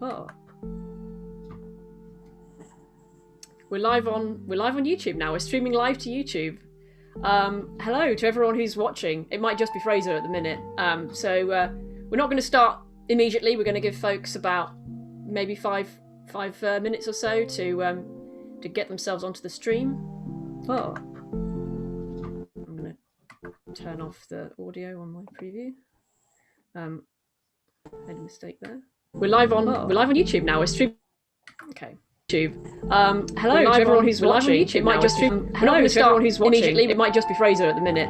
Oh. We're live on YouTube now. We're streaming live to YouTube. Hello to everyone who's watching. It might just be Fraser at the minute. So we're not going to start immediately. We're going to give folks about maybe five minutes or so to get themselves onto the stream. Oh. I'm going to turn off the audio on my preview. Made a mistake there. We're live on YouTube now. We're streaming. Okay. YouTube. Hello to everyone who's watching. It might just be hello to everyone who's watching. Immediately, it might just be Fraser at the minute.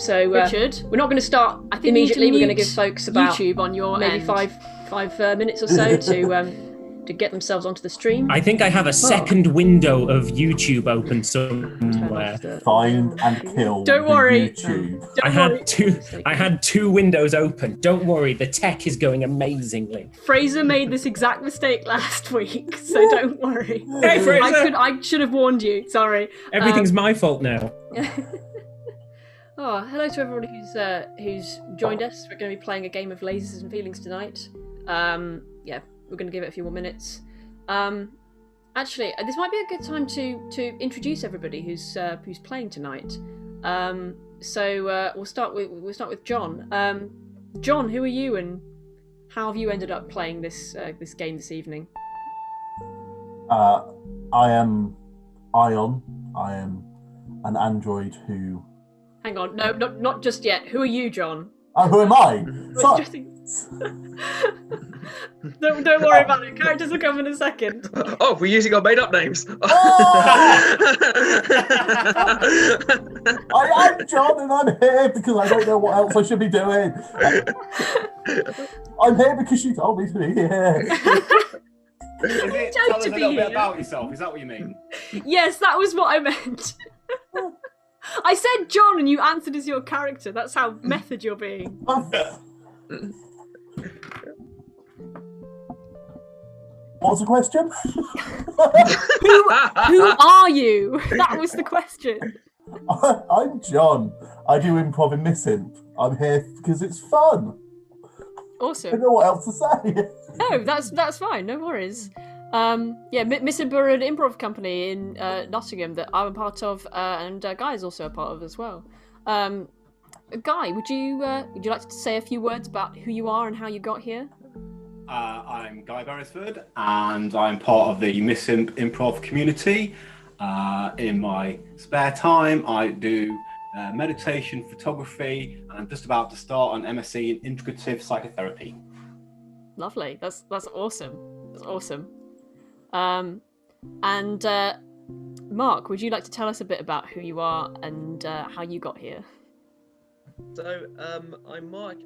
So Richard, we're not going to start immediately. We're going to give folks about YouTube on your maybe five minutes or so to get themselves onto the stream. I think I have a second window of YouTube open somewhere. Find and kill. Don't worry. YouTube. I had two windows open. Don't worry, the tech is going amazingly. Fraser made this exact mistake last week, so don't worry. Hey, Fraser! I should have warned you. Sorry. Everything's my fault now. Oh, hello to everyone who's joined us. We're going to be playing a game of Lasers and Feelings tonight. Yeah. We're going to give it a few more minutes. Actually, this might be a good time to introduce everybody who's playing tonight. So we'll start with John. John, who are you, and how have you ended up playing this game this evening? I am Ion. I am an android who. Hang on, no, not just yet. Who are you, John? Oh, who am I? Don't worry about it. Characters will come in a second. Oh, we're using our made-up names. I am John, and I'm here because I don't know what else I should be doing. I'm here because she told me to be here. Tell us a little bit about yourself. Is that what you mean? Yes, that was what I meant. I said John, and you answered as your character. That's how method you're being. What was the question? Who are you? That was the question. I'm John. I do improv in Miss Imp. I'm here because it's fun. Awesome. I don't know what else to say. No, that's fine. No worries. Yeah, Miss Imp are an improv company in Nottingham that I'm a part of, and Guy is also a part of as well. Guy, would you like to say a few words about who you are and how you got here? I'm Guy Beresford, and I'm part of the Miss Imp improv community. In my spare time, I do meditation, photography, and I'm just about to start an MSc in integrative psychotherapy. Lovely. That's awesome. That's awesome. And Mark, would you like to tell us a bit about who you are and how you got here? So, I'm Mark.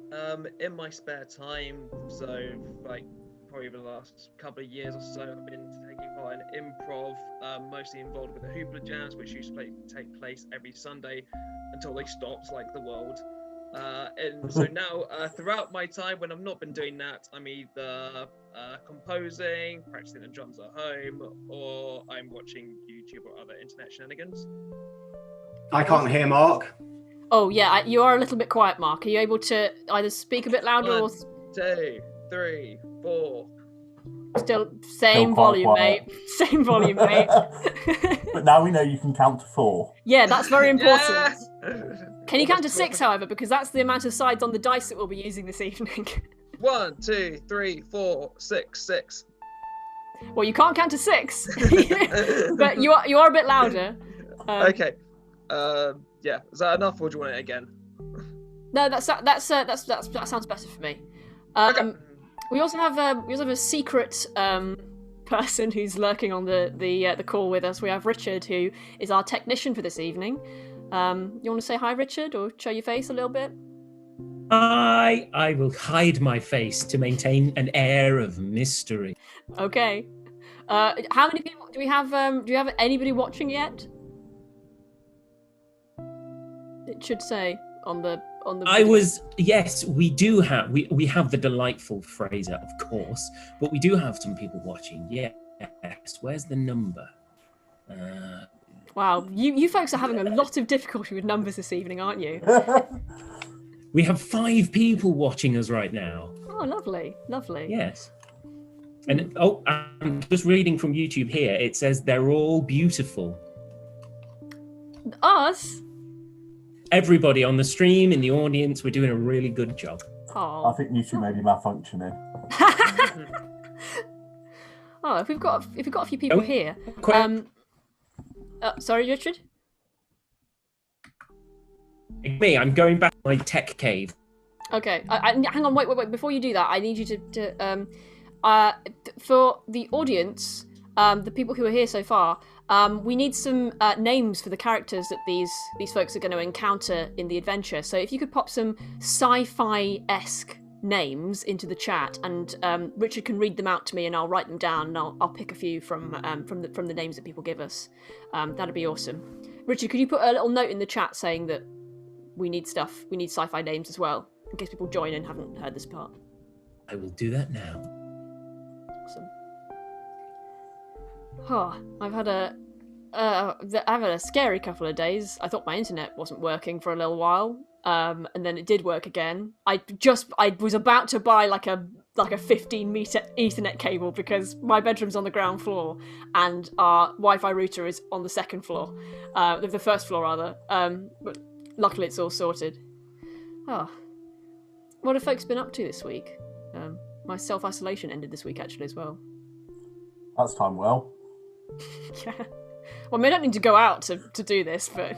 In my spare time, so like probably the last couple of years or so, I've been taking part in improv, mostly involved with the Hoopla Jams, which used to take place every Sunday until they stopped, like the world. And so now, throughout my time when I've not been doing that, I'm either composing, practicing the drums at home, or I'm watching YouTube or other internet shenanigans. I can't hear Mark. Oh yeah, you are a little bit quiet, Mark. Are you able to either speak a bit louder or... 1, 2, 3, 4. Still same volume, mate. Same volume, mate. But now we know you can count to 4. Yeah, that's very important. Yeah! Can you count to 6, however, because that's the amount of sides on the dice that we'll be using this evening. 1, 2, 3, 4, 6, 6. Well, you can't count to 6, but you are a bit louder. Okay. Yeah. Is that enough, or do you want it again? No, that sounds better for me. Okay. We also have a secret person who's lurking on the call with us. We have Richard, who is our technician for this evening. You want to say hi, Richard, or show your face a little bit? I will hide my face to maintain an air of mystery. Okay. How many people do we have? Do you have anybody watching yet? It should say on the. Yes, we do have. We have the delightful Fraser, of course, but we do have some people watching. Yes. Where's the number? Wow, you folks are having a lot of difficulty with numbers this evening, aren't you? We have 5 people watching us right now. Oh, lovely, lovely. Yes. And I'm just reading from YouTube here. It says they're all beautiful. Us? Everybody on the stream, in the audience, we're doing a really good job. I think YouTube may be malfunctioning. Oh, if we've got a few people here. Sorry, Richard. Me, I'm going back to my tech cave. Okay, hang on, wait. Before you do that, I need you to for the audience, the people who are here so far, we need some names for the characters that these folks are going to encounter in the adventure. So if you could pop some sci-fi-esque names into the chat, and Richard can read them out to me, and I'll write them down, and I'll pick a few from the names that people give us. That'd be awesome. Richard, could you put a little note in the chat saying that we need sci-fi names as well, in case people join and haven't heard this part? I will do that now. Awesome. Oh, I've had a scary couple of days. I thought my internet wasn't working for a little while, and then it did work again. I was about to buy like a 15-meter Ethernet cable because my bedroom's on the ground floor and our Wi-Fi router is on the second floor, the first floor rather. But luckily it's all sorted. Oh, what have folks been up to this week? My self-isolation ended this week actually as well. That's time well. Yeah. Well, I mean, I don't need to go out to do this, but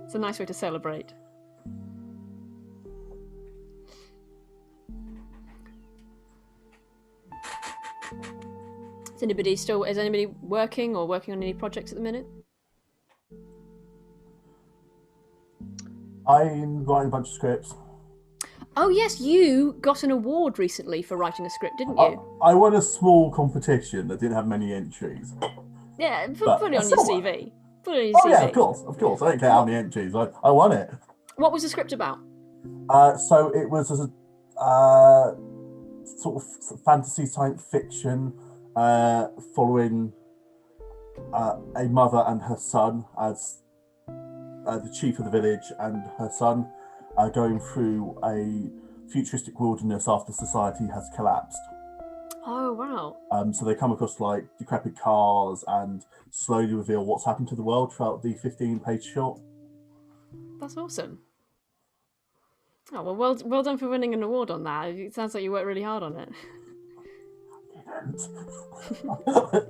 it's a nice way to celebrate. Is anybody working or working on any projects at the minute? I'm writing a bunch of scripts. Oh yes, you got an award recently for writing a script, didn't you? I won a small competition that didn't have many entries. Yeah, put it on your CV. Put it on your CV. Yeah, of course. I don't care how many entries. I won it. What was the script about? So it was a sort of fantasy science fiction following a mother and her son as the chief of the village and her son going through a futuristic wilderness after society has collapsed. Oh, wow. So they come across like decrepit cars and slowly reveal what's happened to the world throughout the 15-page short. That's awesome. Oh, well done for winning an award on that. It sounds like you worked really hard on it.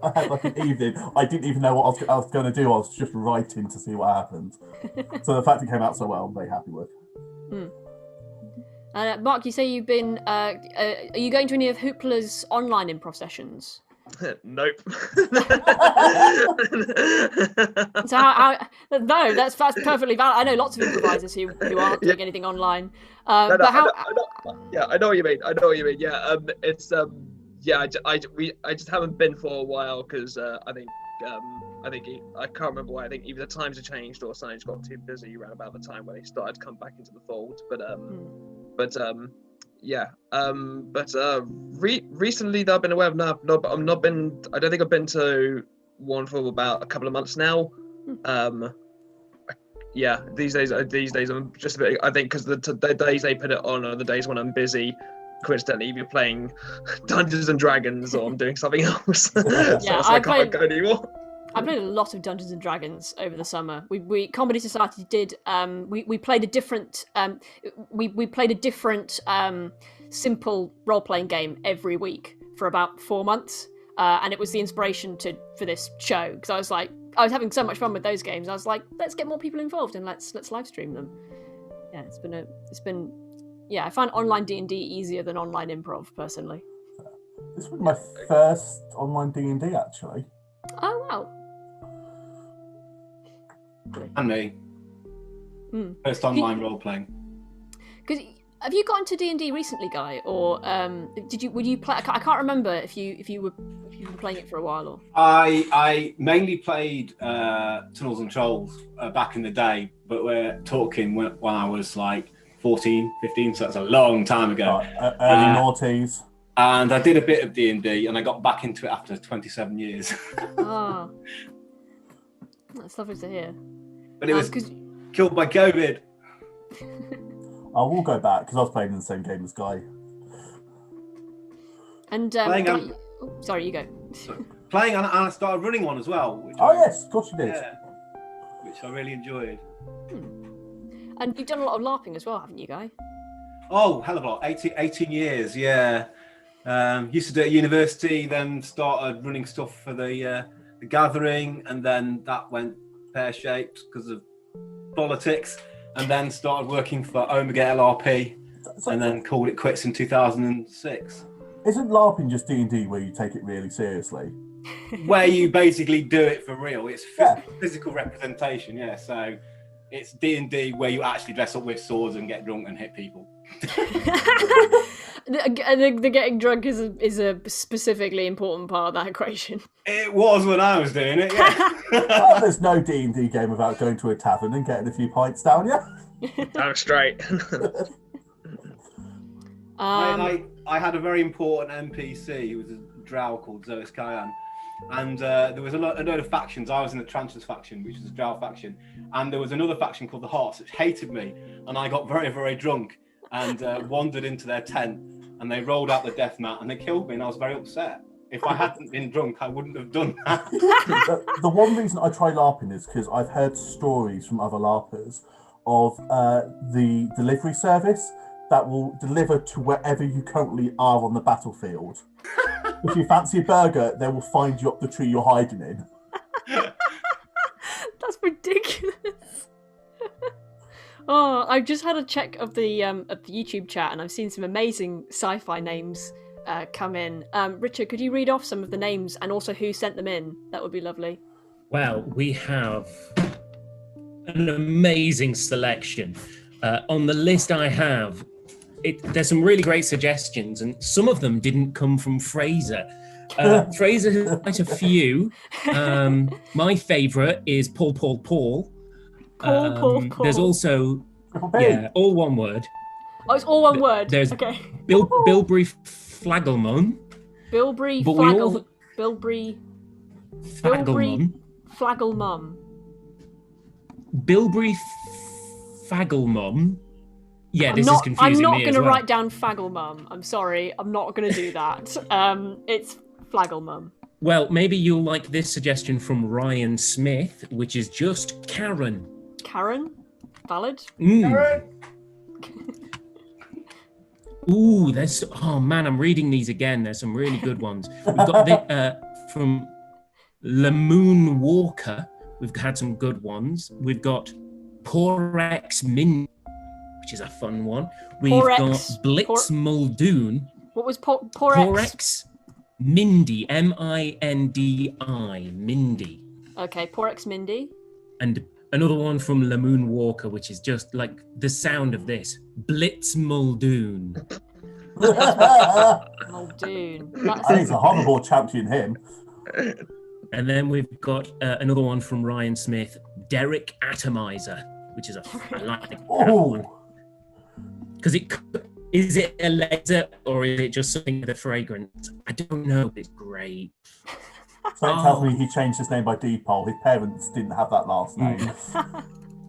I had like an evening. I didn't even know what I was going to do. I was just writing to see what happened. So the fact it came out so well, I'm very happy with. Mark, you say you've been. Are you going to any of Hoopla's online improv sessions? Nope. So no, that's perfectly valid. I know lots of improvisers who aren't doing anything online. I know what you mean. Yeah, it's I just haven't been for a while because I can't remember why. I think either the times have changed or something just got too busy around about the time when they started to come back into the fold. Recently that I've been aware of now. I don't think I've been to one for about a couple of months now. These days I'm just a bit. I think because the days they put it on are the days when I'm busy. Coincidentally, either playing Dungeons and Dragons or I'm doing something else. I can't go anymore. I played a lot of Dungeons and Dragons over the summer. We Comedy Society did. We played a different. We played a different simple role playing game every week for about 4 months, and it was the inspiration for this show because I was having so much fun with those games. I was like, let's get more people involved and let's live stream them. Yeah, it's been. Yeah, I find online D&D easier than online improv personally. This was my first online D&D actually. Oh wow. And me. First online role playing. Because have you got into D&D recently, Guy, or would you play? I can't remember if you were playing it for a while or. I mainly played Tunnels and Trolls back in the day, but we're talking when I was like 14, 15, so that's a long time ago. Early noughties. And I did a bit of D&D, and I got back into it after 27 years. Oh, that's lovely to hear. But it was killed by COVID. I will go back because I was playing in the same game as Guy. And Playing, sorry, you go. playing, and I started running one as well. Yes, of course you did. Yeah, which I really enjoyed. And you've done a lot of LARPing as well, haven't you, Guy? Oh, hell of a lot. 18 years, yeah. Used to do it at university, then started running stuff for the gathering, and then that went pear-shaped because of politics, and then started working for Omega LRP, and then called it quits in 2006. Isn't LARPing just D&D where you take it really seriously? Where you basically do it for real. It's Yeah. physical representation, yeah. So it's D&D where you actually dress up with swords and get drunk and hit people. The getting drunk is a specifically important part of that equation. It was when I was doing it, yeah. Well, there's no D&D game without going to a tavern and getting a few pints down, yeah? I'm straight. I had a very important NPC who was a drow called Zois Kyan, and there was a load of factions. I was in the Trances faction, which is a drow faction, and there was another faction called the Hearts, which hated me, and I got very, very drunk and wandered into their tent, and they rolled out the death mat and they killed me, and I was very upset. If I hadn't been drunk, I wouldn't have done that. The one reason I try LARPing is because I've heard stories from other LARPers of the delivery service that will deliver to wherever you currently are on the battlefield. If you fancy a burger, they will find you up the tree you're hiding in. That's ridiculous. Oh, I've just had a check of the YouTube chat, and I've seen some amazing sci-fi names come in. Richard, could you read off some of the names and also who sent them in? That would be lovely. Well, we have an amazing selection. On the list I have, there's some really great suggestions, and some of them didn't come from Fraser. Fraser has quite a few. My favourite is Paul. Paul. There's also, all one word. Oh, it's all one word. There's okay. Bilbury Flagelmon. Bilbury But Bilbury Flagelmon. Flagelmum. Bilbury Fagelmon. Yeah, this is confusing me I'm not as going to well. write down Fagelmum. I'm sorry. I'm not going to do that. It's Flagelmum. Well, maybe you'll like this suggestion from Ryan Smith, which is just Karen. Karen? Valid? Karen! Ooh, oh man, I'm reading these again. There's some really good ones. We've got from Lamoon Walker. We've had some good ones. We've got Porex Min, which is a fun one. We've got Blitz Muldoon. What was Porex? Porex Mindy, Mindi, Mindy. Okay, Porex Mindy. And another one from Lamoon Walker, which is just like the sound of this. Blitz Muldoon. Muldoon. I think he's a hoverboard champion, him. And then we've got another one from Ryan Smith, Derek Atomizer, which is I like that one. Because is it a laser or is it just something with a fragrance? I don't know, but it's great. So it tells me he changed his name by default. His parents didn't have that last name.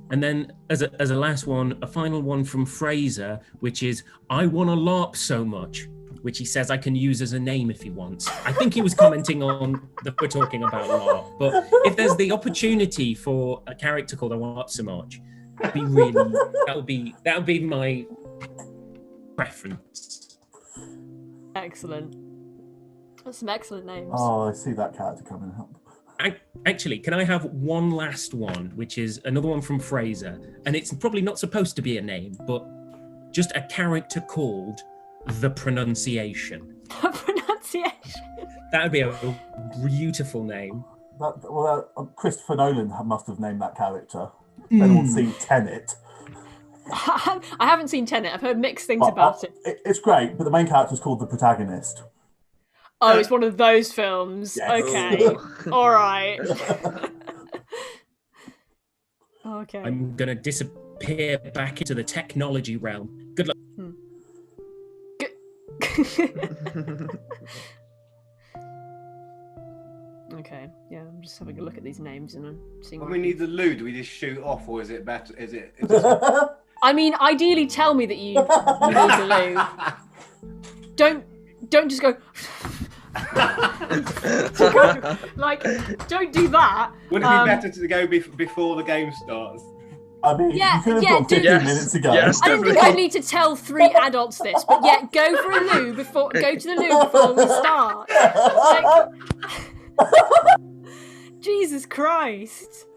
And then as a last one, a final one from Fraser, which is, I want to LARP so much, which he says I can use as a name if he wants. I think he was commenting on that we're talking about LARP, but if there's the opportunity for a character called I want LARP so much, that would be my preference. Excellent. That's some excellent names. Oh, I see that character coming up. Actually, can I have one last one, which is another one from Fraser, and it's probably not supposed to be a name, but just a character called The Pronunciation. The Pronunciation. That would be a beautiful name. Christopher Nolan must have named that character. Anyone's seen Tenet. I haven't seen Tenet. I've heard mixed things about it. It's great, but the main character is called the protagonist. Oh, it's one of those films. Yes. Okay. All right. Okay. I'm going to disappear back into the technology realm. Good luck. Okay. Yeah, I'm just having a look at these names and I'm seeing. When we need the LUU, do we just shoot off, or is it better? Is it? I mean, ideally, tell me that you need the LUU. don't just go. Like, don't do that. Would it be better to go before the game starts? I mean, Yeah, you could have yeah, got 15 Yes, minutes ago. yes. I don't think I need to tell 3 adults this, but yeah, go to the loo before we start. Like, Jesus Christ.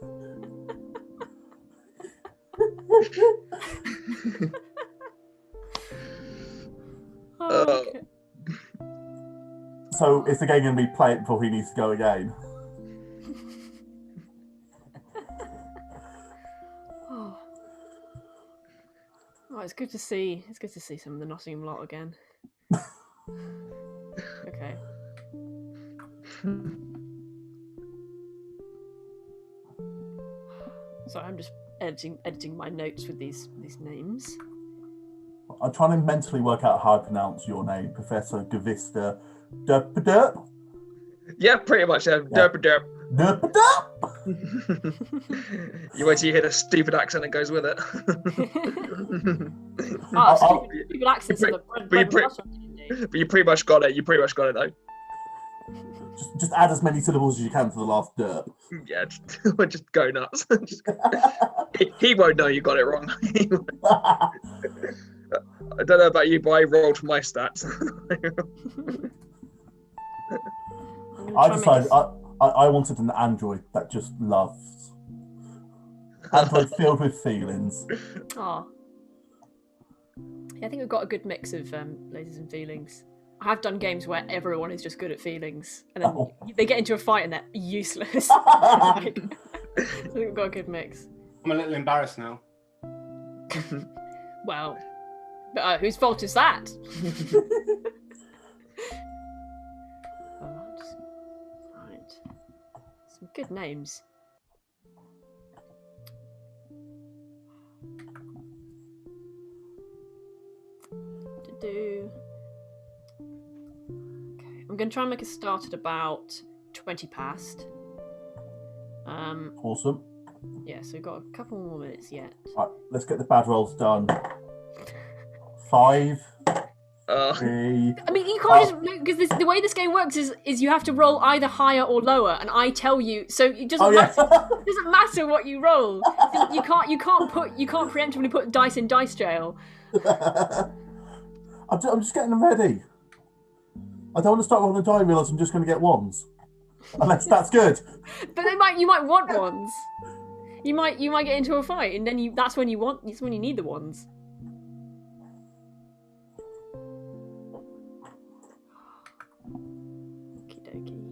Oh, okay. So is the game going to be play it before he needs to go again? Oh, it's good to see. It's good to see some of the Nottingham lot again. Okay. Sorry, I'm just editing my notes with these names. I'm trying to mentally work out how I pronounce your name, Professor Gavista Derp. Yeah, pretty much. Derp derp. Derp. You wait till you hear the stupid accent that goes with it. Stupid accents are the bread and butter of D&D. But you pretty much got it. You pretty much got it though. Just add as many syllables as you can to the last derp. Yeah, just go nuts. He won't know you got it wrong. I don't know about you, but I rolled for my stats. I decided I wanted an android that just loves. Android filled with feelings. Oh. Yeah, I think we've got a good mix of lasers and feelings. I have done games where everyone is just good at feelings, and then they get into a fight and they're useless. I think we've got a good mix. I'm a little embarrassed now. Well, whose fault is that? Right. Some good names. Okay, I'm going to try and make a start at about 20 past. Awesome. Yeah, so we've got a couple more minutes yet. Right, let's get the bad rolls done. 5, 3. I mean, you can't just, because the way this game works is you have to roll either higher or lower, and I tell you, so it doesn't matter. It doesn't matter what you roll. You can't preemptively put dice in dice jail. I'm just getting them ready. I don't want to start rolling a die and realise I'm just going to get ones. Unless that's good. But you might want ones. You might get into a fight, and then that's when you need the ones. Okie dokie.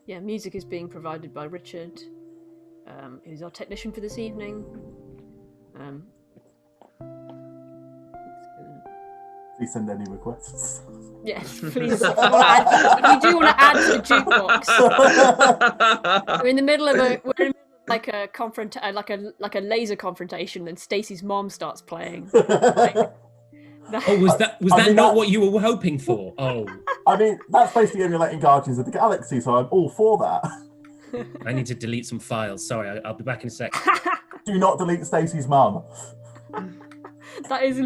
Yeah, music is being provided by Richard, who's our technician for this evening. Please send any requests. Yes, please. If you do want to add to the jukebox, we're in the middle of a laser confrontation, and Stacey's mom starts playing. Was that not what you were hoping for? Oh. I mean, that's basically emulating Guardians of the Galaxy, so I'm all for that. I need to delete some files. Sorry, I'll be back in a sec. Do not delete Stacey's mum. That is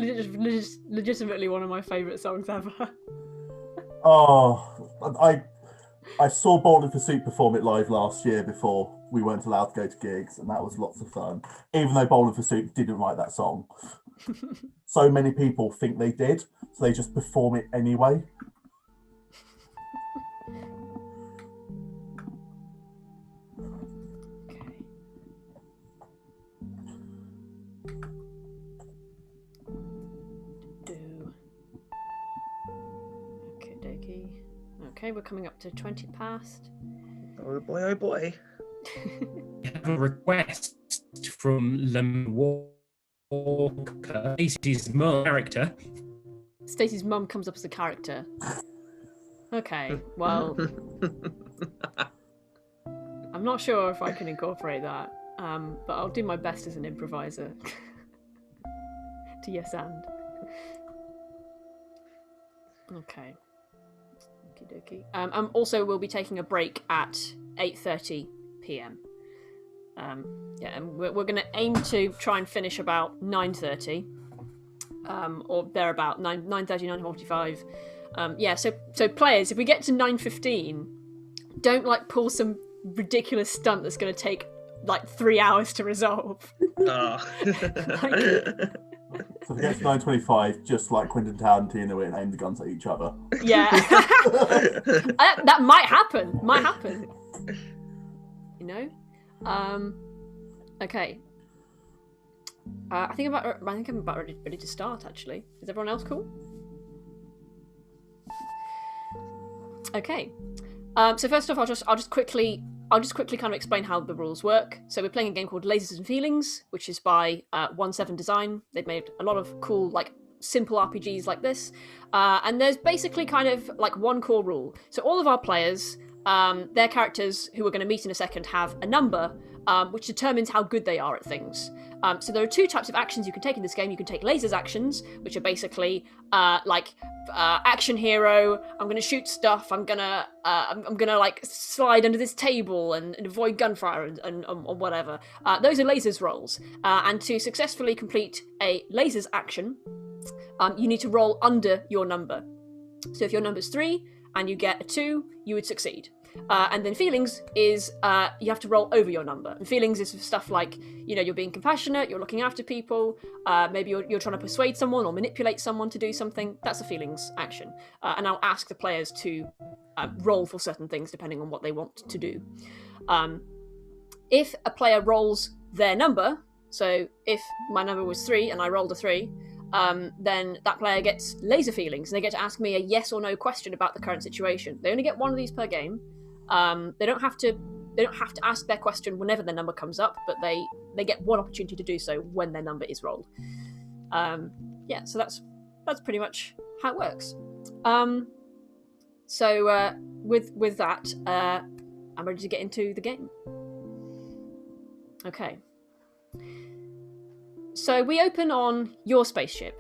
legitimately one of my favourite songs ever. Oh, I saw Bowling for Soup perform it live last year before we weren't allowed to go to gigs, and that was lots of fun. Even though Bowling for Soup didn't write that song. So many people think they did, so they just perform it anyway. Okay, we're coming up to 20 past. Oh boy, oh boy. We have a request from Lem Walker, Stacey's mum character. Stacey's mum comes up as a character. Okay, well, I'm not sure if I can incorporate that, but I'll do my best as an improviser. To yes and. Okay. Okie dokie. Also, we'll be taking a break at 8:30 p.m. Yeah, and we're going to aim to try and finish about 9:30. or thereabout, 9:30, 9:45. Yeah, so players, if we get to 9:15, don't like pull some ridiculous stunt that's going to take like 3 hours to resolve. So if it gets 9:25, just like Quentin Tarantino and aim the guns at each other. Yeah. That might happen. You know? Okay. I think I'm about ready to start, actually. Is everyone else cool? Okay. So first off, I'll just quickly kind of explain how the rules work. So we're playing a game called Lasers and Feelings, which is by 1-7 Design. They've made a lot of cool, like, simple RPGs like this. And there's basically kind of like one core rule. So all of our players, their characters, who we're going to meet in a second, have a number which determines how good they are at things. So there are two types of actions you can take in this game. You can take lasers actions, which are basically action hero. I'm gonna shoot stuff. I'm gonna like slide under this table and avoid gunfire and whatever. Those are lasers rolls. And to successfully complete a lasers action, you need to roll under your number. So if your number's 3 and you get a 2, you would succeed. And then feelings is you have to roll over your number. And feelings is stuff like, you know, you're being compassionate, you're looking after people, maybe you're trying to persuade someone or manipulate someone to do something. That's a feelings action. And I'll ask the players to roll for certain things depending on what they want to do. If a player rolls their number, so if my number was 3 and I rolled a 3, then that player gets laser feelings and they get to ask me a yes or no question about the current situation. They only get one of these per game. They don't have to ask their question whenever their number comes up, but they get one opportunity to do so when their number is rolled. Yeah, so that's pretty much how it works. So with that, I'm ready to get into the game. Okay. So we open on your spaceship.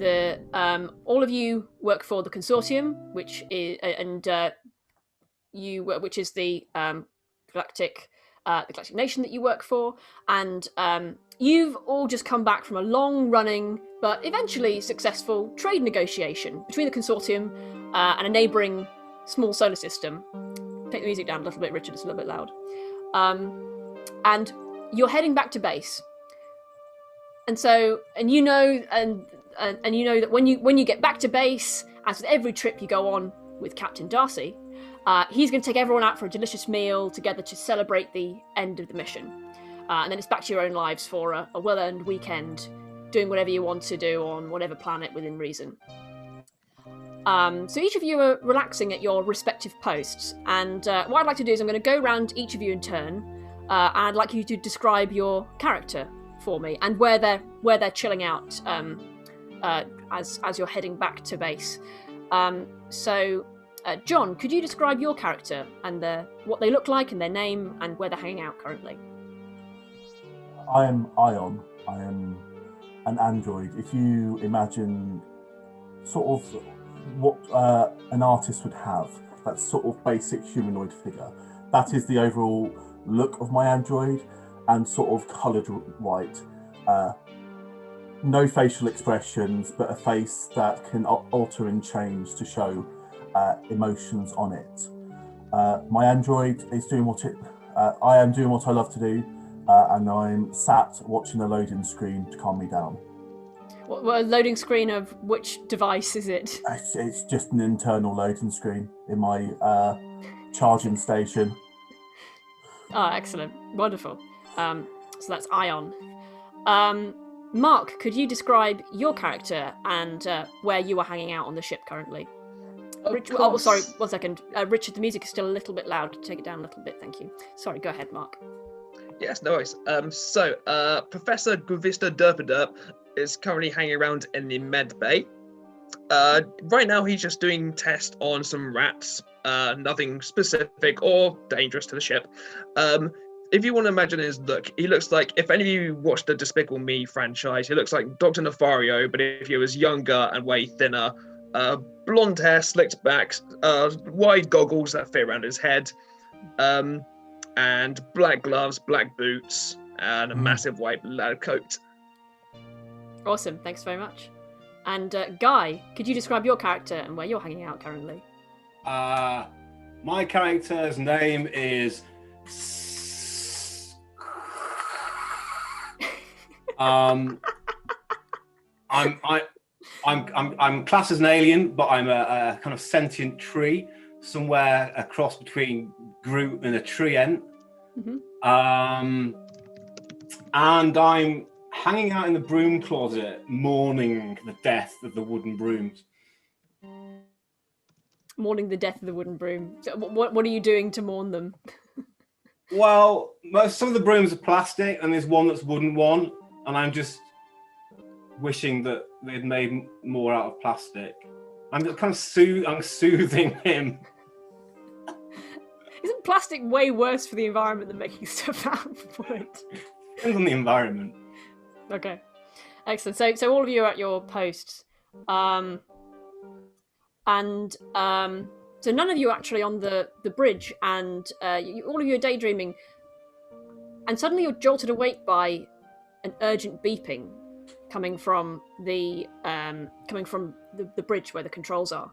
All of you work for the Consortium, which is which is the galactic nation that you work for, and you've all just come back from a long-running but eventually successful trade negotiation between the Consortium and a neighbouring small solar system. Take the music down a little bit, Richard. It's a little bit loud. And you're heading back to base. And you know that when you get back to base, as with every trip you go on with Captain Darcy, he's going to take everyone out for a delicious meal together to celebrate the end of the mission. And then it's back to your own lives for a well-earned weekend, doing whatever you want to do on whatever planet within reason. So each of you are relaxing at your respective posts, and what I'd like to do is I'm going to go around each of you in turn, and I'd like you to describe your character for me and where they're chilling out as you're heading back to base. So John, could you describe your character and what they look like and their name and where they're hanging out currently? I am Ion. I am an android. If you imagine sort of what an artist would have, that sort of basic humanoid figure, that is the overall look of my android, and sort of coloured white. No facial expressions, but a face that can alter and change to show emotions on it. My android is doing I am doing what I love to do, and I'm sat watching a loading screen to calm me down. What a loading screen of which device is it? It's just an internal loading screen in my charging station. Oh, excellent. Wonderful. So that's Ion. Mark, could you describe your character and where you are hanging out on the ship currently? Oh, sorry, 1 second. Richard, the music is still a little bit loud. Take it down a little bit, thank you. Sorry, go ahead, Mark. Yes, no worries. Professor Guvista Derpaderp is currently hanging around in the med bay. Right now, he's just doing tests on some rats. Nothing specific or dangerous to the ship. If you want to imagine his look, he looks like, if any of you watched the Despicable Me franchise, he looks like Dr. Nefario, but if he was younger and way thinner. Blonde hair, slicked back, wide goggles that fit around his head, and black gloves, black boots, and a massive white lab coat. Awesome, thanks very much. And Guy, could you describe your character and where you're hanging out currently? My character's name is. I'm classed as an alien, but I'm a kind of sentient tree, somewhere a cross between Groot and a tree ant. Mm-hmm. And I'm hanging out in the broom closet, mourning the death of the wooden brooms. Mourning the death of the wooden broom. So what are you doing to mourn them? Well, some of the brooms are plastic, and there's one that's wooden one, and I'm just wishing that they'd made more out of plastic. I'm kind of I'm soothing him. Isn't plastic way worse for the environment than making stuff out of wood? Depends on the environment. Okay, excellent. So all of you are at your posts, so none of you are actually on the bridge, and all of you are daydreaming, and suddenly you're jolted awake by an urgent beeping coming from the bridge where the controls are.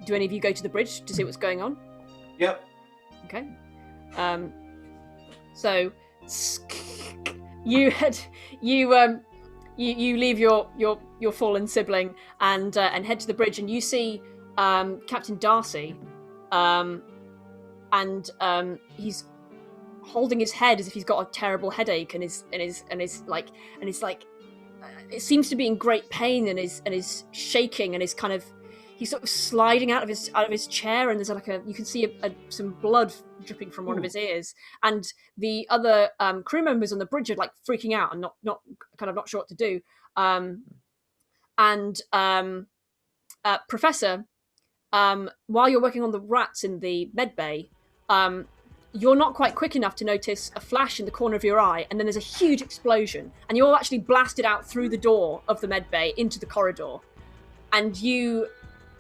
Do any of you go to the bridge to see what's going on? Yep. Okay. So you leave your fallen sibling and head to the bridge, and you see Captain Darcy, and he's holding his head as if he's got a terrible headache, and is like it seems to be in great pain, and is shaking, and is kind of, he's sort of sliding out of his chair, and there's you can see some blood dripping from one of his ears, and the other crew members on the bridge are like freaking out and not sure what to do. Professor, while you're working on the rats in the med bay, you're not quite quick enough to notice a flash in the corner of your eye, and then there's a huge explosion, and you're actually blasted out through the door of the med bay into the corridor, and you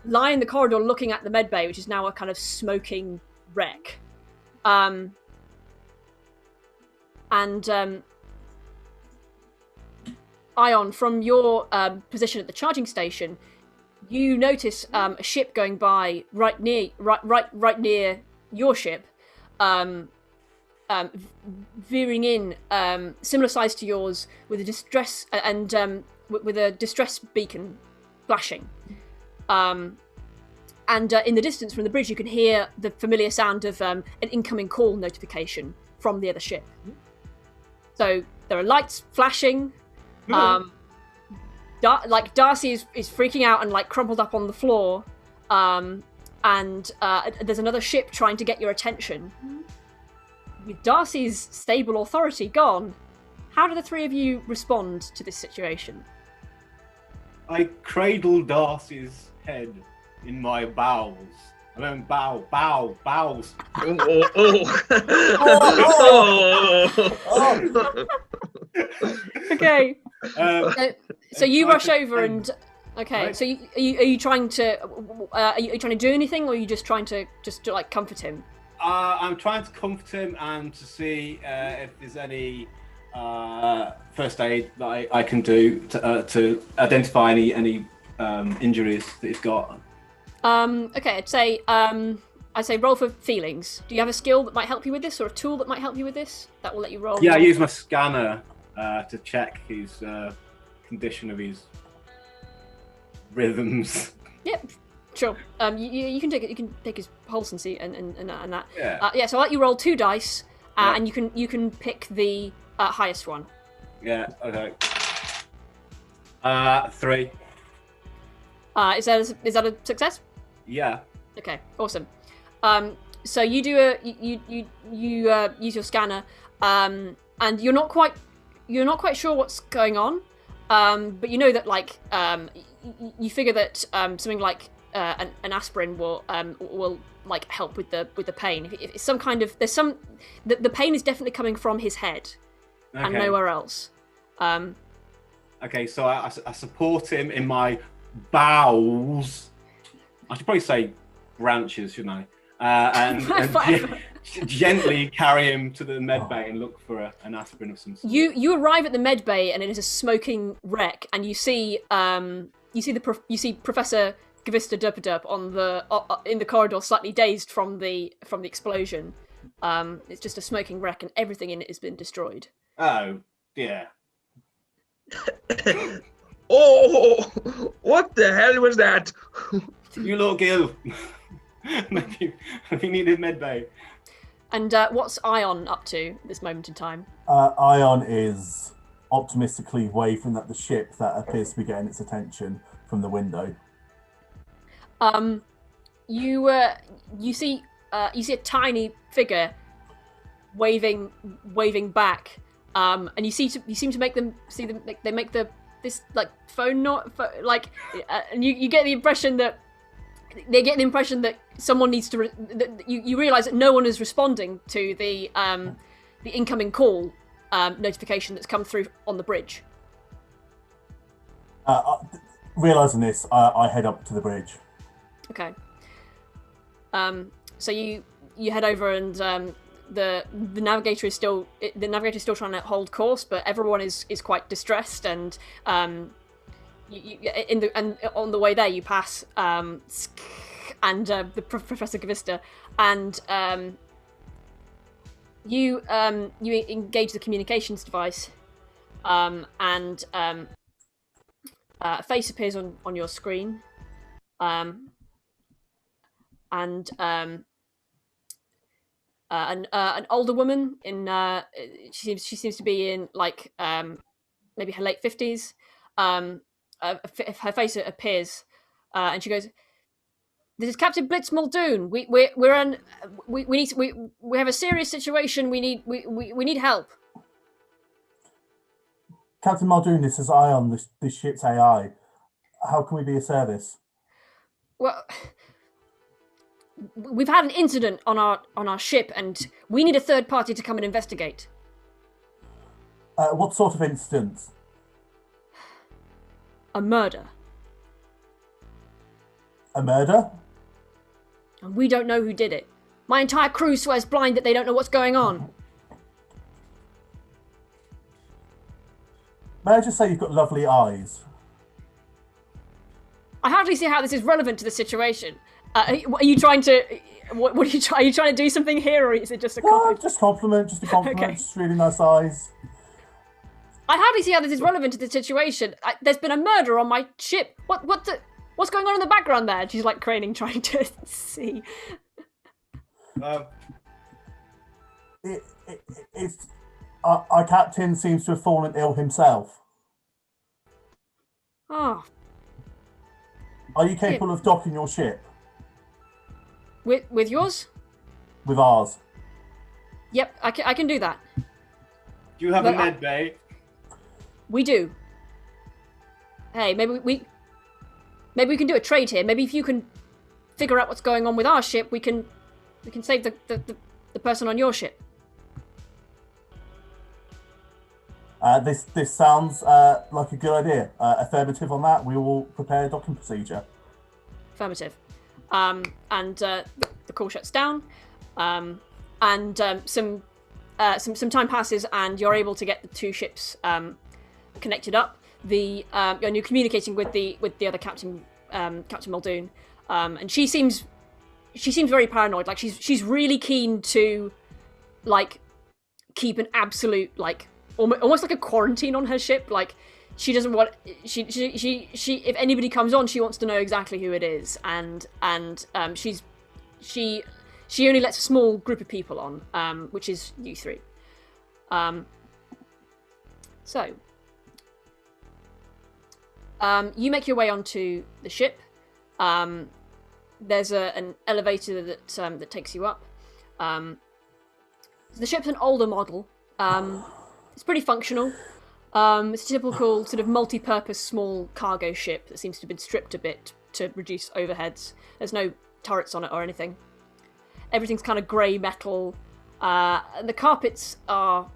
lie in the corridor looking at the med bay, which is now a kind of smoking wreck. Ion, from your position at the charging station, you notice a ship going by right near your ship, veering in, similar size to yours, with a distress with a distress beacon flashing. And in the distance from the bridge, you can hear the familiar sound of an incoming call notification from the other ship. So there are lights flashing. Darcy is freaking out and crumpled up on the floor. And there's another ship trying to get your attention. With Darcy's stable authority gone, how do the three of you respond to this situation? I cradle Darcy's head in my bowels. I don't bowels. Okay. So you rush over and okay. Right. So are you trying to do anything, or are you just trying to comfort him? I'm trying to comfort him and to see if there's any first aid that I can do to identify any injuries that he's got. Okay, I'd say roll for feelings. Do you have a skill that might help you with this, or a tool that might help you with this? That will let you roll. Yeah, I use my scanner to check his condition of his rhythms. Yep, sure. You can take his pulse and see and that. Yeah. So I'll let you roll 2 dice, and you can pick the highest one. Yeah. Okay. 3. Is that a success? Yeah. Okay, awesome. So you do you use your scanner, and you're not quite sure what's going on, but you know that you figure that something like an aspirin will help with the pain. If it's some kind of the pain is definitely coming from his head, and nowhere else. Okay, so I support him in my bowels. I should probably say branches, shouldn't I? And gently carry him to the med bay and look for an aspirin of some sort. You arrive at the med bay and it is a smoking wreck, and you see Professor Gavista Derpaderp on the in the corridor, slightly dazed from the explosion. It's just a smoking wreck, and everything in it has been destroyed. Oh dear. Oh, what the hell was that? You look ill. Maybe you need a med bay. And what's Ion up to at this moment in time? Ion is optimistically waving at the ship that appears to be getting its attention from the window. You see a tiny figure waving back, and you seem to make them they make this like phone note, and you get the impression that they get the impression that someone needs to. You realise that no one is responding to the incoming call notification that's come through on the bridge. Realising this, I head up to the bridge. Okay. So you head over, and the navigator is still trying to hold course, but everyone is quite distressed, and and on the way there you pass and the Professor Gavista, and you engage the communications device, and a face appears on your screen, and an older woman in she seems to be in like maybe her late 50s. Her face appears, and she goes, "This is Captain Blitz Muldoon. We have a serious situation. We need help." Captain Muldoon, this is Ion, this ship's AI. How can we be of service? Well, we've had an incident on our ship, and we need a third party to come and investigate. What sort of incident? A murder. A murder? And we don't know who did it. My entire crew swears blind that they don't know what's going on. May I just say you've got lovely eyes? I hardly see how this is relevant to the situation. Are you trying to? What are you trying? Are you trying to do something here, or is it just a compliment? Just a compliment. Okay. Just really nice eyes. I hardly see how this is relevant to the situation. There's been a murder on my ship. What's going on in the background there? She's like craning, trying to see. Our captain seems to have fallen ill himself. Oh. Are you capable of docking your ship? With yours? With ours. Yep, I can do that. Do you have a med bay? We do. Hey, maybe we can do a trade here. Maybe if you can figure out what's going on with our ship, we can save the person on your ship. This sounds like a good idea. Affirmative on that. We will prepare a docking procedure. Affirmative. And the call shuts down. And some time passes, and you're able to get the two ships connected up. And you're communicating with the other Captain Muldoon, and she seems very paranoid. Like she's really keen to like keep an absolute like almost like a quarantine on her ship. Like she doesn't want she if anybody comes on, she wants to know exactly who it is, and she only lets a small group of people on, which is you three. You make your way onto the ship. There's an elevator that takes you up. The ship's an older model. It's pretty functional. It's a typical sort of multi-purpose small cargo ship that seems to have been stripped a bit to reduce overheads. There's no turrets on it or anything. Everything's kind of grey metal. And the carpets are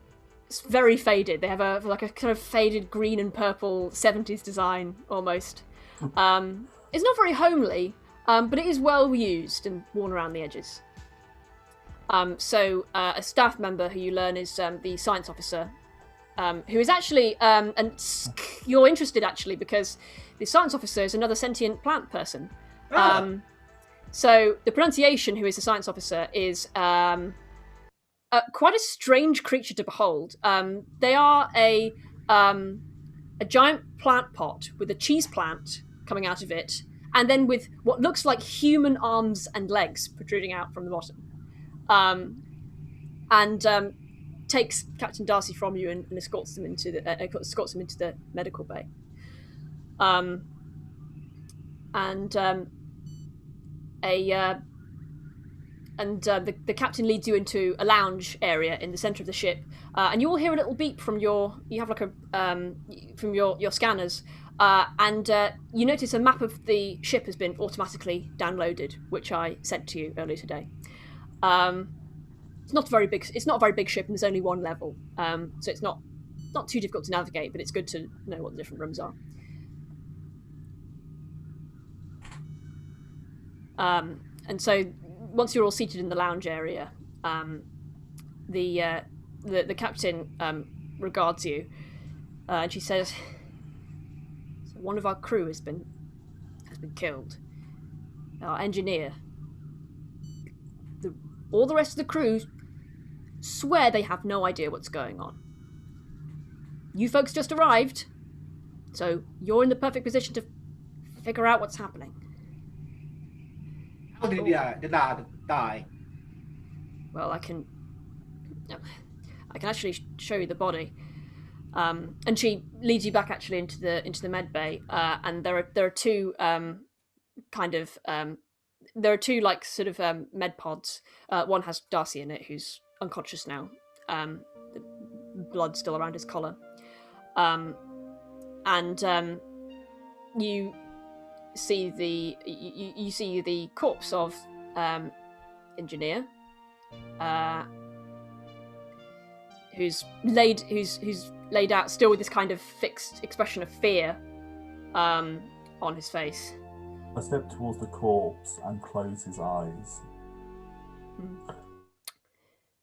very faded. They have a kind of faded green and purple 70s design almost. It's not very homely, but it is well used and worn around the edges. So a staff member who you learn is the science officer, who is actually, and you're interested actually because the science officer is another sentient plant person. So the pronunciation, who is the science officer, is quite a strange creature to behold. They are a giant plant pot with a cheese plant coming out of it, and then with what looks like human arms and legs protruding out from the bottom. And takes Captain Darcy from you and escorts them into the medical bay. The captain leads you into a lounge area in the center of the ship, and you all hear a little beep from your scanners, and you notice a map of the ship has been automatically downloaded, which I sent to you earlier today. It's not a very big ship, and there's only one level, so it's not too difficult to navigate, but it's good to know what the different rooms are. And so once you're all seated in the lounge area, the captain regards you, and she says, "So one of our crew has been killed. Our engineer. All the rest of the crew swear they have no idea what's going on. You folks just arrived, so you're in the perfect position to figure out what's happening." How did Dad die? Well, I can actually show you the body, and she leads you back actually into the med bay, and there are two there are two like sort of med pods. One has Darcy in it, who's unconscious now. The blood still around his collar, and you see the corpse of engineer, who's laid out still with this kind of fixed expression of fear on his face. I step towards the corpse and close his eyes.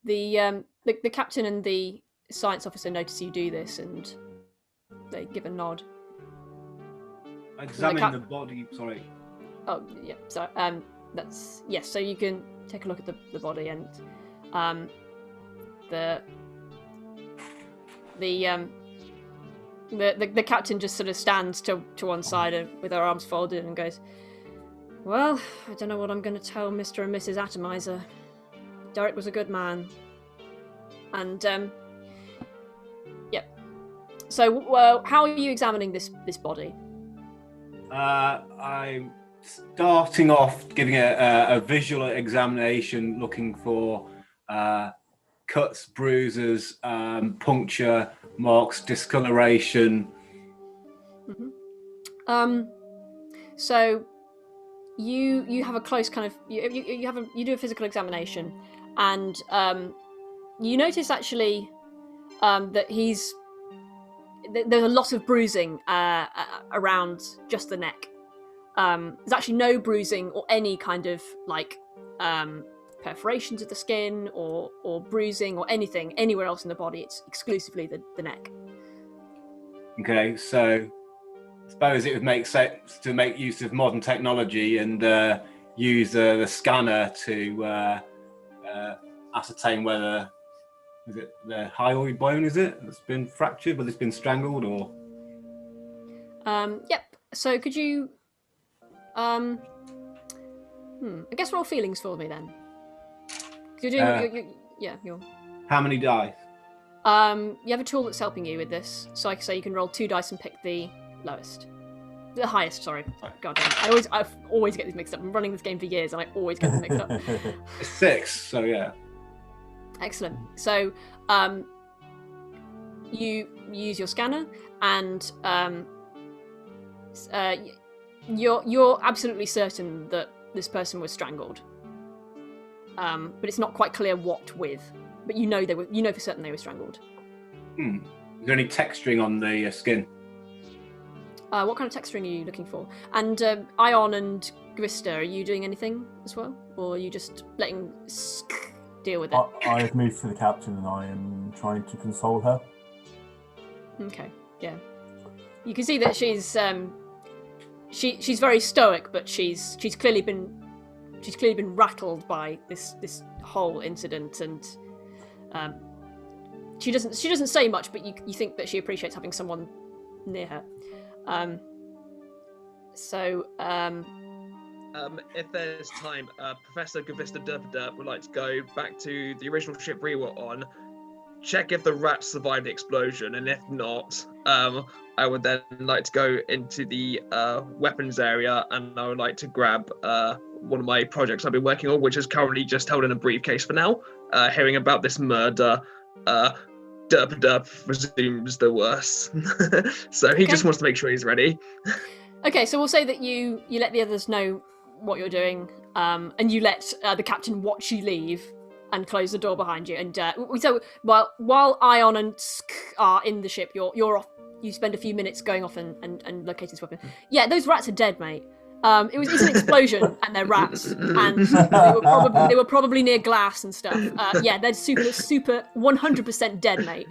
The captain and the science officer notice you do this, and they give a nod. Examine the body. Sorry. Oh yeah. So that's yes. So you can take a look at the body, and the captain just sort of stands to one side with her arms folded and goes, "Well, I don't know what I'm going to tell Mr. and Mrs. Atomizer. Derek was a good man." And yep. So, how are you examining this body? I'm starting off giving a visual examination, looking for cuts, bruises, puncture marks, discoloration. Mm-hmm. So you have a close kind of you do a physical examination, and you notice actually that there's a lot of bruising around just the neck. There's actually no bruising or any kind of like perforations of the skin or bruising or anything anywhere else in the body. It's exclusively the neck. Okay, so I suppose it would make sense to make use of modern technology and use the scanner to ascertain whether is it the hyoid bone, is it, that's been fractured, whether it's been strangled or... Yep. So could you... I guess roll feelings for me then. You're doing... you're... How many dice? You have a tool that's helping you with this. So like I say, you can roll 2 dice and pick the lowest. The highest, sorry. God damn. I always get these mixed up. I'm running this game for years and I always get them mixed up. It's 6, so yeah. Excellent. So you use your scanner, and you're absolutely certain that this person was strangled. But it's not quite clear what with. But you know for certain they were strangled. Is there any texturing on the skin? What kind of texturing are you looking for? And Ion and Grista, are you doing anything as well, or are you just letting deal with it. I have moved to the captain and I am trying to console her. Okay, yeah. You can see that she's very stoic, but she's clearly been rattled by this whole incident, and she doesn't say much, but you think that she appreciates having someone near her. If there's time, Professor Gavista Derp would like to go back to the original ship we were on, check if the rats survived the explosion, and if not, I would then like to go into the weapons area, and I would like to grab one of my projects I've been working on, which is currently just held in a briefcase for now. Hearing about this murder, Derp resumes the worst. So he just wants to make sure he's ready. Okay, so we'll say that you let the others know what you're doing, and you let the captain watch you leave and close the door behind you. And so while Ion and Sk are in the ship, you're off. You spend a few minutes going off and locating this weapon. Yeah, those rats are dead, mate. It's an explosion, and they're rats, and they were probably near glass and stuff. Yeah, they're super 100% dead, mate.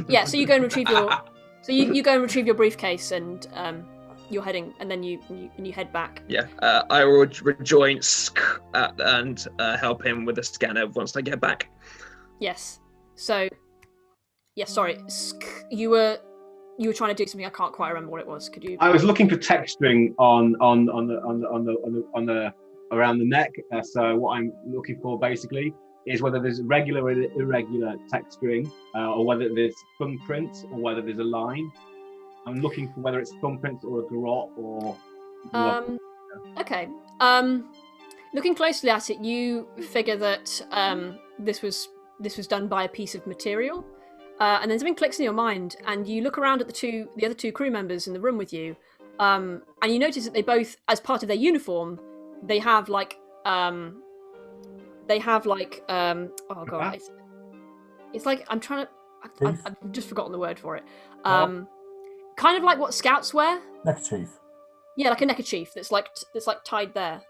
Yeah, so you go and retrieve you go and retrieve your briefcase, and you're heading, and then you head back. Yeah, I will rejoin Sk and help him with the scanner once I get back. Yes. So, yeah, sorry, Sk, you were trying to do something. I can't quite remember what it was. Could you? I was looking for texturing on the around the neck. So what I'm looking for basically is whether there's regular or irregular texturing, or whether there's thumbprints, or whether there's a line. I'm looking for whether it's thumbprints or a garrote or. Okay. Looking closely at it, you figure that this was done by a piece of material. And then something clicks in your mind, and you look around at the other two crew members in the room with you, and you notice that they both, as part of their uniform, they have like oh god, it's like I've just forgotten the word for it. Kind of like what scouts wear. Neckerchief. Yeah, like a neckerchief that's like tied there,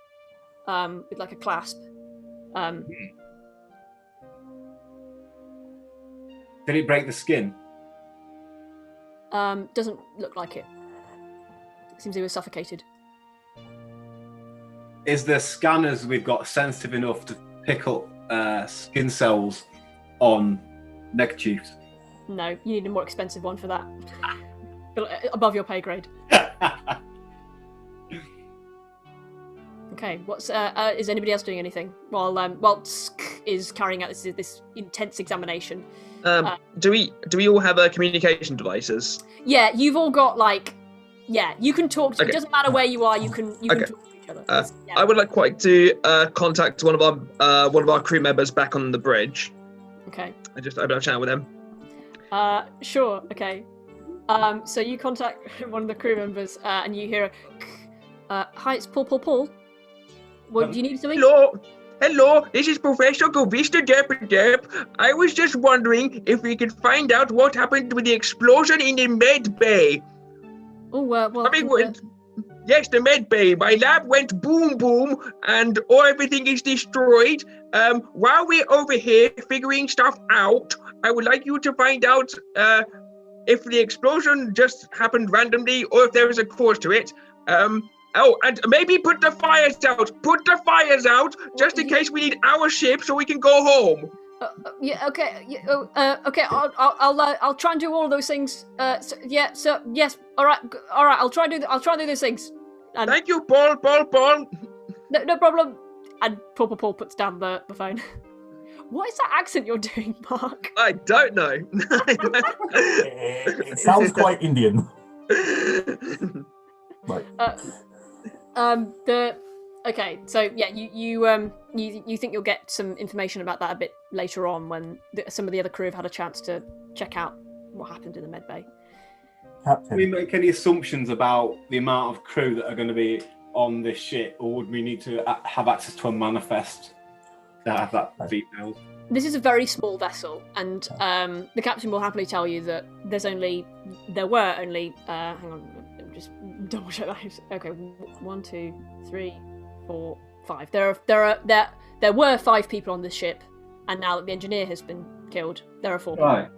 with like a clasp. Did it break the skin? Doesn't look like it. Seems they were suffocated. Is the scanners we've got sensitive enough to pick up skin cells on neckerchiefs? No, you need a more expensive one for that. Above your pay grade. Okay, is anybody else doing anything while Sk is carrying out this intense examination? Do we all have communication devices? Yeah, you've all got you can talk. Okay. It doesn't matter where you are. You can talk to each other. I would like to contact one of our crew members back on the bridge. Okay. I just have a chat with them. Sure. Okay. So you contact one of the crew members, and you hear hi, it's Paul. What do you need something? Hello, this is Professor Govista Derp. I was just wondering if we could find out what happened with the explosion in the med bay. Oh, Yes, the med bay. My lab went boom, and everything is destroyed. While we're over here figuring stuff out, I would like you to find out if the explosion just happened randomly or if there is a cause to it. And maybe put the fires out, just in case we need our ship so we can go home. Yeah. Okay. Okay. I'll try and do all of those things. Yes. All right. I'll try and do those things. And thank you, Paul. No problem. And Paul puts down the phone. What is that accent you're doing, Mark? I don't know. It sounds quite Indian. Right. Okay, so yeah, you think you'll get some information about that a bit later on when some of the other crew have had a chance to check out what happened in the med bay. Captain. Can we make any assumptions about the amount of crew that are going to be on this ship, or would we need to have access to a manifest to have that details? This is a very small vessel, and the captain will happily tell you that there were only hang on, let me just double check that. Okay, 1, 2, 3, 4, 5. There were 5 people on this ship. and now that the engineer has been killed, there are 4 people. Right.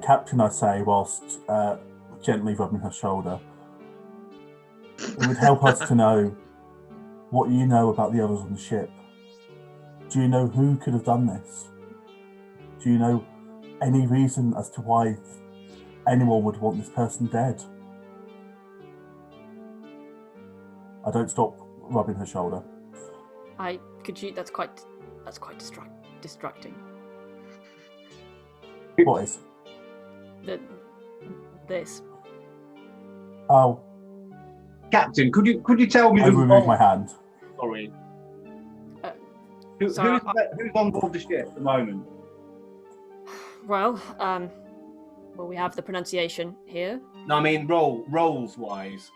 Captain, I say, whilst gently rubbing her shoulder, it would help us to know what you know about the others on the ship. Do you know who could have done this? Do you know any reason as to why anyone would want this person dead? I don't stop rubbing her shoulder. That's quite distracting. What is? This. Oh, Captain, could you tell me I the remove role? my hand. Sorry. Sorry, Who's on board the ship at the moment? Well, we have the pronunciation here. No, I mean roles wise.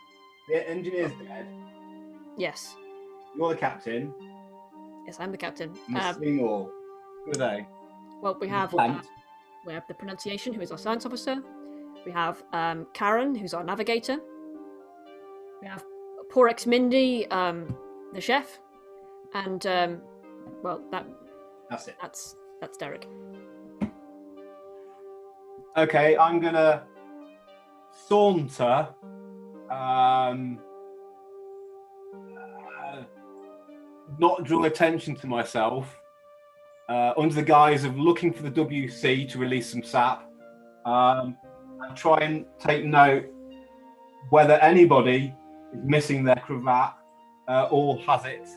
The engineer's dead. Yes. You're the captain. Yes, I'm the captain. Miss Seymour. Who are they? Well, we have the pronunciation, who is our science officer. We have Karen, who's our navigator. We have Porex Mindy, the chef, and That's it. That's Derek. Okay, I'm gonna saunter. Not draw attention to myself under the guise of looking for the WC to release some sap, and try and take note whether anybody is missing their cravat or has it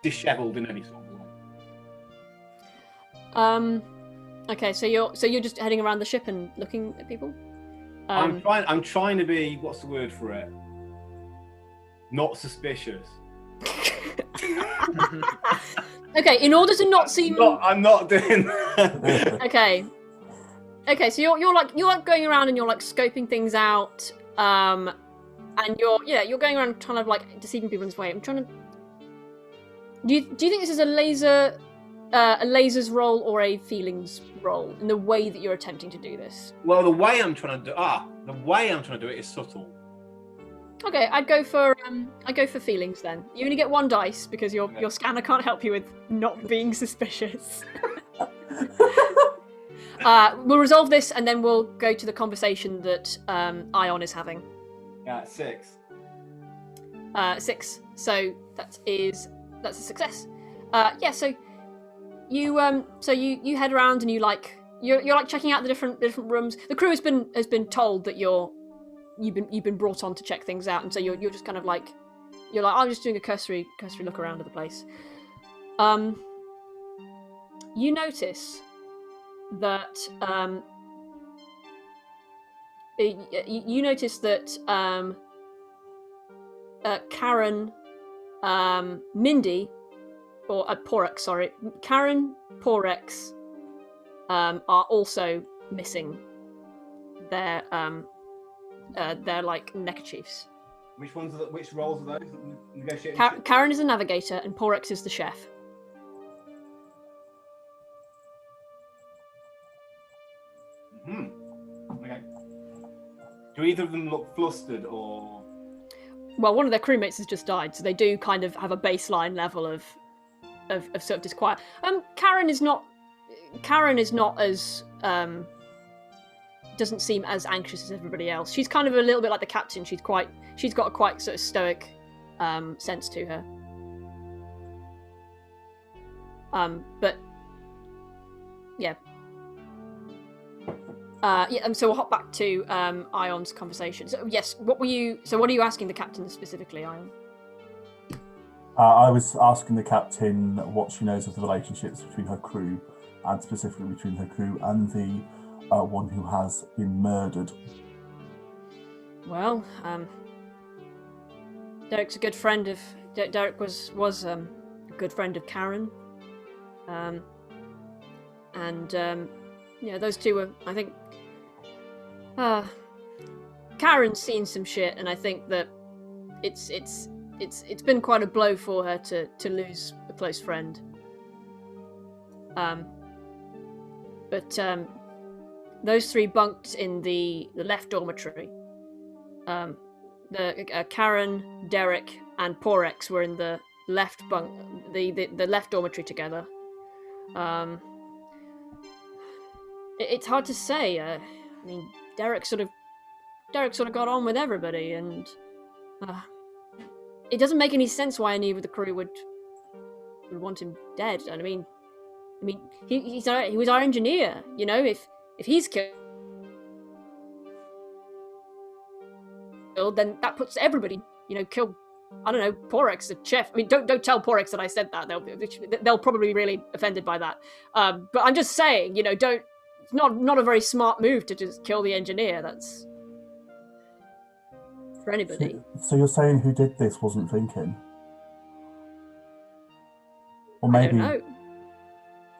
dishevelled in any sort of way. Okay, so you're just heading around the ship and looking at people. I'm trying to be, what's the word for it? Not suspicious. Okay, in order to not seem. I'm not doing that. Okay, so you're like going around and you're like scoping things out, and you're going around kind of like deceiving people in this way. I'm trying to. Do you think this is a laser's role or a feelings role in the way that you're attempting to do this? Well, the way I'm trying to do it is subtle. Okay, I'd go for feelings then. You only get 1 dice because your scanner can't help you with not being suspicious. We'll resolve this and then we'll go to the conversation that Ion is having. Yeah, 6. 6. So that's a success. So you you head around and you're like checking out the different rooms. The crew has been told that you've been brought on to check things out, and so you're just kind of like I'm just doing a cursory look around at the place. You notice that Karen, Mindy, or Porex, sorry, Karen, Porex, are also missing their like neckerchiefs. Which roles are those? Negotiating. Karen is a navigator and Porex is the chef. Okay. Do either of them look flustered or? Well, one of their crewmates has just died, so they do kind of have a baseline level of sort of disquiet. Karen is not as doesn't seem as anxious as everybody else. She's kind of a little bit like the captain. She's got a quite sort of stoic sense to her. But yeah. So we'll hop back to Ion's conversation. So yes, what are you asking the captain specifically, Ion? I was asking the captain what she knows of the relationships between her crew, and specifically between her crew and the one who has been murdered. Well, Derek's a good friend of. Derek was a good friend of Karen, and those two were. I think Karen's seen some shit, and I think that it's been quite a blow for her to lose a close friend. But those 3 bunked in the left dormitory. Karen, Derek, and Porex were in the left bunk, the left dormitory together, It's hard to say. I mean, Derek sort of got on with everybody, and it doesn't make any sense why any of the crew would want him dead. And I mean, he was our engineer. You know, if he's killed, then that puts everybody. You know, kill. I don't know, Porex, the chef. I mean, don't tell Porex that I said that. They'll probably be really offended by that. But I'm just saying, you know, don't. It's not a very smart move to just kill the engineer. That's for anybody. So you're saying who did this wasn't thinking? Or I maybe, don't know.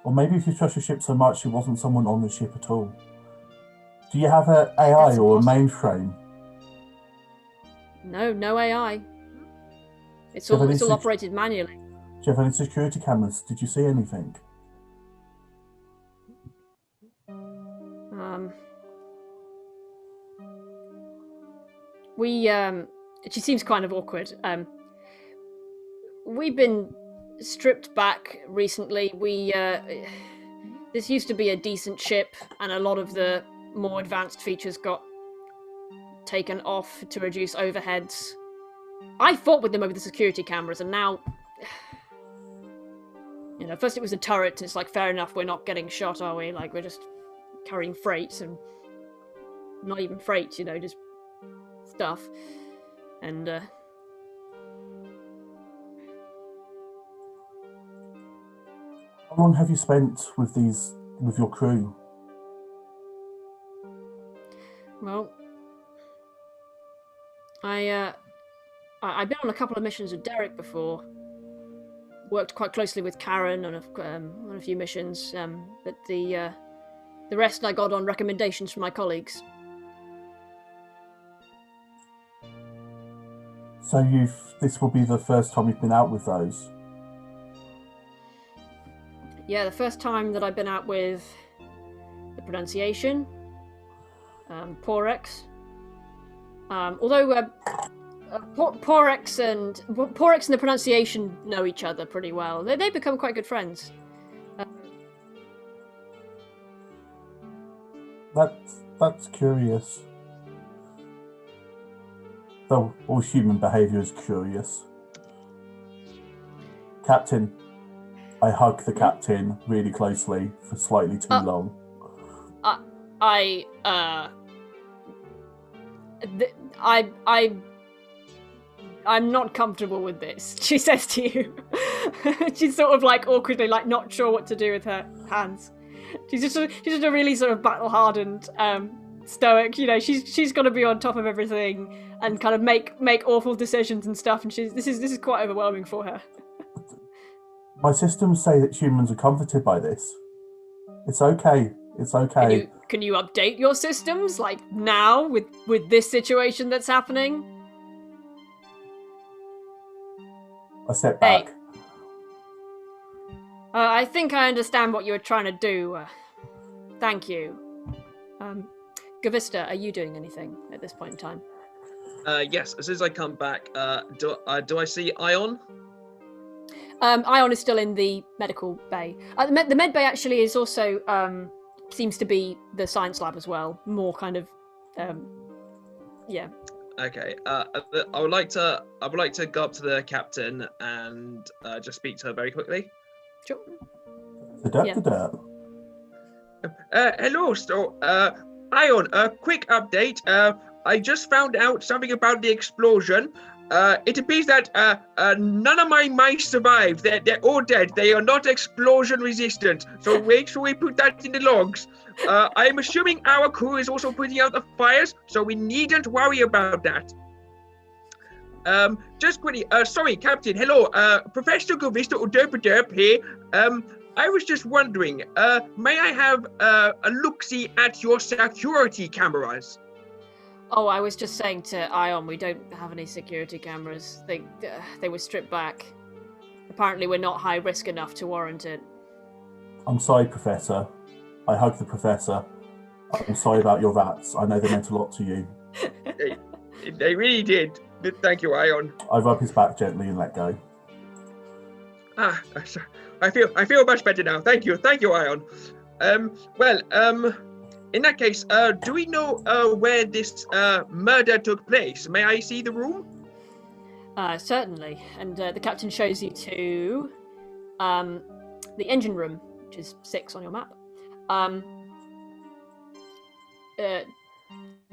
or maybe if you trust your ship so much, it wasn't someone on the ship at all. Do you have an AI That's or a possible. mainframe? No AI. It's Do you have all any operated manually. Do you have any security cameras? Did you see anything? She seems kind of awkward. We've been stripped back recently. This used to be a decent ship, and a lot of the more advanced features got taken off to reduce overheads. I fought with them over the security cameras, and now, you know, first it was a turret, and it's like, fair enough, we're not getting shot, are we? Like, we're just carrying freight, and not even freight, you know, just stuff. And How long have you spent with your crew? well, I've been on a couple of missions with Derek before. Worked quite closely with Karen on a few missions, but the rest I got on recommendations from my colleagues. So this will be the first time you've been out with those? Yeah, the first time that I've been out with the pronunciation, Porex. Although Porex and the pronunciation know each other pretty well. They become quite good friends. That's curious. Though all human behaviour is curious. Captain, I hug the captain really closely for slightly too long. I'm not comfortable with this, she says to you. She's sort of like awkwardly, like not sure what to do with her hands. She's just a really sort of battle-hardened, stoic. You know, she's got to be on top of everything and kind of make awful decisions and stuff. And this is quite overwhelming for her. My systems say that humans are comforted by this. It's okay. It's okay. Can you update your systems like now with this situation that's happening? I step back. Hey. I think I understand what you were trying to do. Thank you. Gavista, are you doing anything at this point in time? Yes, as soon as I come back, do I see Ion? Ion is still in the medical bay. The med bay actually is also seems to be the science lab as well. More kind of, yeah. Okay. I would like to go up to the captain and just speak to her very quickly. Sure. Hello, so Ion, a quick update. I just found out something about the explosion. It appears that none of my mice survived. They're all dead. They are not explosion resistant. So make sure we put that in the logs. I'm assuming our crew is also putting out the fires, so we needn't worry about that. Just quickly, sorry, Captain. Hello, Professor Govista or Derp here. I was just wondering, may I have a look-see at your security cameras? Oh, I was just saying to Ion, we don't have any security cameras. They were stripped back. Apparently, we're not high risk enough to warrant it. I'm sorry, Professor. I hug the Professor. I'm sorry about your rats. I know they meant a lot to you. They really did. Thank you, Ion. I rub his back gently and let go. I feel much better now. Thank you, Ion. In that case, do we know where this murder took place? May I see the room? Certainly. And the captain shows you to the engine room, which is 6 on your map.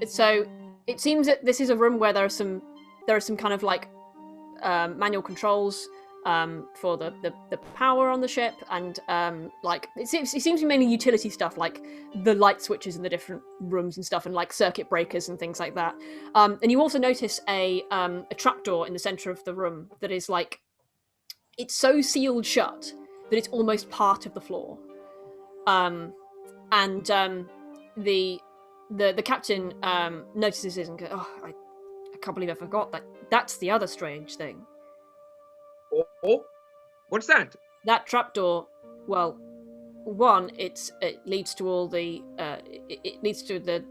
So it seems that this is a room where there are some kind of like manual controls for the power on the ship, and like it seems to be mainly utility stuff, like the light switches in the different rooms and stuff, and like circuit breakers and things like that. And you also notice a trapdoor in the center of the room that is like, it's so sealed shut that it's almost part of the floor. And the captain notices this and goes, "Oh, I can't believe I forgot that. That's the other strange thing." Oh, what's that? That trapdoor. Well, one, it leads to all the it leads to the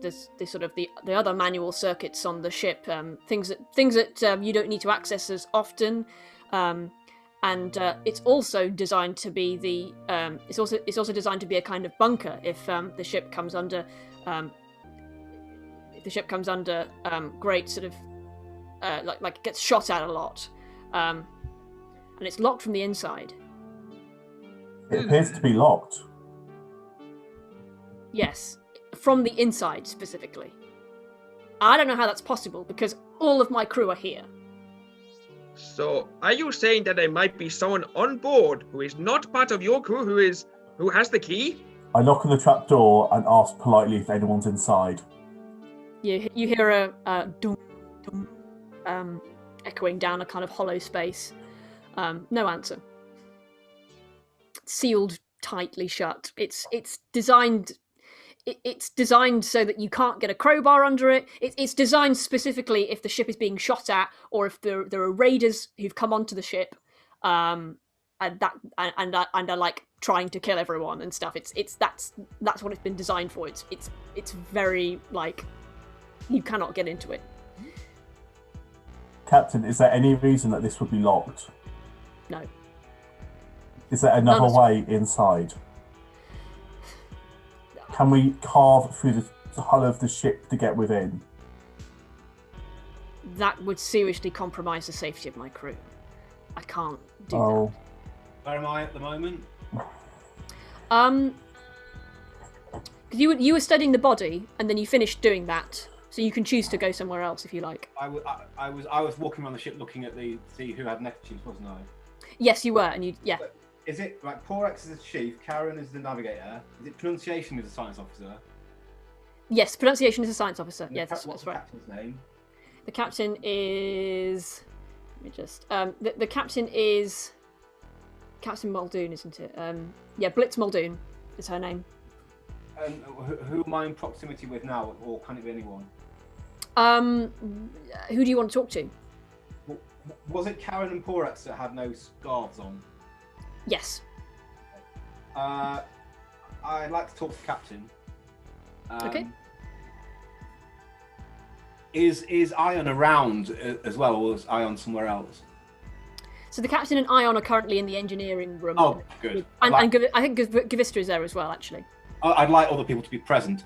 sort of the other manual circuits on the ship. Things that you don't need to access as often. And it's also designed to be it's also designed to be a kind of bunker if the ship comes under great sort of like it gets shot at a lot, and it's locked from the inside. It appears to be locked. Yes, from the inside specifically. I don't know how that's possible because all of my crew are here. So, are you saying that there might be someone on board who is not part of your crew who has the key? I knock on the trapdoor and ask politely if anyone's inside. You hear a dum dum echoing down a kind of hollow space. No answer. Sealed tightly shut. It's designed. It's designed so that you can't get a crowbar under it. It's designed specifically if the ship is being shot at, or if there are raiders who've come onto the ship, and are like trying to kill everyone and stuff. That's what it's been designed for. It's very like, you cannot get into it. Captain, is there any reason that this would be locked? No. Is there another way inside? Can we carve through the hull of the ship to get within? That would seriously compromise the safety of my crew. I can't do that. Where am I at the moment? You were studying the body, and then you finished doing that, so you can choose to go somewhere else if you like. I was walking around the ship looking at see who had neckerchiefs, wasn't I? Yes, you were, and yeah. Is it like Porex is the chief, Karen is the navigator? Is it pronunciation is the science officer? Yes, pronunciation is a science officer. And yes, what's that's the right. captain's name? The captain is. Let me just. The captain is. Captain Muldoon, isn't it? Yeah, Blitz Muldoon is her name. Who am I in proximity with now, or can it be anyone? Who do you want to talk to? Was it Karen and Porex that had no scarves on? Yes. I'd like to talk to the captain. Okay. Is Ion around as well, or is Ion somewhere else? So the captain and Ion are currently in the engineering room. Oh, good. And I think Gavista is there as well, actually. I'd like other people to be present.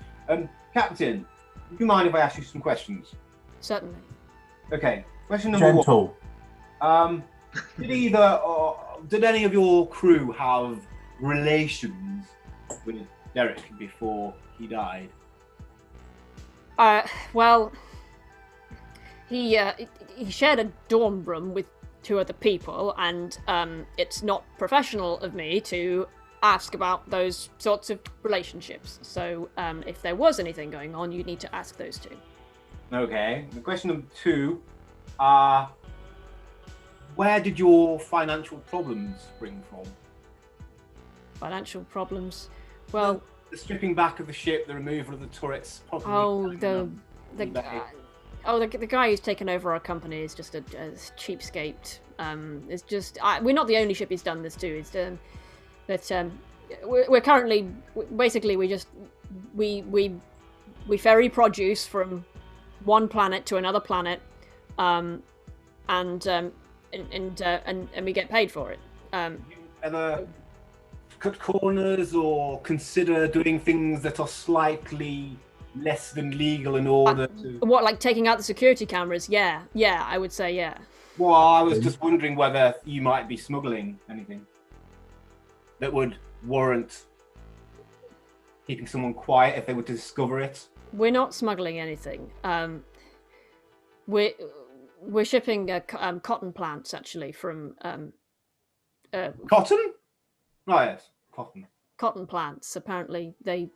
Captain, do you mind if I ask you some questions? Certainly. Okay. Question number one. Did any of your crew have relations with Derek before he died? Well, he shared a dorm room with 2 other people, and it's not professional of me to ask about those sorts of relationships. So if there was anything going on, you'd need to ask those 2. Okay. The question number 2, where did your financial problems spring from? Financial problems? Well, the stripping back of the ship, the removal of the turrets. The guy who's taken over our company is just a cheapskate. It's just we're not the only ship he's done this to. We're currently basically we ferry produce from one planet to another planet, and we get paid for it. cut corners or consider doing things that are slightly less than legal in order to... What, like taking out the security cameras? Yeah, I would say yeah. Well, I was just wondering whether you might be smuggling anything that would warrant keeping someone quiet if they were to discover it. We're not smuggling anything. We're shipping cotton plants actually from Cotton? Oh yes, cotton. Cotton plants. Apparently, they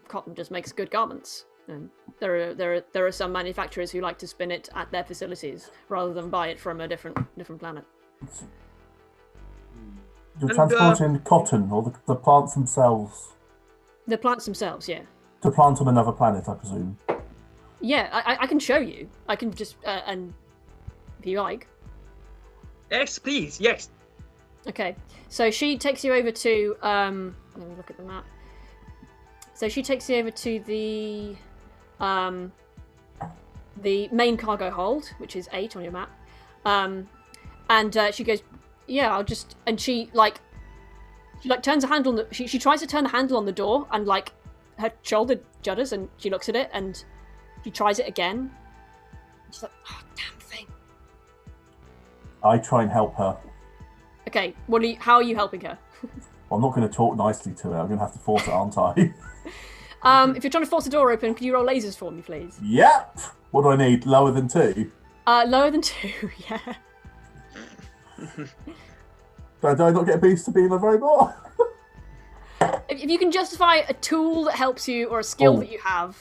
cotton just makes good garments. And there are some manufacturers who like to spin it at their facilities rather than buy it from a different planet. You're transporting cotton or the plants themselves? The plants themselves, yeah. To plant on another planet, I presume. Yeah, I can show you. I can just and if you like. Yes, please. Yes. Okay, so she takes you over to let me look at the map. So she takes you over to the main cargo hold, which is 8 on your map. And she goes, yeah, I'll just, and she turns the handle on the, she tries to turn the handle on the door, and like her shoulder judders, and she looks at it and she tries it again. She's like, oh, damn thing. I try and help her. Okay, how are you helping her? Well, I'm not going to talk nicely to her. I'm going to have to force it, aren't I? If you're trying to force the door open, can you roll lasers for me, please? Yep. What do I need? Lower than 2? Lower than 2, yeah. Do I not get a boost to being a robot? If you can justify a tool that helps you or a skill that you have,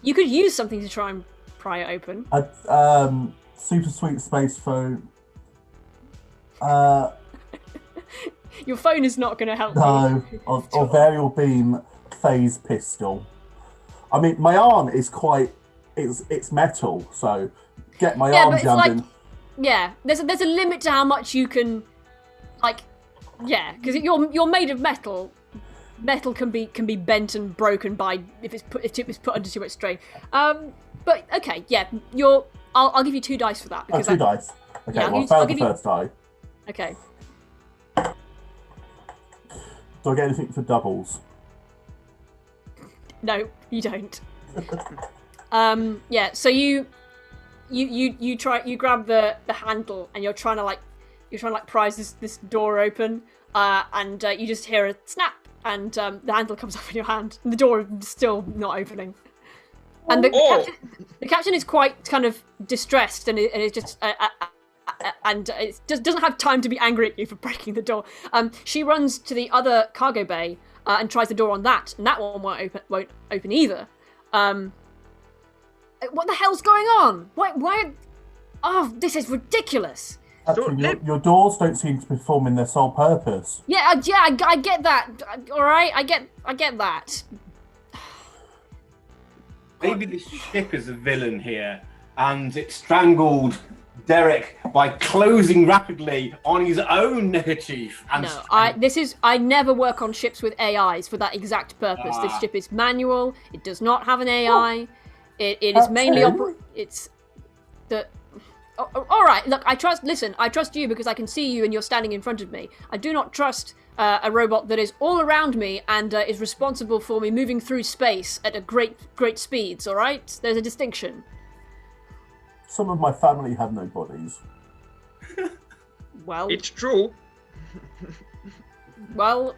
you could use something to try and pry it open. Super sweet space phone. Your phone is not going to help No, you. or variable beam phase pistol. I mean, my arm is quite... It's metal, so get my arm jammed in. Yeah, there's a limit to how much you can, because you're made of metal. Metal can be bent and broken by if it's put under too much strain. But okay, yeah, I'll give you 2 dice for that. Because 2 dice. Okay, yeah, well, I failed the first die. Okay. Do I get anything for doubles? No, you don't. Yeah, so you grab the handle and you're trying to prise this door open, and you just hear a snap, and the handle comes off in your hand, and the door is still not opening. And the captain is quite kind of distressed, and it just and it just doesn't have time to be angry at you for breaking the door. She runs to the other cargo bay and tries the door on that, and that one won't open either. What the hell's going on? Why? Oh, this is ridiculous. Actually, your doors don't seem to be performing their sole purpose. Yeah, I get that. All right, I get that. Maybe this ship is a villain here, and it strangled Derek by closing rapidly on his own neckerchief. And no, I never work on ships with AIs for that exact purpose. This ship is manual. It does not have an AI. It is mainly it's the. All right, look, I trust you because I can see you and you're standing in front of me. I do not trust a robot that is all around me and is responsible for me moving through space at a great speeds, all right? There's a distinction. Some of my family have no bodies. Well... It's true. Well,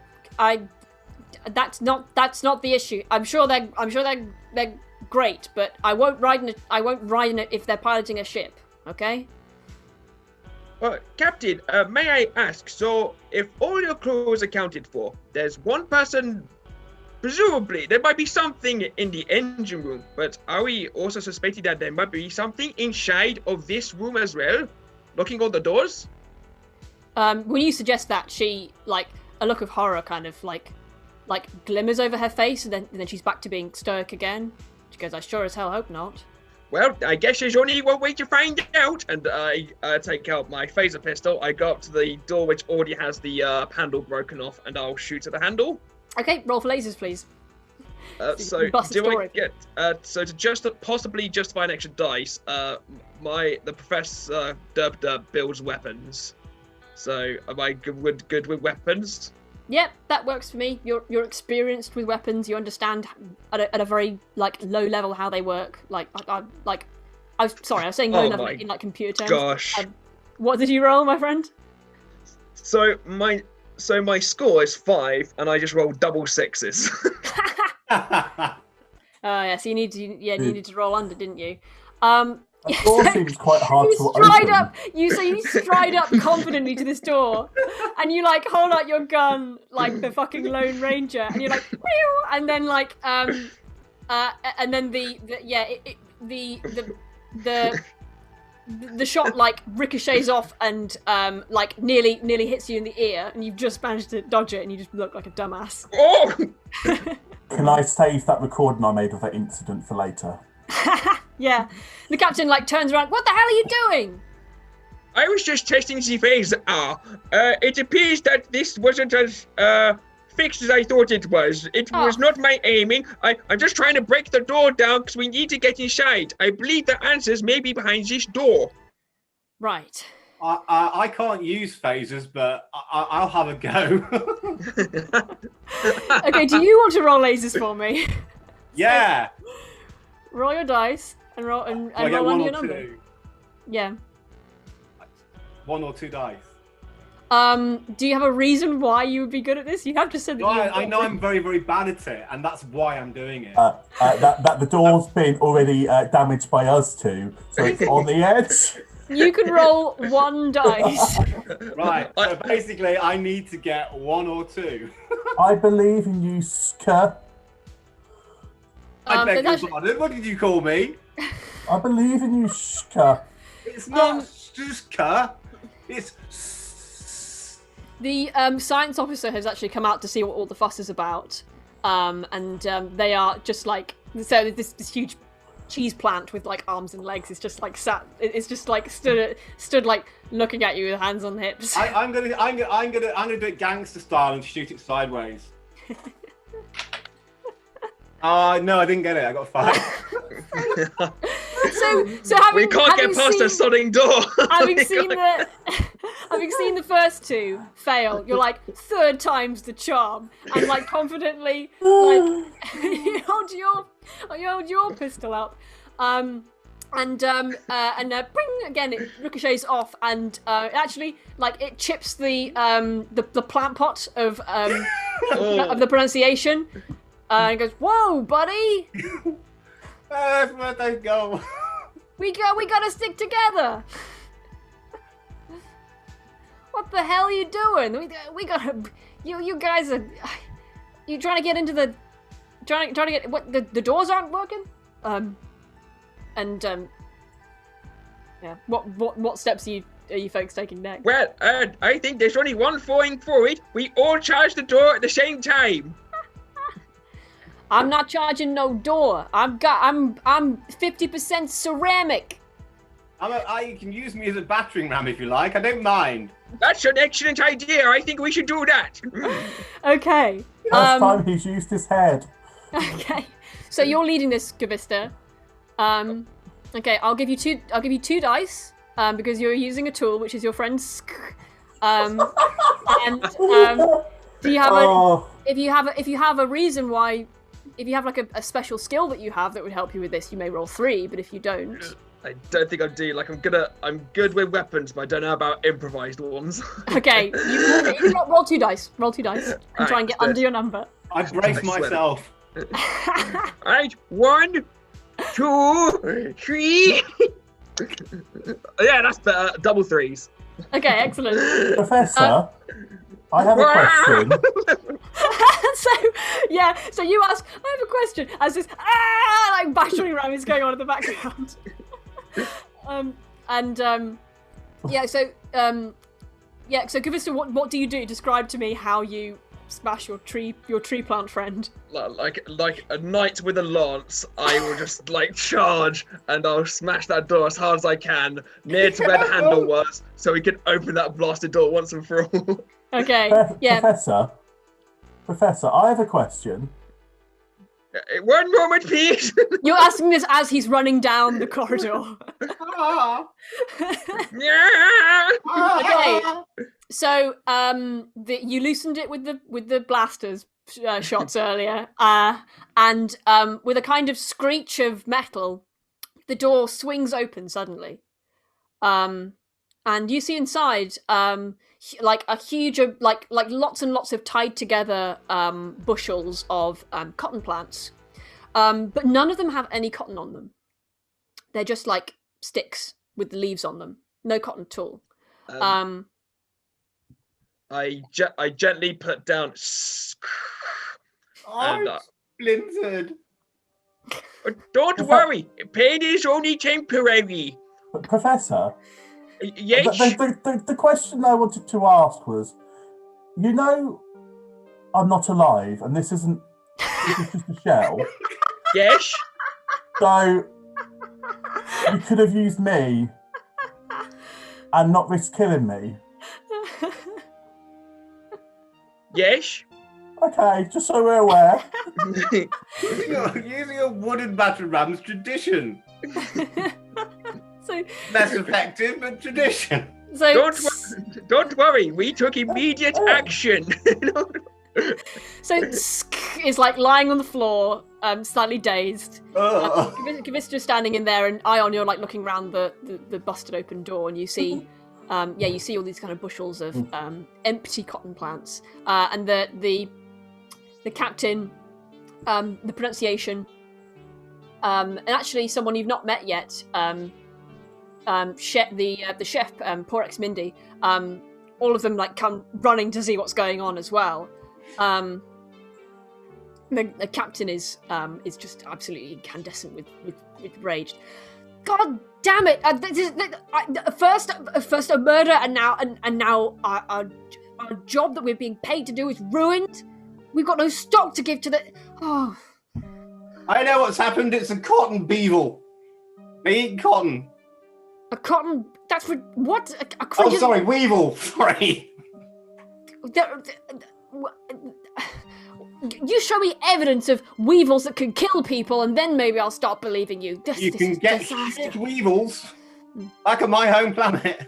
that's not the issue. I'm sure they're great, but I won't ride in it if they're piloting a ship. Okay. Captain, may I ask? So, if all your crew is accounted for, there's one person. Presumably, there might be something in the engine room. But are we also suspecting that there might be something inside of this room as well, locking all the doors? When you suggest that, she a look of horror kind of like glimmers over her face, and then she's back to being stoic again. She goes, "I sure as hell hope not." Well, I guess there's only one way to find out. And I take out my phaser pistol. I go up to the door, which already has the handle broken off, and I'll shoot at the handle. Okay, roll for lasers, please. So do I get so to just possibly justify an extra dice? The professor builds weapons. So am I good with weapons? Yep, that works for me. You're experienced with weapons. You understand at a very like low level how they work. I was saying low level in like computer terms. Gosh. What did you roll, my friend? So my score is 5, and I just rolled double 6s. Yeah. So you needed to roll under, didn't you? The door seems quite hard to open. You stride up confidently to this door, and you like hold out your gun like the fucking Lone Ranger, and you're like, "Meow," and then like and then the shot like ricochets off and like nearly hits you in the ear, and you've just managed to dodge it, and you just look like a dumbass. Oh! Can I save that recording I made of that incident for later? Yeah. The captain like turns around. What the hell are you doing? I was just testing the phase. It appears that this wasn't as fixed as I thought it was. It was not my aiming. I'm just trying to break the door down because we need to get inside. I believe the answers may be behind this door. Right. I can't use phasers, but I'll have a go. Okay, do you want to roll lasers for me? Yeah. Roll your dice and roll and I get roll one under or your number. two. Yeah. 1 or 2 dice. Do you have a reason why you would be good at this? You have just said that. No, I know I'm very, very bad at it, and that's why I'm doing it. That the door's been already damaged by us two, so it's on the edge. You can roll 1 dice. Right. So basically, I need to get 1 or 2. I believe in you, Ska. I beg your pardon. What did you call me? I believe in you, Ska. It's not Ska. It's. The science officer has actually come out to see what all the fuss is about, and they are just like this huge cheese plant with like arms and legs is just like it's just like stood like looking at you with hands on hips. I'm gonna do it gangster style and shoot it sideways. No, I didn't get it. I got 5. So having, we can't get past the sodding door. Having seen the first 2 fail, you're like 3rd time's the charm, and like confidently like you hold your pistol up, and bring again it ricochets off, and actually like it chips the plant pot of the pronunciation. And he goes, "Whoa, buddy! That's where they go. We gotta stick together. What the hell are you doing? We gotta. You guys are. You trying to get into the. Trying to get what the doors aren't working. Yeah. What steps are you folks taking next? Well, I think there's only one going forward. We all charge the door at the same time. I'm not charging no door. I'm 50% ceramic. You can use me as a battering ram if you like. I don't mind. That's an excellent idea. I think we should do that. Okay. Last time he's used his head. Okay. So you're leading this, Gavista. Okay, I'll give you 2 dice. Because you're using a tool, which is your friend's. Do you have if you have a reason why? If you have like a special skill that you have that would help you with this, you may roll 3. But if you don't, I don't think I do. Like I'm good with weapons, but I don't know about improvised ones. Okay, you roll 2 dice. Roll 2 dice and try and get under your number. I brace myself. Alright, 1, 2, 3. Yeah, that's better. Double 3s. Okay, excellent. Professor, I have a question. So you ask, I have a question, as this like battering ram is going on in the background. So Gavista, what do you do? Describe to me how you smash your tree plant friend. Like a knight with a lance, I will just like charge and I'll smash that door as hard as I can near to where the handle was, so we can open that blasted door once and for all. Okay. Yeah. Professor, I have a question. One moment, please. You're asking this as he's running down the corridor. Okay. So, you loosened it with the blasters shots earlier, and with a kind of screech of metal, the door swings open suddenly, and you see inside, like a huge, like lots and lots of tied together bushels of cotton plants, but none of them have any cotton on them. They're just like sticks with the leaves on them, no cotton at all. I gently put down. I'm splintered. Don't worry, pain is only temporary. But Professor, Yes. the question I wanted to ask was, you know, I'm not alive, and this is just a shell. Yes. So you could have used me and not risk killing me. Yes. Okay, just so we're aware. Using a wooden battering ram's tradition. So Less effective, but tradition. So Don't worry, we took immediate action. So is like lying on the floor, slightly dazed. Kavista's standing in there, and Ion, you're like looking around the busted open door, and you see, you see all these kind of bushels of empty cotton plants, and the captain, the pronunciation, and actually someone you've not met yet, the chef, Porex Mindy, all of them like come running to see what's going on as well. The captain is just absolutely incandescent with rage. God damn it! First a murder, and now our job that we're being paid to do is ruined. We've got no stock to give to the. Oh. I know what's happened. It's a cotton beetle. They eat cotton. A cotton. That's for what? Oh, sorry, weevil. Sorry. You show me evidence of weevils that can kill people, and then maybe I'll start believing you. You can get huge weevils back on my home planet.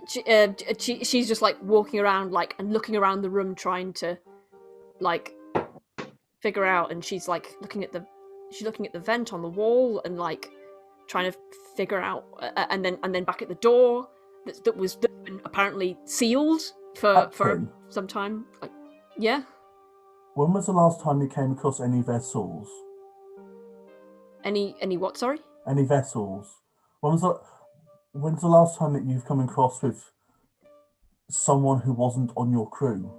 She's just like walking around, like, and looking around the room, trying to, like, figure out. And she's like looking at the vent on the wall, and like trying to figure out, and then back at the door that was apparently sealed for some time. Like, yeah. When was the last time you came across any vessels? Any what? Sorry. Any vessels? When's the last time that you've come across with someone who wasn't on your crew?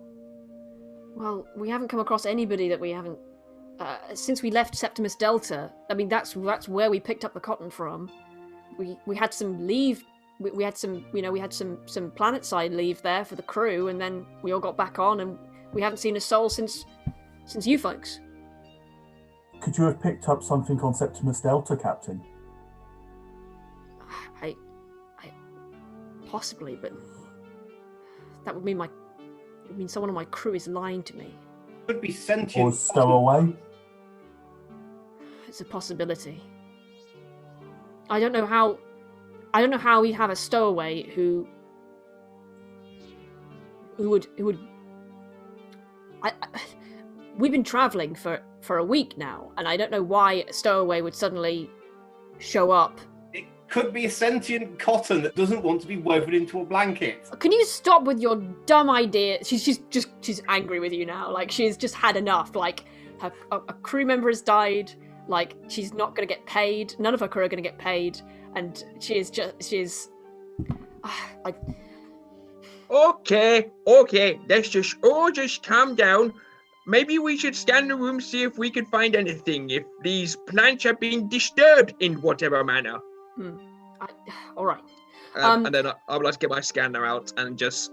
Well, we haven't come across anybody that we haven't since we left Septimus Delta. I mean, that's where we picked up the cotton from. We had some leave. We had some, we had some planet side leave there for the crew, and then we all got back on, and we haven't seen a soul since you folks. Could you have picked up something on Septimus Delta, Captain? I possibly, but that would mean someone on my crew is lying to me. Could be sentient. Or stowaway. It's a possibility. I don't know how we have a stowaway who would. We've been traveling for a week now, and I don't know why a stowaway would suddenly show up. It could be a sentient cotton that doesn't want to be woven into a blanket. Can you stop with your dumb idea? She's angry with you now. Like, she's just had enough. Like, a crew member has died. Like, she's not going to get paid. None of her crew are going to get paid. And she's like... Okay, let's just all calm down. Maybe we should scan the room, see if we can find anything, if these plants have been disturbed in whatever manner. All right. And then I would like to get my scanner out and just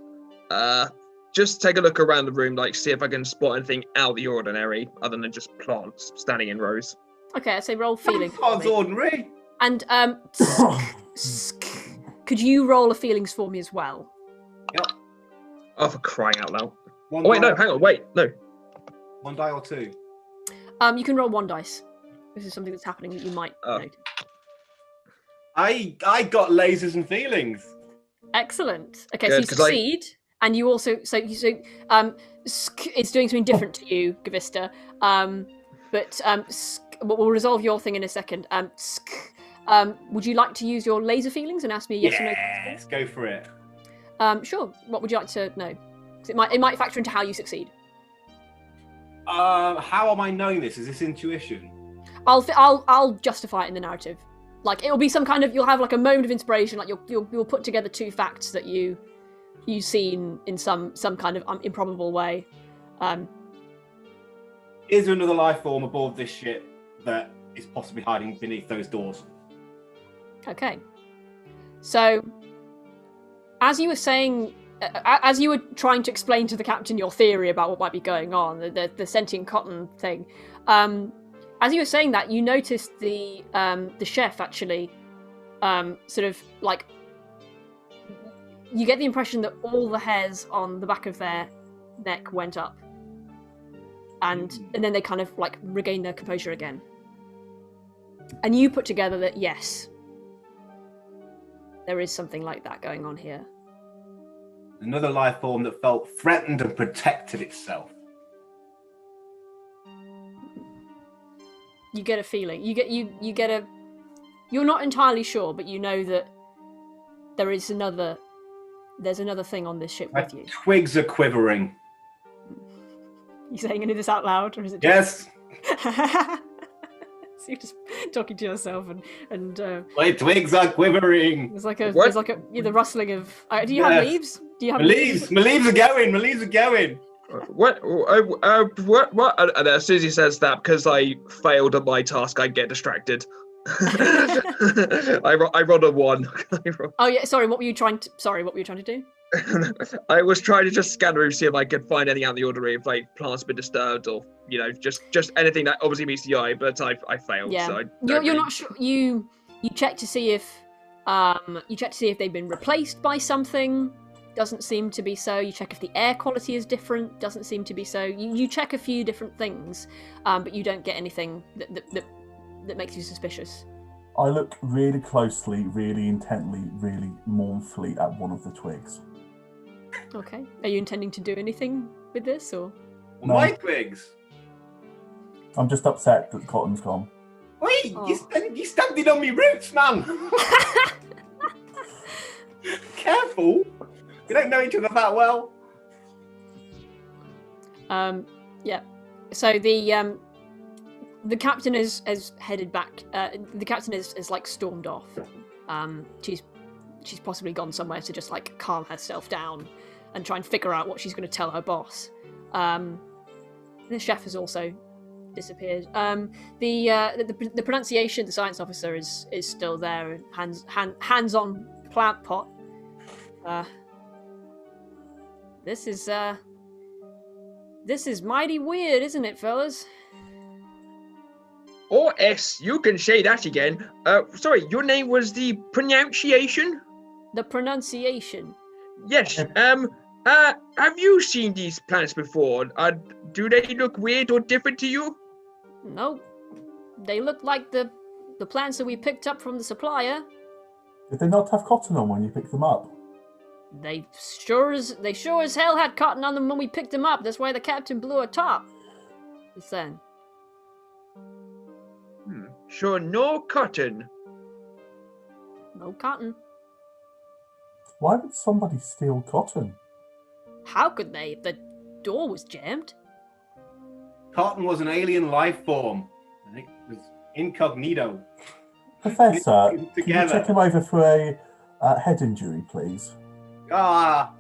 take a look around the room, like see if I can spot anything out of the ordinary, other than just plants standing in rows. Okay, I say roll feelings. Plants ordinary. And could you roll a feelings for me as well? Yep. Oh, for crying out loud! Wait, no, hang on, wait, no. 1 die or 2? You can roll 1 dice. This is something that's happening that you might notice. I got lasers and feelings. Excellent. Okay, Good, so you 'cause I- succeed, and you also it's doing something different to you, Gavista. But we'll resolve your thing in a second. Would you like to use your laser feelings and ask me a yes or no? Yes, go for it. Sure. What would you like to know? 'Cause it might factor into how you succeed. How am I knowing this? Is this intuition? I'll justify it in the narrative. Like it'll be some kind of, you'll have like a moment of inspiration. Like you'll put together 2 facts that you've seen in some kind of improbable way. Is there another life form aboard this ship that is possibly hiding beneath those doors? Okay. So, as you were saying, as you were trying to explain to the captain your theory about what might be going on, the sentient cotton thing, as you were saying that, you noticed the chef actually, sort of like, you get the impression that all the hairs on the back of their neck went up, and then they kind of like regained their composure again. And you put together that yes, there is something like that going on here. Another life form that felt threatened and protected itself. You get a feeling. You get a. You're not entirely sure, but you know that there's another thing on this ship My with you. twigs are quivering. You saying any of this out loud, or is it just... Yes, So you're just talking to yourself, and my twigs are quivering. there's like a What? the rustling of. Do you have Yes. leaves? Do you have My leaves are going. My leaves are going. What? What? And as soon as he says that, because I failed at my task, I get distracted. I rolled a 1. Oh yeah, sorry. What were you trying to do? I was trying to just scan the room, see if I could find anything out of the ordinary, if like plants been disturbed, or just anything that obviously meets the eye. But I failed. Yeah, So you're not sure. You check to see if they've been replaced by something. Doesn't seem to be so. You check if the air quality is different. Doesn't seem to be so. You check a few different things, but you don't get anything that makes you suspicious. I look really closely, really intently, really mournfully at one of the twigs. Okay. Are you intending to do anything with this, or? No. My twigs. I'm just upset that the cotton's gone. Wait, Oh. you stabbed it on me roots, man. Careful. We don't know each other that well. Yeah. So the captain has headed back. The captain is like stormed off. She's possibly gone somewhere to just like calm herself down and try and figure out what she's going to tell her boss. The chef has also disappeared. The pronunciation, the science officer is still there, hands on plant pot. This is mighty weird, isn't it, fellas? Or S, you can say that again. Sorry, your name was the pronunciation? The pronunciation. Yes. Have you seen these plants before? Do they look weird or different to you? No, they look like the plants that we picked up from the supplier. Did they not have cotton on when you picked them up? They sure as hell had cotton on them when we picked them up. That's why the captain blew a top. Just then. Sure, no cotton. No cotton. Why would somebody steal cotton? How could they? The door was jammed. Cotton was an alien life form. I think it was incognito. Professor, can you Together. check him over for a head injury, please? Ah,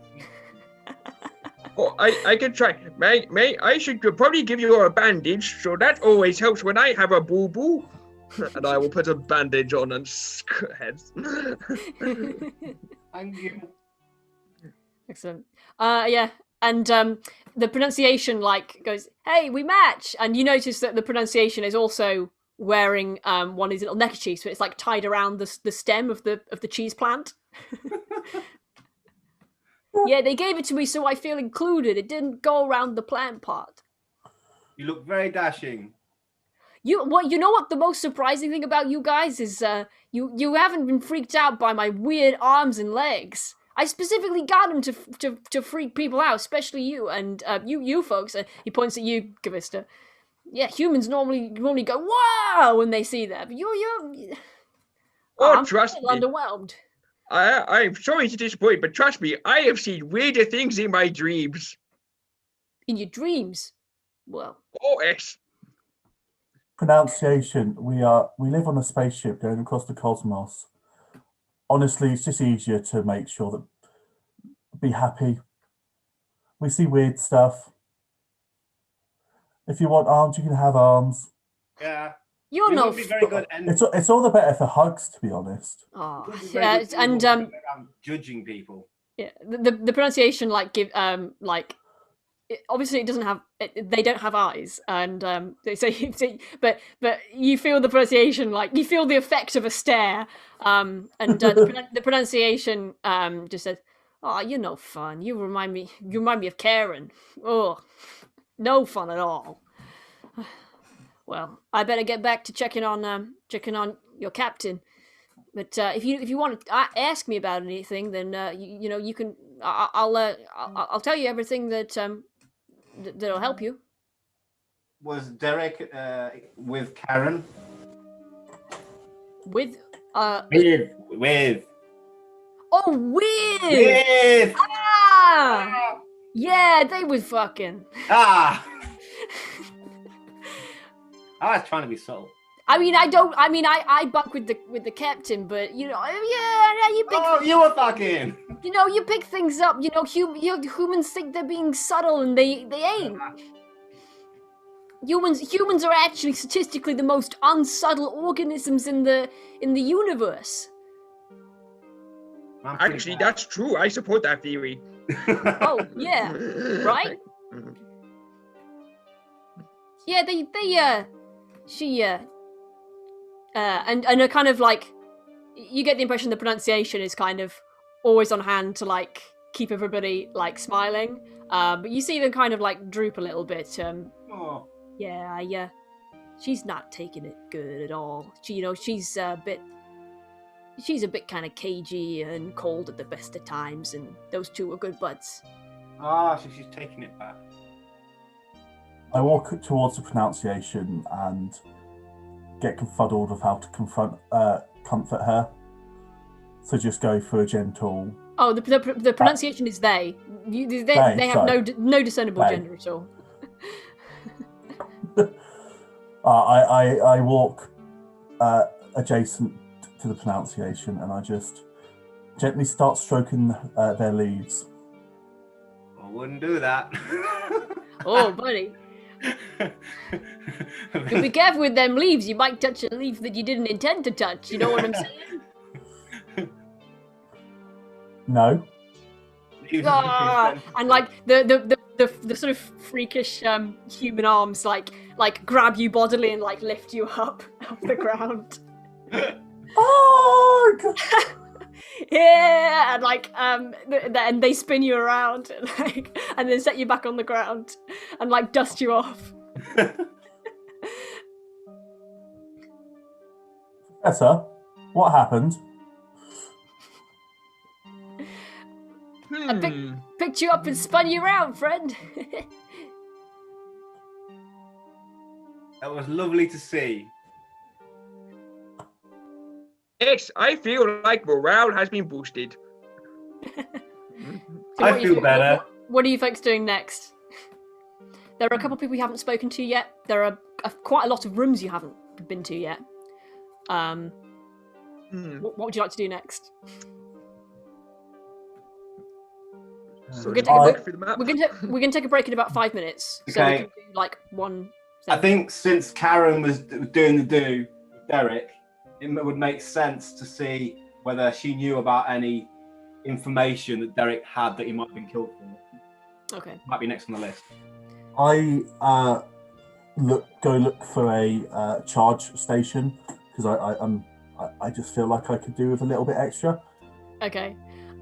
Oh, I can try. May I should probably give you a bandage, so that always helps when I have a boo-boo. And I will put a bandage on and heads. thank you. Excellent. Yeah, and the pronunciation like goes, "Hey, we match," and you notice that the pronunciation is also wearing one of these little neckerchiefs, but it's like tied around the stem of the cheese plant. Yeah, they gave it to me so I feel included. It didn't go around the plant pot. You look very dashing. You know what the most surprising thing about you guys is you haven't been freaked out by my weird arms and legs. I specifically got them to freak people out, especially you and you folks. He points at you, Gavista. Yeah, humans normally go wow when they see that. But you're I'm trust a little me. underwhelmed. I'm sorry to disappoint, but trust me, I have seen weirder things in my dreams. In your dreams, well. Oh yes. Pronunciation. We live on a spaceship going across the cosmos. Honestly, it's just easier to make sure that be happy. We see weird stuff. If you want arms, you can have arms. Yeah. You're We no. would be very good It's all the better for hugs, to be honest. Oh, we would be yeah, very good and around judging people. yeah, the pronunciation obviously it doesn't have they don't have eyes, and they say but you feel the pronunciation, like you feel the effect of a stare, and the pronunciation just says, "Oh, you're no fun. You remind me of Karen. Oh, no fun at all." Well, I better get back to checking on your captain. But if you want to ask me about anything, then you can. I'll tell you everything that'll help you. Was Derek with Karen? With With. oh with With. ah yeah, they was fucking. Ah. I was trying to be subtle. I buck with the captain, but you pick. Oh, you were fucking. You pick things up. Humans think they're being subtle, and they ain't. Humans are actually statistically the most unsubtle organisms in the universe. Actually, that's true. I support that theory. Oh yeah, right? Yeah, and a kind of like, you get the impression the pronunciation is kind of always on hand to like keep everybody like smiling, but you see them kind of like droop a little bit. Oh. Yeah, she's not taking it good at all. She's a bit kind of cagey and cold at the best of times, and those two are good buds. Ah, so she's taking it back. I walk towards the pronunciation and get confuddled of how to comfort her. So just go for a gentle. Oh, the pronunciation is they. They have no discernible gender at all. I walk adjacent to the pronunciation and I just gently start stroking their leaves. I wouldn't do that. Oh, buddy. You be careful with them leaves. You might touch a leaf that you didn't intend to touch. You know what I'm saying? No. And like the sort of freakish human arms like grab you bodily and like lift you up off the ground. Oh, God. Yeah, and like and they spin you around and then set you back on the ground and like dust you off. Professor, what happened? I picked you up and spun you around, friend. That was lovely to see. Yes, I feel like morale has been boosted. I feel better. What are you folks doing next? There are a couple of people you haven't spoken to yet. There are quite a lot of rooms you haven't been to yet. What would you like to do next? So We're gonna take a break in about 5 minutes. So we can do like one. I think since Karen was doing the do with Derek, it would make sense to see whether she knew about any information that Derek had that he might have been killed for. Okay. Might be next on the list. I go look for a charge station because I just feel like I could do with a little bit extra. Okay.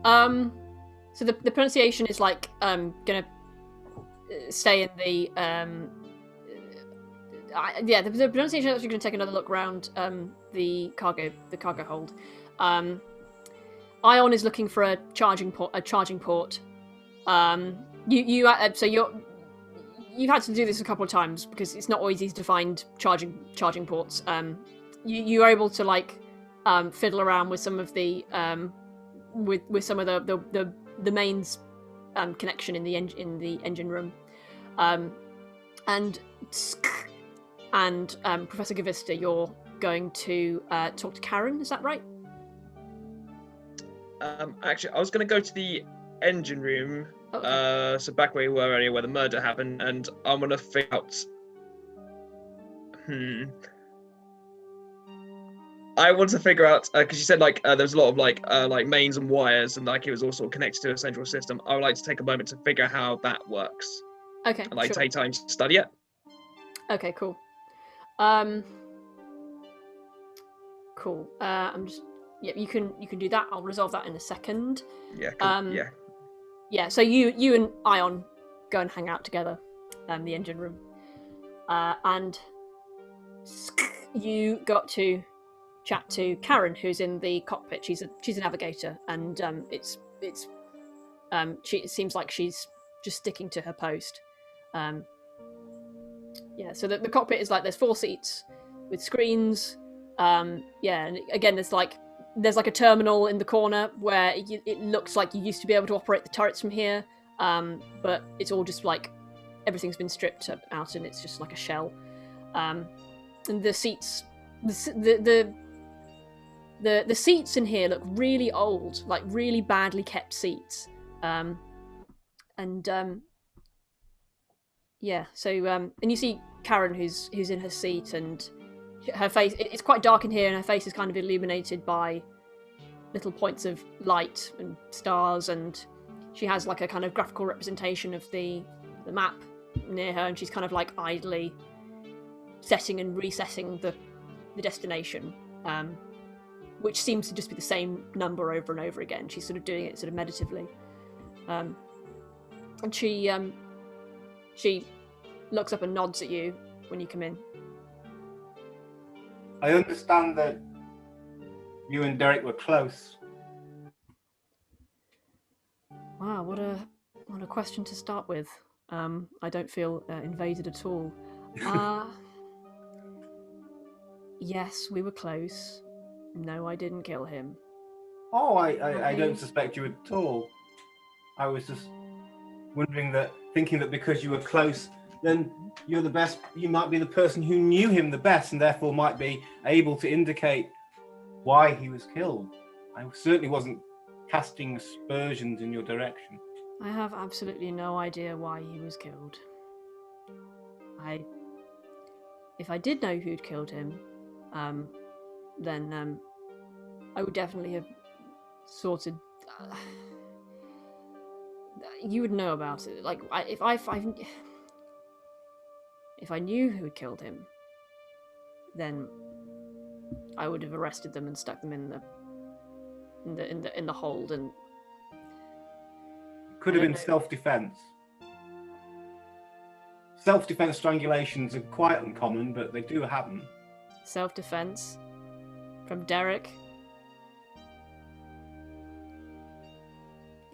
So the pronunciation is like gonna stay in the yeah, the pronunciation is actually going to take another look around the cargo hold. Ion is looking for a charging port. You've had to do this a couple of times because it's not always easy to find charging ports. You are able to like fiddle around with some of the with some of the mains connection in the engine room, and Professor Gavista, you're going to talk to Karen. Is that right? Actually, I was going to go to the engine room. Oh, okay. So back where we were earlier, where the murder happened, and I'm going to figure out. I want to figure out because you said like there's a lot of like mains and wires, and like it was all sort of connected to a central system. I would like to take a moment to figure out how that works. Okay. And like sure. take time to study it. Okay. Cool. Cool. I'm just. Yeah, you can do that. I'll resolve that in a second. Yeah. Cool. Yeah. Yeah. So you and Ion go and hang out together, the engine room, and you got to chat to Karen, who's in the cockpit. She's a navigator, and it seems like she's just sticking to her post. Yeah. So the cockpit is like there's 4 seats with screens. Yeah, and again there's like a terminal in the corner where it looks like you used to be able to operate the turrets from here, but it's all just like everything's been stripped out and it's just like a shell. And the seats, the seats in here look really old, like really badly kept seats. Yeah. So and you see Karen who's in her seat, and her face, it's quite dark in here, and her face is kind of illuminated by little points of light and stars, and she has like a kind of graphical representation of the map near her, and she's kind of like idly setting and resetting the destination, which seems to just be the same number over and over again. She's sort of doing it sort of meditatively, and she looks up and nods at you when you come in. I understand that you and Derek were close. Wow, what a question to start with. I don't feel invaded at all. Yes, we were close. No, I didn't kill him. Oh, I don't suspect you at all. I was just thinking that because you were close, then you're the best. You might be the person who knew him the best, and therefore might be able to indicate why he was killed. I certainly wasn't casting aspersions in your direction. I have absolutely no idea why he was killed. If I did know who'd killed him, then I would definitely have sorted. You would know about it. Like if I knew who had killed him, then I would have arrested them and stuck them in the hold. And could have been self-defense. Self-defense strangulations are quite uncommon, but they do happen. Self-defense from Derek.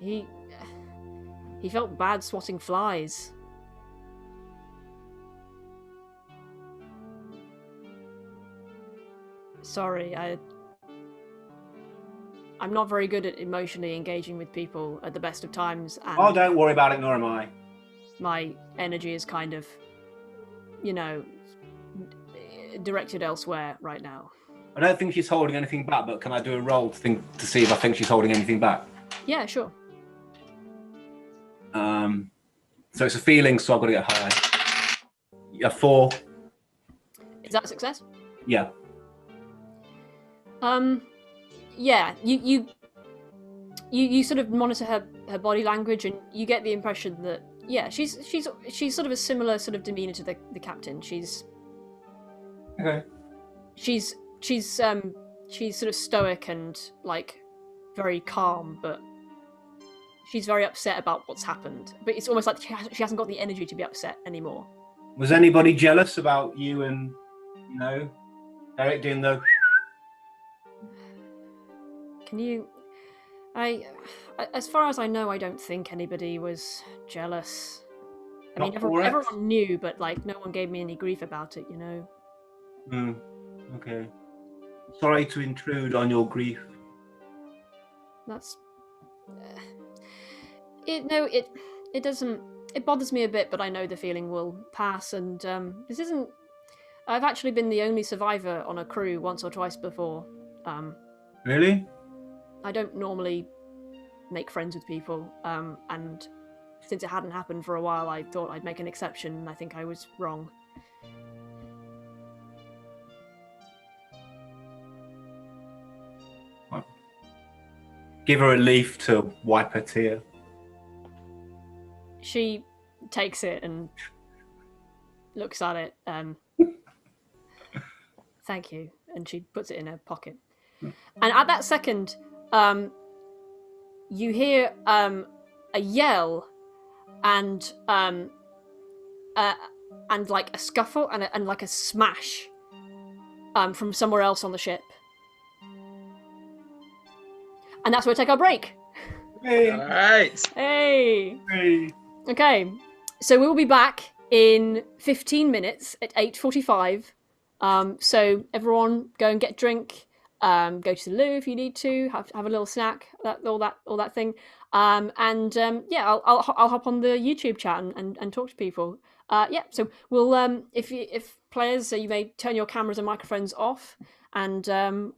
He felt bad swatting flies. Sorry, I'm not very good at emotionally engaging with people at the best of times. And oh, don't worry about it, nor am I. My energy is kind of, directed elsewhere right now. I don't think she's holding anything back, but can I do a roll to see if I think she's holding anything back? Yeah, sure. So it's a feeling, so I've got to get high. Yeah, 4. Is that a success? Yeah. Yeah, you sort of monitor her body language, and you get the impression that she's sort of a similar sort of demeanor to the captain. She's okay. She's sort of stoic and like very calm, but she's very upset about what's happened. But it's almost like she hasn't got the energy to be upset anymore. Was anybody jealous about you and, Eric doing the... Can you... as far as I know, I don't think anybody was jealous. I mean, everyone knew, but like, no one gave me any grief about it, Okay. Sorry to intrude on your grief. That's... It doesn't... It bothers me a bit, but I know the feeling will pass, and this isn't... I've actually been the only survivor on a crew once or twice before. Really? I don't normally make friends with people, and since it hadn't happened for a while, I thought I'd make an exception, and I think I was wrong. Give her a leaf to wipe her tear. She takes it and looks at it. Thank you. And she puts it in her pocket. And at that second, you hear a yell and like a scuffle and like a smash from somewhere else on the ship. And that's where we take our break. Hey. All right. Hey. Hey. Okay, so we'll be back in 15 minutes at 8:45. So everyone go and get a drink. Go to the LUU if you need to. Have a little snack. All that thing. Yeah, I'll hop on the YouTube chat and talk to people. Yeah, so we'll if players, so you may turn your cameras and microphones off, and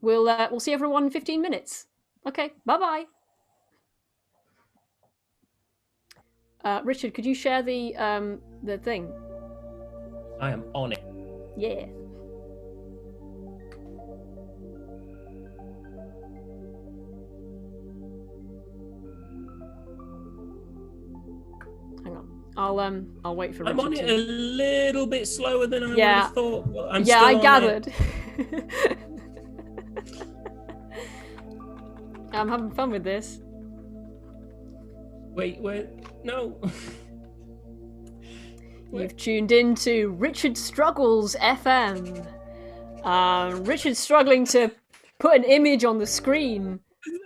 we'll see everyone in 15 minutes. Okay, bye bye. Richard, could you share the thing? I am on it. Yeah. Hang on. I'll wait for Richard. I'm on it a little bit slower than I would have thought. But I'm yeah, still I on gathered. It. I'm having fun with this. Wait, no. You've tuned in to Richard Struggles FM. Richard's struggling to put an image on the screen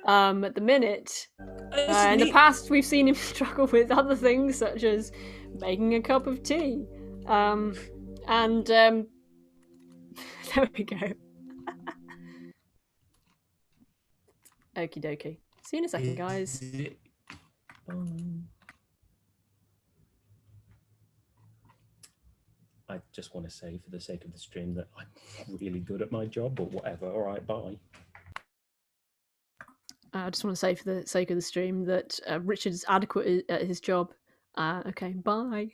at the minute. In the past, we've seen him struggle with other things, such as making a cup of tea. There we go. Okie dokie. See you in a second, guys. I just want to say, for the sake of the stream, that I'm really good at my job, but whatever. All right, bye. I just want to say, for the sake of the stream, that Richard's adequate at his job. Okay, bye.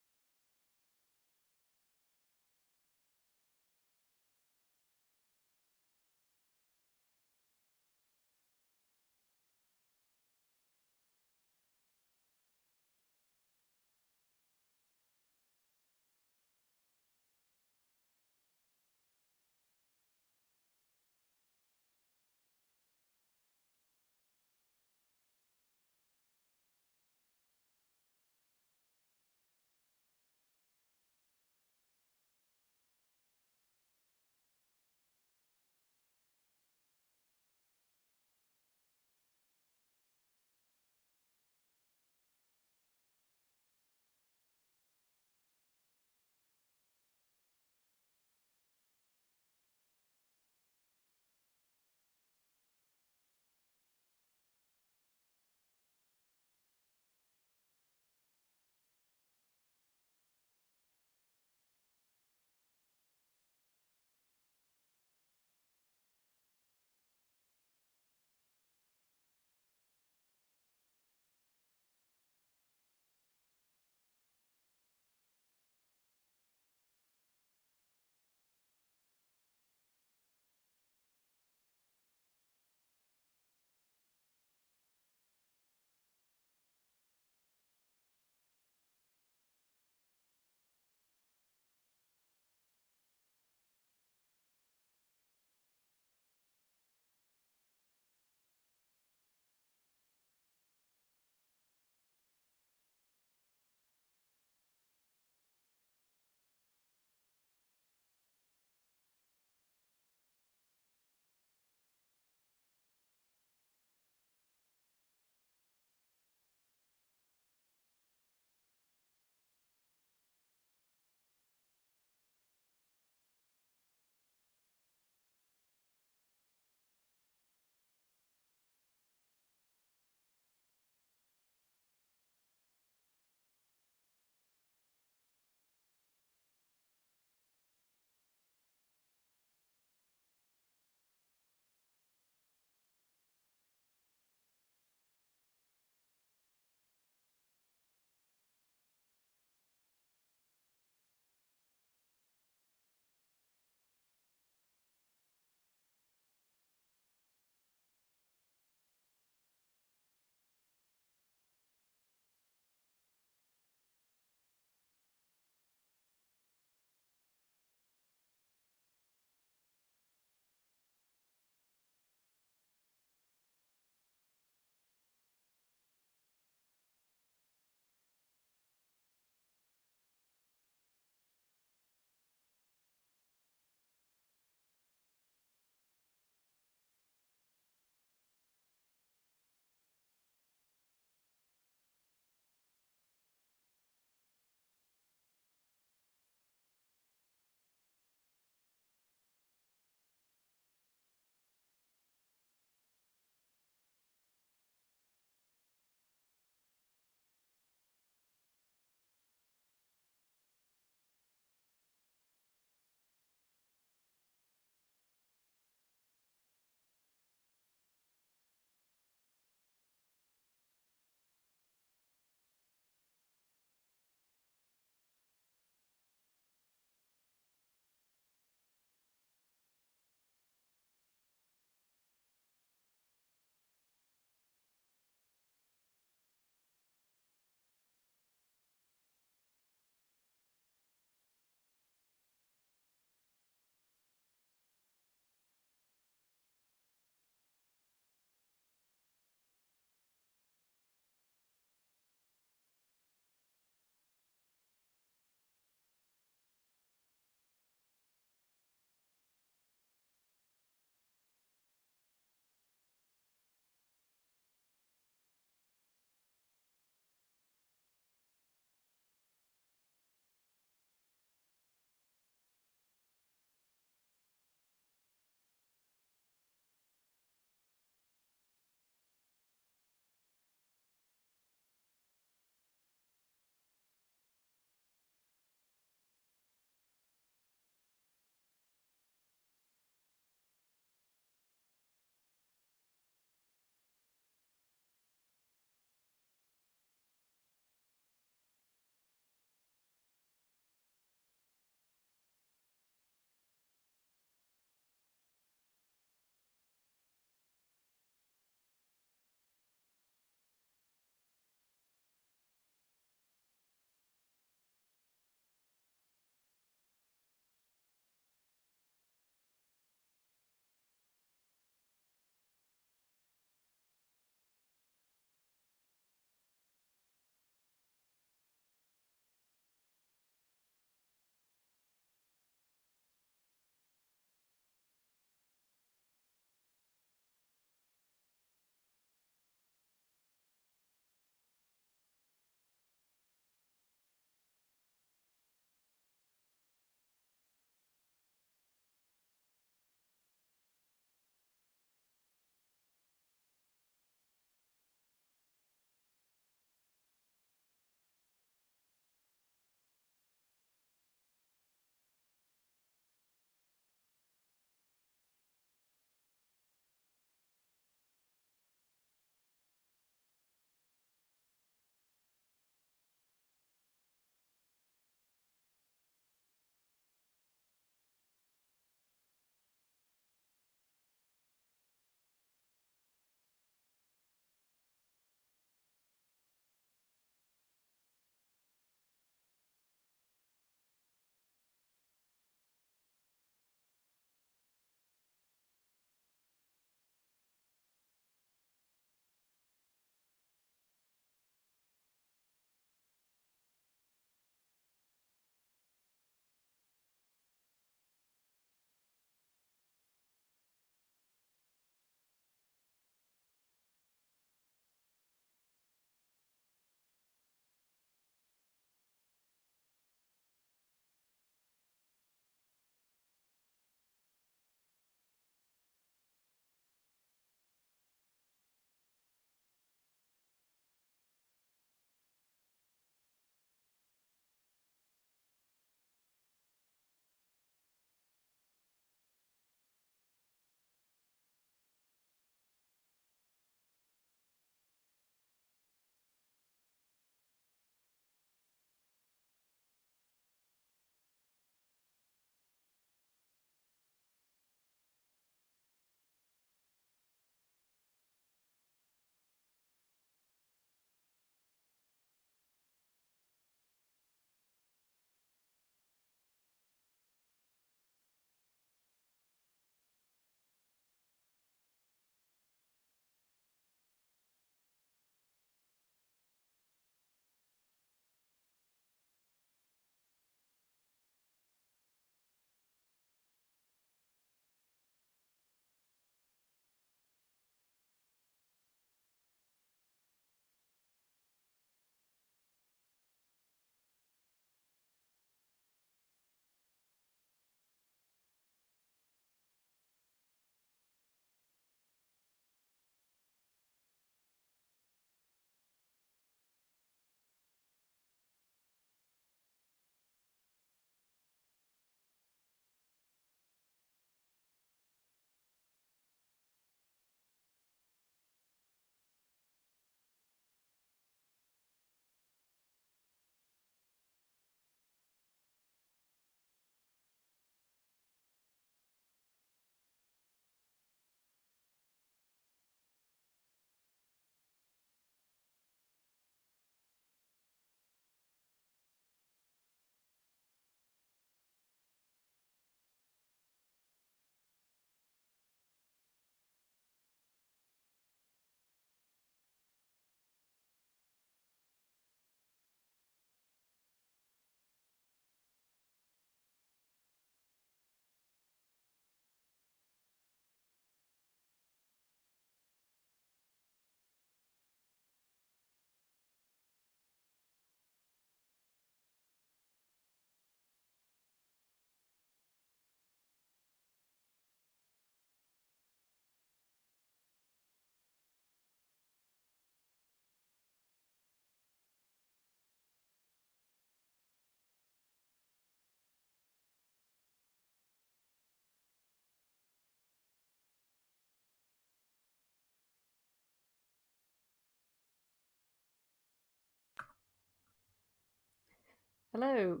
Hello.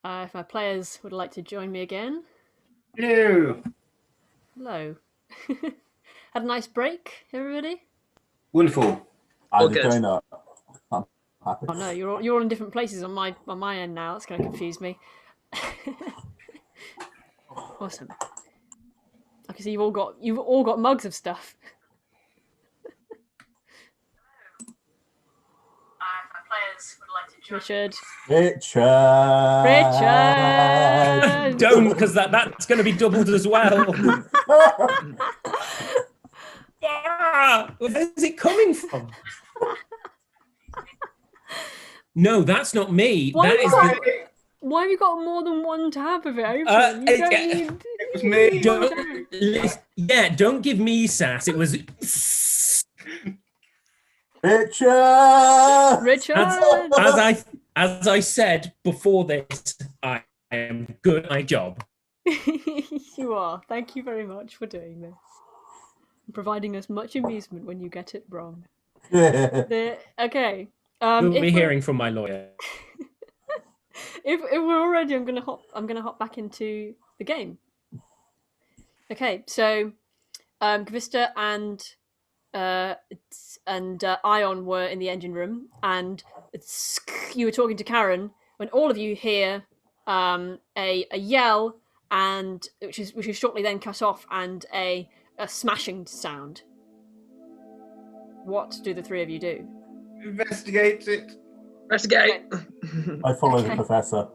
If my players would like to join me again. Hello. Hello. Had a nice break, everybody? Wonderful. I'm good. going up. I'm happy. Oh no, you're all in different places on my end now. That's going to confuse me. Awesome. I can see you've all got mugs of stuff. My players would like to join Richard. Richard. Don't, because that's going to be doubled as well. Where's it coming from? No, that's not me. Why Why have you got more than one tab of it open? You don't need. It was me. Don't give me sass. It was. Richard. As I said before this, I am good at my job. You are. Thank you very much for doing this. And providing us much amusement when you get it wrong. Okay. We'll be hearing from my lawyer. If we're all ready, I'm gonna hop back into the game. Okay, so Gvista and Ion were in the engine room, and you were talking to Karen when all of you hear a yell, and which is shortly then cut off, and a smashing sound. What do the three of you do? Investigate it. Investigate. I follow the professor.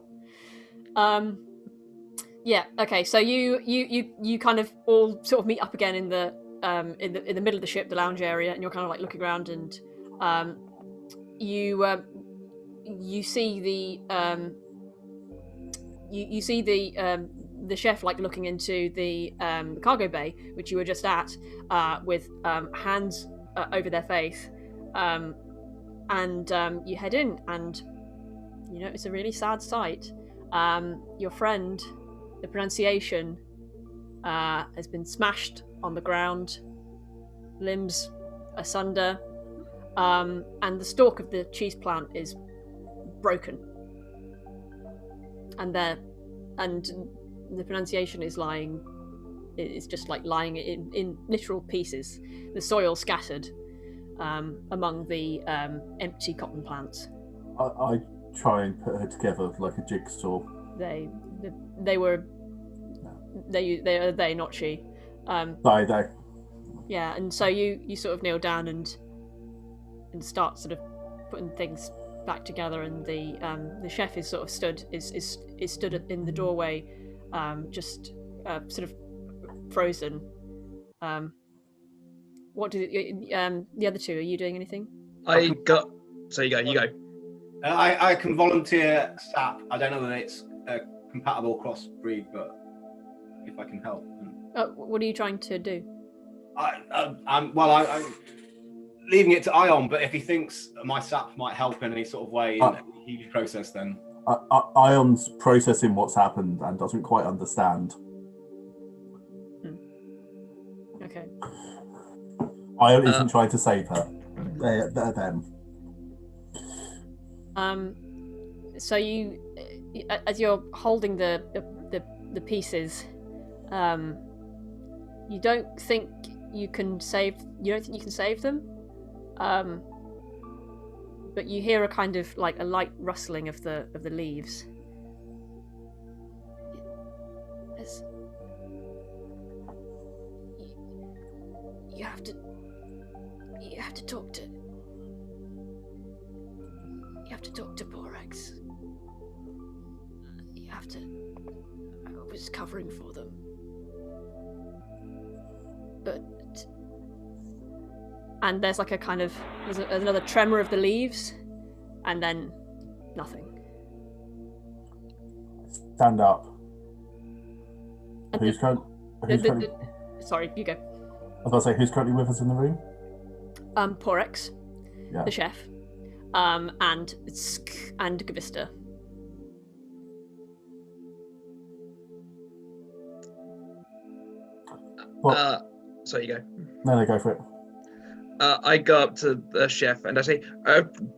Yeah. Okay. So you kind of all sort of meet up again in the middle of the ship, the lounge area, and you're kind of like looking around, and you see the you see the chef like looking into the cargo bay, which you were just at, with hands over their face, and you head in, and you know it's a really sad sight. Your friend, the pronunciation, has been smashed on the ground, limbs asunder, and the stalk of the cheese plant is broken, and the pronunciation is lying. It's just like lying in literal pieces. The soil scattered among the empty cotton plants. I try and put her together like a jigsaw. They not she. They. Yeah, and so you sort of kneel down and start sort of putting things back together, and the chef is sort of stood in the doorway, just sort of frozen. What do the other two? Are you doing anything? So you go. I can volunteer SAP. I don't know whether it's compatible cross-breed, but if I can help. What are you trying to do? I'm leaving it to Ion, but if he thinks my SAP might help in any sort of way in the healing process, then... Ion's processing what's happened and doesn't quite understand. Okay. Ion isn't trying to save her. They're them. So you, as you're holding the pieces, you don't think you can save them, but you hear a kind of like a light rustling of the leaves. You have to talk to. You have to talk to Porex. You have to. I was covering for them, and there's like a kind of there's another tremor of the leaves, and then nothing. Stand up. And currently? Sorry, you go. I was going to say, who's currently with us in the room? Porex, yeah. The chef, and Gvista. So you go. No, go for it. I go up to the chef and I say,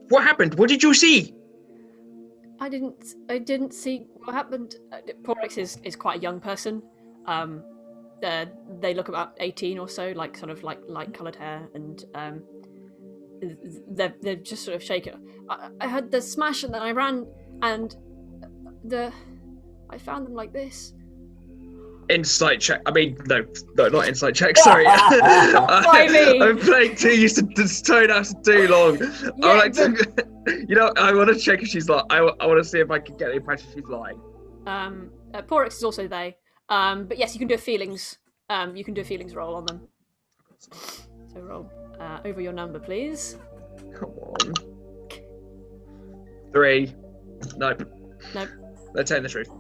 "What happened? What did you see?" I didn't see what happened. Porix is quite a young person. They look about 18 or so, like sort of like light coloured hair, and they're just sort of shaken. I heard the smash, and then I ran, and I found them like this. Insight check. I mean, no, not insight check. Sorry. Ivy! I've played too used to this tone out for too long. Yeah, I like to, I want to check if she's lying. I want to see if I can get the impression she's lying. Porix is also they. But yes, you can do a feelings. You can do a feelings roll on them. So roll over your number, please. Come on. 3. Nope. They're telling the truth.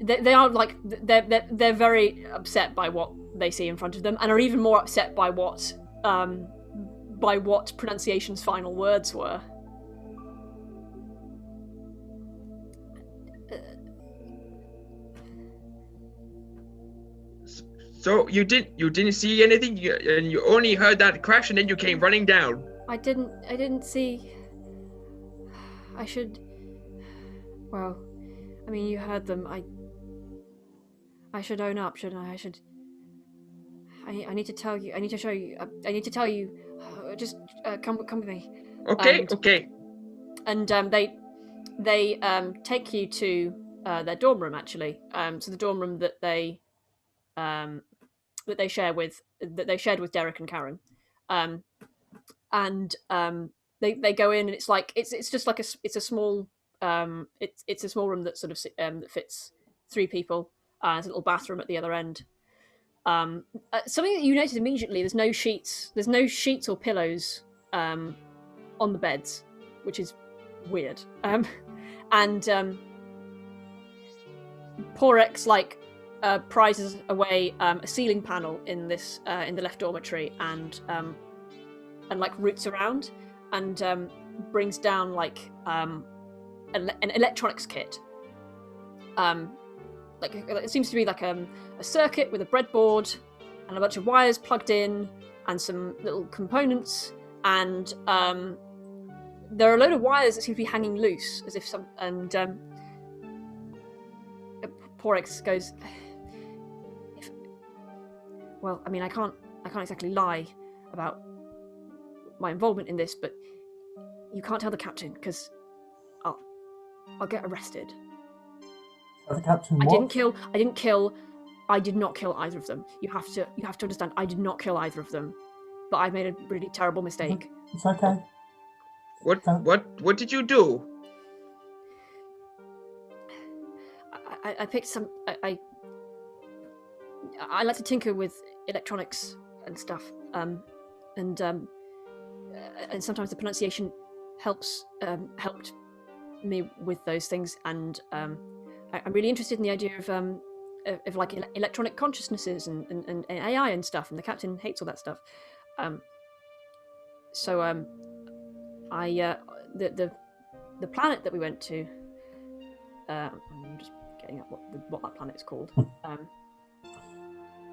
They are like they're very upset by what they see in front of them, and are even more upset by what pronunciation's final words were. So you didn't see anything, and you only heard that crash, and then you came running down. I didn't see. I should. Well, I mean, you heard them. I should own up, shouldn't I? I need to tell you. I need to show you. I need to tell you. Just come with me. Okay. Okay. And they take you to their dorm room, actually. So the dorm room that they shared with Derek and Karen. They go in, and it's like it's just like it's a small it's a small room that sort of that fits 3 people. There's a little bathroom at the other end. Something that you notice immediately: there's no sheets or pillows on the beds, which is weird. Porix prizes away a ceiling panel in the left dormitory, and like roots around and brings down like an electronics kit. Like it seems to be like a circuit with a breadboard and a bunch of wires plugged in and some little components, and there are a load of wires that seem to be hanging loose, as if some. And Porix goes, well, I mean, I can't exactly lie about my involvement in this, but you can't tell the captain, because I'll get arrested. The captain, I what? did not kill either of them. You have to understand, I did not kill either of them, but I made a really terrible mistake. It's okay. What did you do? I picked some. I like to tinker with electronics and stuff, and sometimes the pronunciation helped me with those things, and I'm really interested in the idea of like electronic consciousnesses and AI and stuff, and the captain hates all that stuff. The planet that we went to, I'm just getting up what that planet is called.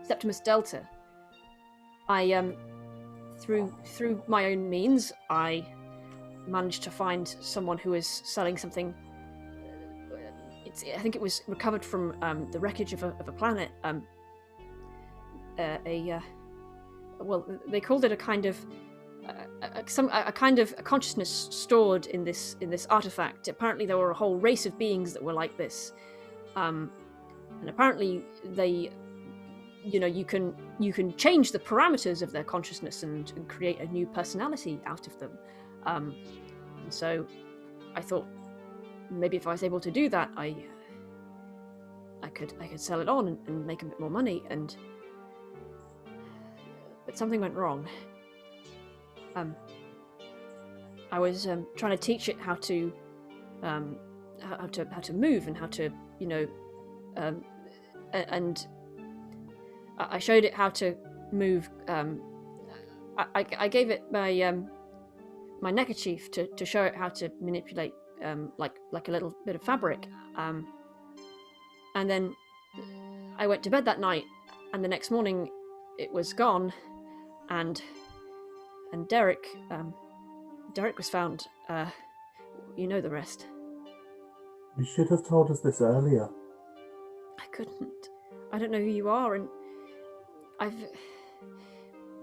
Septimus Delta. I through my own means, I managed to find someone who is selling something. I think it was recovered from the wreckage of a planet. Well, they called it a kind of a consciousness stored in this artifact. Apparently, there were a whole race of beings that were like this, and apparently they, you can change the parameters of their consciousness and create a new personality out of them. And so, I thought maybe if I was able to do that, I could sell it on and make a bit more money. But something went wrong. I was trying to teach it how to move and how to, and I showed it how to move. I gave it my neckerchief to show it how to manipulate like a little bit of fabric, and then I went to bed that night, and the next morning it was gone, and Derek Derek was found. You know the rest. You should have told us this earlier. I couldn't. I don't know who you are, and I've.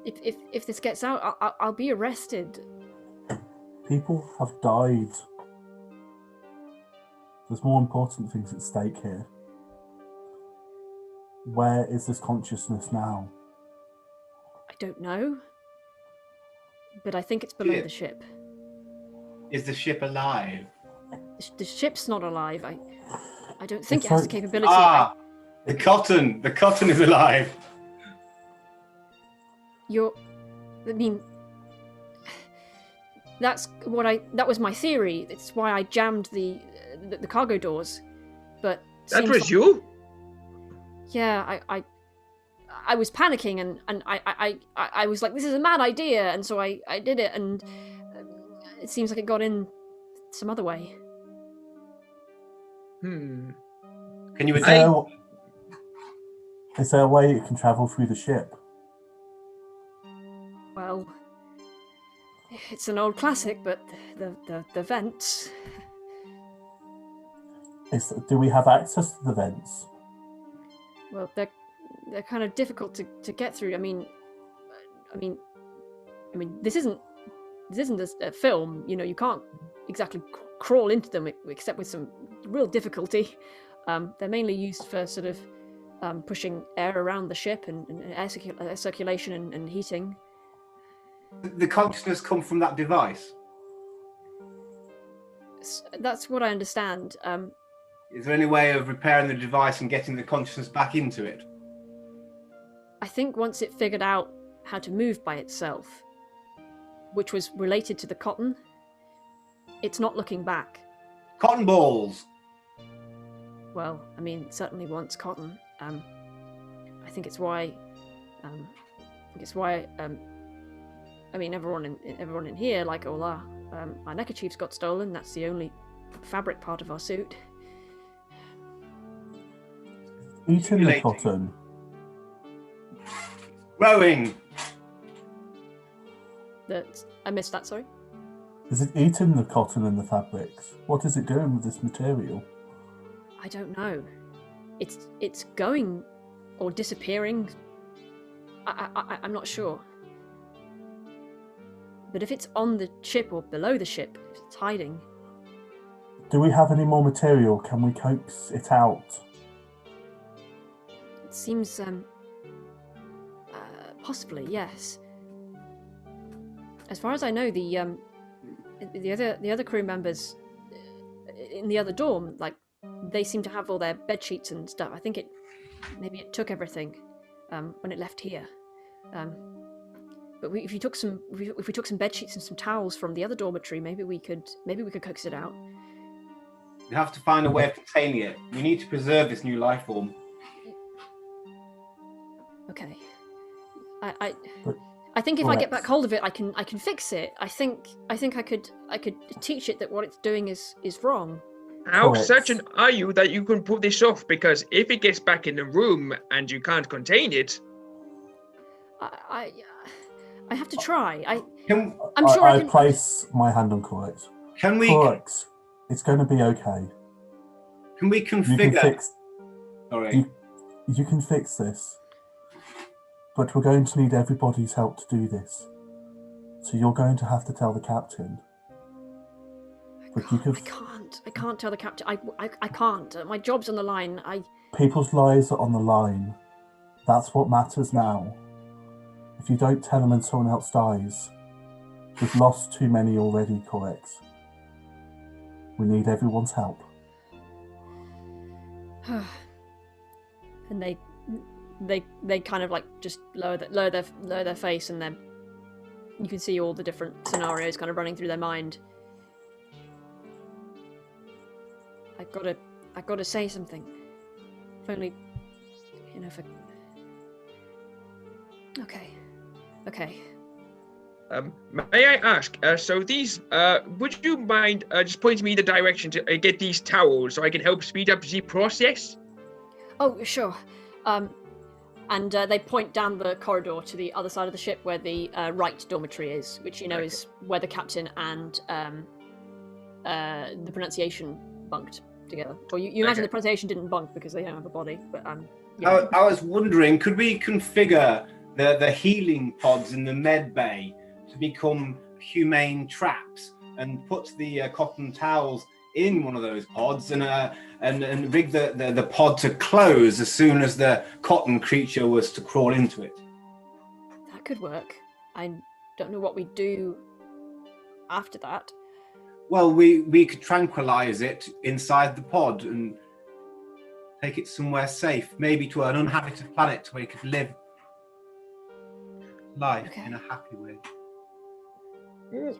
If this gets out, I'll be arrested. People have died. There's more important things at stake here. Where is this consciousness now? I don't know. But I think it's below the ship. Is the ship alive? The ship's not alive. I don't think It's it has the like- capability. The cotton! The cotton is alive! I mean, that was my theory. It's why I jammed the cargo doors. But That seems was like- you? Yeah, I was panicking and I was like, this is a mad idea, and so I did it, and it seems like it got in some other way. Hmm. Can you Is explain? there a way it can travel through the ship? Well, it's an old classic, but the vents. Do we have access to the vents? Well, they're kind of difficult to get through. I mean, this isn't a film. You know, you can't exactly crawl into them except with some real difficulty. They're mainly used for sort of pushing air around the ship and air circulation and heating. The consciousness come from that device? That's what I understand. Is there any way of repairing the device and getting the consciousness back into it? I think once it figured out how to move by itself, which was related to the cotton, it's not looking back. Cotton balls! Well, I mean, it certainly wants cotton. I think it's why. I mean, everyone in here, like all our neckerchiefs got stolen. That's the only fabric part of our suit. Eating the Relating. cotton. Growing! I missed that. Sorry. Is it eating the cotton and the fabrics? What is it doing with this material? I don't know. It's going or disappearing. I'm not sure. But if it's on the ship or below the ship, if it's hiding. Do we have any more material? Can we coax it out? It seems possibly, yes. As far as I know, the other crew members in the other dorm, like, they seem to have all their bed sheets and stuff. I think maybe it took everything when it left here. But if we took some bed sheets and some towels from the other dormitory, maybe we could coax it out. We have to find a way of containing it. We need to preserve this new life form. Okay. I think if I get back hold of it, I can fix it. I think I could teach it that what it's doing is wrong. How Correct. certain are you that you can pull this off? Because if it gets back in the room and you can't contain it, I have to try. Can, I'm sure I I can. place my hand on Correx. can we Correx, it's going to be okay. can we You can configure? fix. Sorry. You can fix this. But we're going to need everybody's help to do this. So you're going to have to tell the captain. But you could. I can't tell the captain. I can't. My job's on the line. People's lives are on the line. That's what matters now. If you don't tell them and someone else dies, we've lost too many already, Correx. We need everyone's help. And they kind of like just lower their face, and then you can see all the different scenarios kind of running through their mind. I gotta say something. If only, for. Okay. may I ask? So these, would you mind just pointing me the direction to get these towels so I can help speed up the process? Oh, sure. and they point down the corridor to the other side of the ship where the right dormitory is, which you know is where the captain and the pronunciation bunked together. Or you imagine the pronunciation didn't bunk because they don't have a body, but yeah. I was wondering, could we configure the healing pods in the med bay to become humane traps and put the cotton towels in one of those pods and rig the pod to close as soon as the cotton creature was to crawl into it? That could work. I don't know what we do after that. Well, we could tranquilize it inside the pod and take it somewhere safe, maybe to an uninhabited planet where it could live life in a happy way.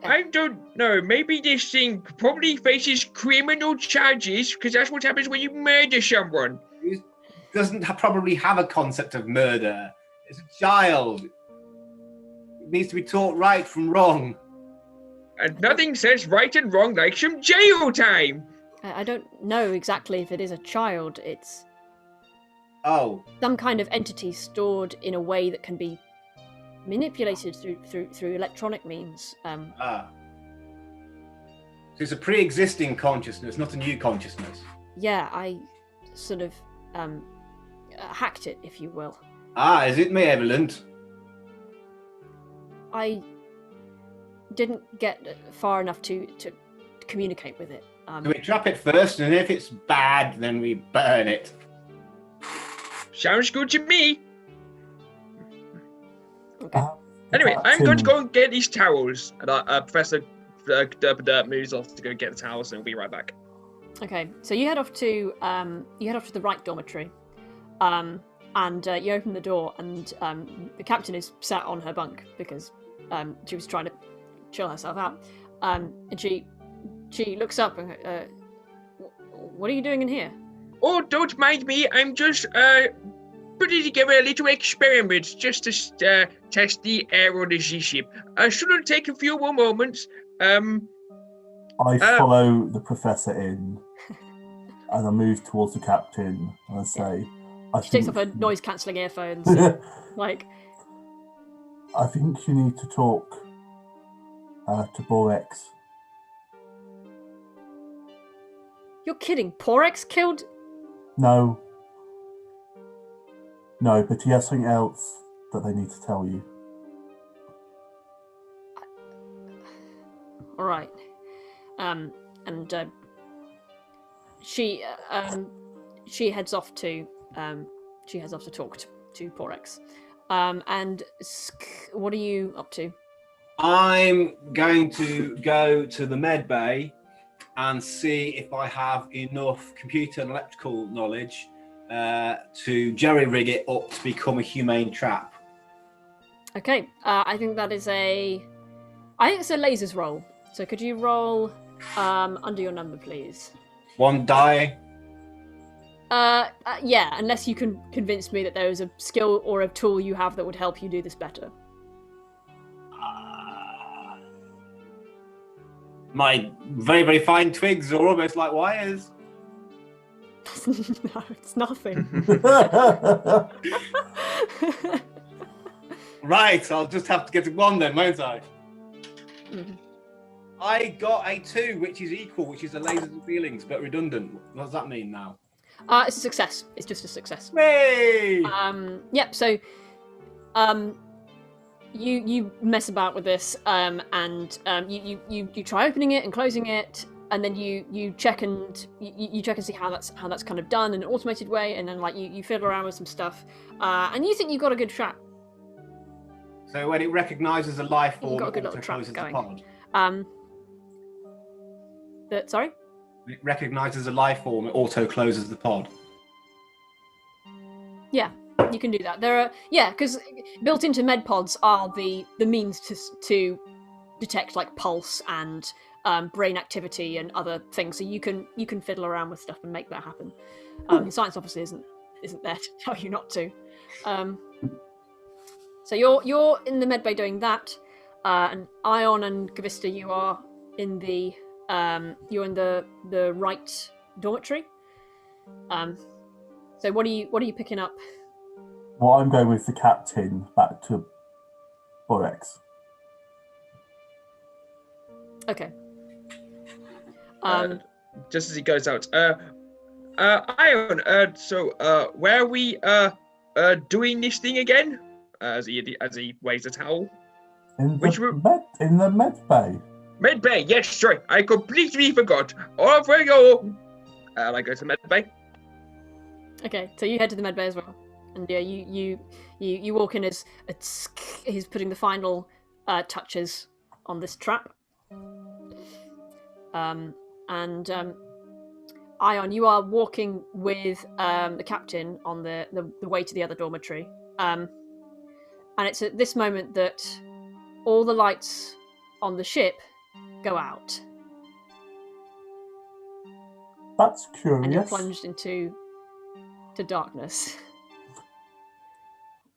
I don't know. Maybe this thing probably faces criminal charges because that's what happens when you murder someone. It doesn't probably have a concept of murder. It's a child. It needs to be taught right from wrong. And nothing says right and wrong like some jail time. I don't know exactly if it is a child. It's some kind of entity stored in a way that can be manipulated through electronic means. So it's a pre-existing consciousness, not a new consciousness. Yeah, I sort of hacked it, if you will. Is it malevolent? I didn't get far enough to communicate with it. So we trap it first, and if it's bad, then we burn it. Sounds good to me. Okay. Anyway, I'm going to go and get these towels. And Professor moves off to go get the towels, and we'll be right back. Okay, so you head off to the right dormitory, and you open the door, and the captain is sat on her bunk because she was trying to chill herself out, and she looks up and what are you doing in here? Oh, don't mind me. I'm just putting together a little experiment just to test the air on the ship. Shouldn't take a few more moments. I follow the professor in, and I move towards the captain, and I say, She takes off her noise-cancelling earphones. Like, I think you need to talk to Borex. You're kidding? Porex killed? No, but he has something else that they need to tell you. All right. She heads off to talk to Porex. And what are you up to? I'm going to go to the med bay and see if I have enough computer and electrical knowledge to jerry-rig it up to become a humane trap. Okay, I think it's a lasers roll. So could you roll under your number, please? One die. Yeah, unless you can convince me that there is a skill or a tool you have that would help you do this better. My very, very fine twigs are almost like wires. No, it's nothing. Right, I'll just have to get to one then, won't I? Mm-hmm. I got a 2, which is equal, which is a lasers and feelings, but redundant. What does that mean now? It's a success. It's just a success. Hey! Yep. So, you mess about with this, and you try opening it and closing it, and then you check and you check and see how that's kind of done in an automated way, and then you fiddle around with some stuff, and you think you've got a good trap. So when it recognises a life form, you've got a good it little trap closes going. the pod. Sorry? When it recognises a life form, it auto closes the pod. Yeah, you can do that. There are because built into med pods are the means to detect pulse and brain activity and other things. So you can fiddle around with stuff and make that happen. Science obviously isn't there to tell you not to. So you're in the med bay doing that, and Ion and Gavista, you are in the right dormitory. So what are you picking up Well, I'm going with the captain back to Borex. Okay. Just as he goes out, Ion, so where are we doing this thing again? As he waves a towel. In Which the med bay. Med bay, yes, sorry, I completely forgot. Off we go. I go to the med bay. Okay, so you head to the med bay as well, and yeah, you walk in as he's putting the final touches on this trap. Ion, you are walking with the captain on the way to the other dormitory, and it's at this moment that all the lights on the ship go out. That's And you're curious. plunged into darkness. Do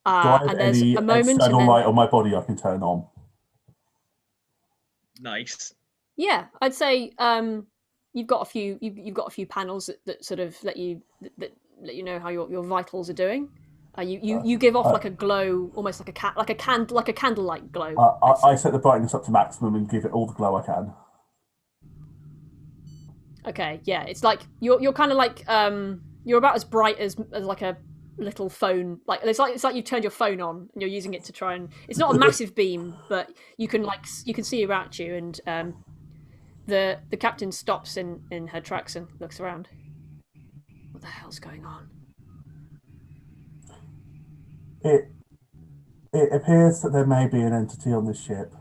I have and there's any a moment external light on my body I can turn on? Nice. Yeah, I'd say you've got a few panels that sort of let you know how your vitals are doing. You give off like a glow, almost like a candlelight glow. I set the brightness up to maximum and give it all the glow I can. Okay, yeah, it's like you're kind of like you're about as bright as like a little phone. Like it's like you've turned your phone on and you're using it to try and. It's not a massive beam, but you can see around you, and the captain stops in her tracks and looks around. What the hell's going on? It appears that there may be an entity on this ship,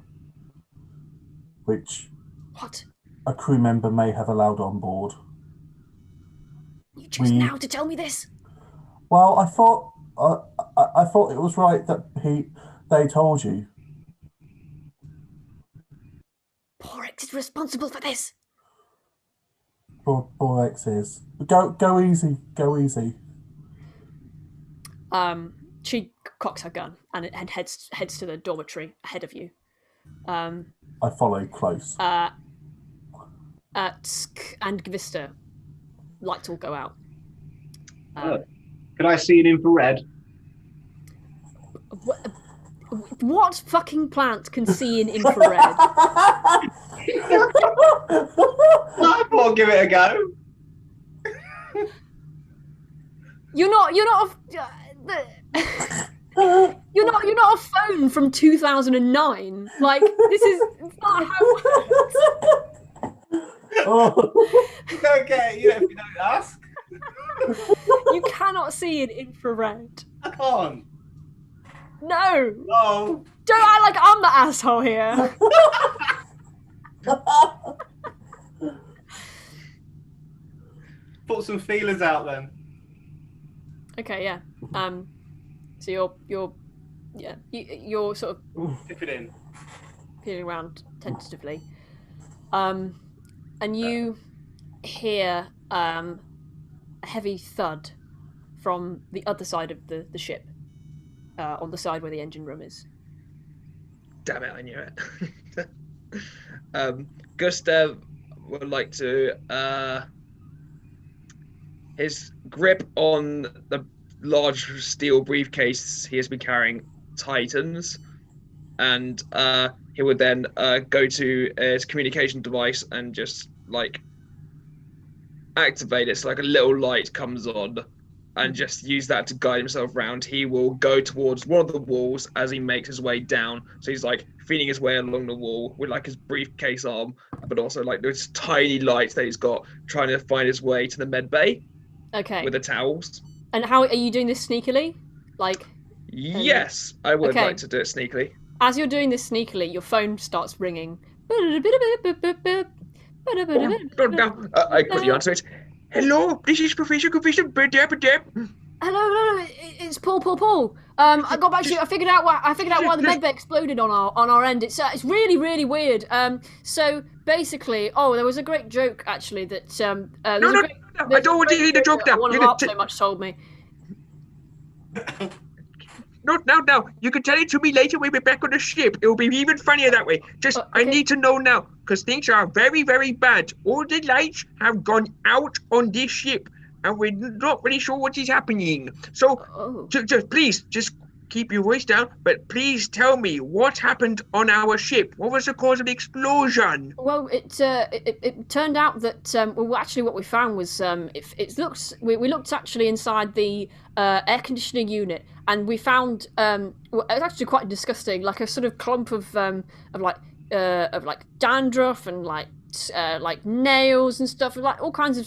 which What? a crew member may have allowed on board. You choose now to tell me this? Well, I thought it was right that they told you. Porix is responsible for this. Borex is. Go easy. Go easy. She cocks her gun and heads to the dormitory ahead of you. I follow close. And Vista, lights all go out. Could I see an infrared? What fucking plant can see in infrared? I thought give it a go. You're not a phone from 2009. Like this is not how it works. Oh. You don't get it, if you don't ask. You cannot see in infrared. I can't. No. No. Don't act like I'm the asshole here. Put some feelers out then. Okay, yeah. So you're sort of Tip it in. peering around tentatively, and you hear a heavy thud from the other side of the ship, on the side where the engine room is. Damn it, I knew it. Gustav would like to his grip on the large steel briefcase he has been carrying tightens, and he would then go to his communication device and just like activate it, so like a little light comes on, and just use that to guide himself around. He will go towards one of the walls as he makes his way down. So he's like feeling his way along the wall with like his briefcase arm, but also like those tiny lights that he's got, trying to find his way to the med bay. Okay. With the towels. And how are you doing this sneakily? Like. Yes, I would like to do it sneakily. As you're doing this sneakily, your phone starts ringing. I quickly answer it. Hello, this is Professor. Hello, it's Paul. I got back to you. I figured out why the medbay exploded on our end. It's really, really weird. So basically, there was a great joke actually that No, I don't want to hear the joke now. One of Mark so much told me. No. You can tell it to me later when we're back on the ship. It will be even funnier that way. Okay. I need to know now, because things are very, very bad. All the lights have gone out on this ship. and we're not really sure what is happening. So, Oh. just please, just keep your voice down, but please tell me what happened on our ship. What was the cause of the explosion? Well, it turned out that well, actually, what we found was it looks we looked actually inside the air conditioning unit, and we found well, it was actually quite disgusting, like a sort of clump of like dandruff and like nails and stuff, like all kinds of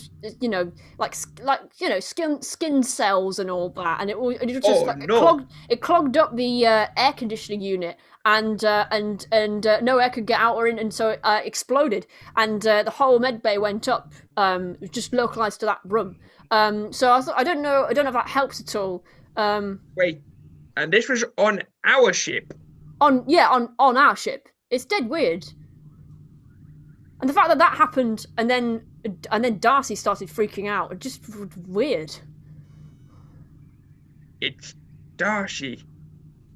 skin cells and all that, and it was just Oh, like no. it clogged up the air conditioning unit, and no air could get out or in, and so it exploded, and the whole med bay went up, just localized to that room. So I don't know if that helps at all. Wait, and this was on our ship? On our ship, it's dead weird. And the fact that happened, and then Darcy started freaking out, just weird. It's Darcy.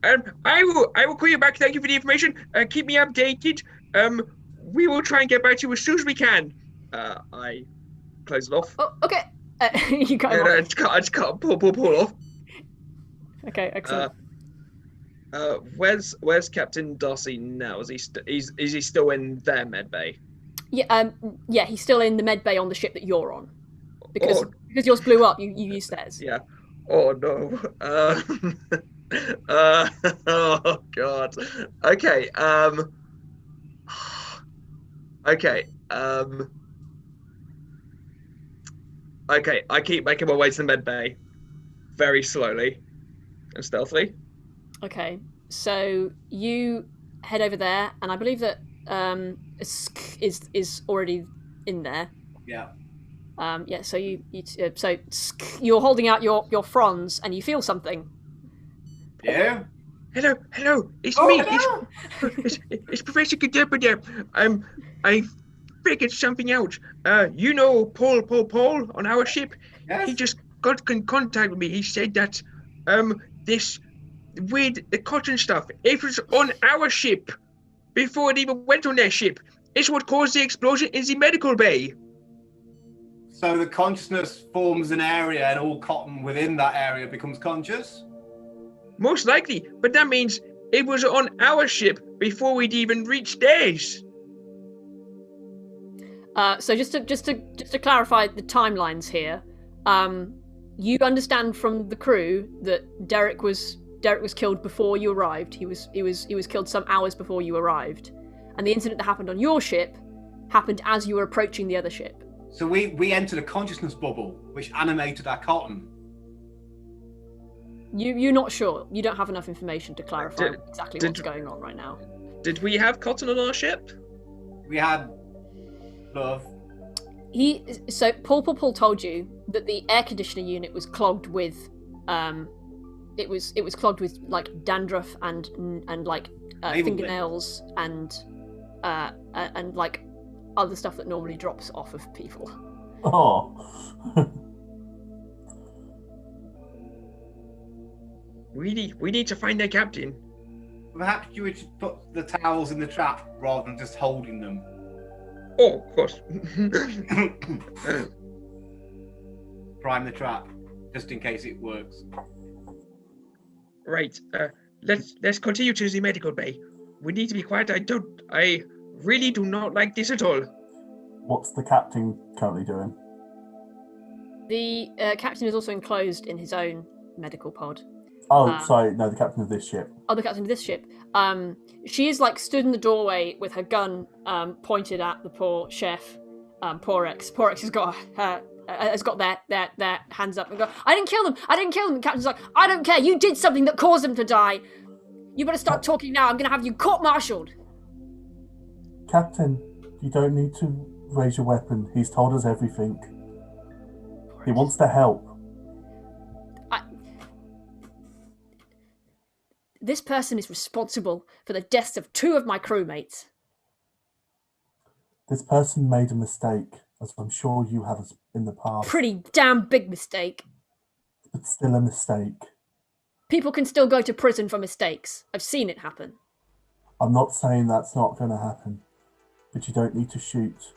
I will call you back. Thank you for the information. Keep me updated. We will try and get back to you as soon as we can. I close it off. Oh, okay. You got him I off. just can't pull off. Okay, excellent. Where's Captain Darcy now? Is he still in their med bay? Yeah, he's still in the med bay on the ship that you're on, because yours blew up. You used theirs. Yeah. Oh no. Oh god. Okay. Okay. Okay. I keep making my way to the med bay, very slowly and stealthily. Okay, so you head over there, and I believe that is already in there. Yeah. Yeah. So you're holding out your fronds, and you feel something. Yeah. Hello. It's Oh, me. hello. It's Professor Kadapa there. I figured something out. You know Paul on our ship. Yes. He just got in contact with me. He said that this the cotton stuff, it was on our ship before it even went on their ship. It's what caused the explosion in the medical bay. So the consciousness forms an area, and all cotton within that area becomes conscious. Most likely, but that means it was on our ship before we'd even reached theirs. So just to clarify the timelines here, you understand from the crew that Derek was killed before you arrived. He was killed some hours before you arrived, and the incident that happened on your ship happened as you were approaching the other ship. So we entered a consciousness bubble, which animated our cotton. You're not sure. You don't have enough information to clarify exactly what's going on right now. Did we have cotton on our ship? We had love. So Paul told you that the air conditioning unit was clogged with it was clogged with like dandruff and like fingernails and like other stuff that normally drops off of people. Oh. We need to find their captain. Perhaps you would put the towels in the trap rather than just holding them. Oh, of course. Prime the trap, just in case it works. Right. Let's continue to the medical bay. We need to be quiet. I really do not like this at all. What's the captain currently doing? The captain is also enclosed in his own medical pod. Oh, sorry, no, the captain of this ship. Oh, the captain of this ship. She is like stood in the doorway with her gun pointed at the poor chef, Porex. Porex has got their hands up and go, I didn't kill them. The captain's like, I don't care. You did something that caused them to die. You better start talking now. I'm going to have you court-martialed. Captain, you don't need to raise your weapon. He's told us everything. He wants to help. This person is responsible for the deaths of 2 of my crewmates. This person made a mistake, as I'm sure you have in the past. Pretty damn big mistake. But still a mistake. People can still go to prison for mistakes. I've seen it happen. I'm not saying that's not going to happen, but you don't need to shoot.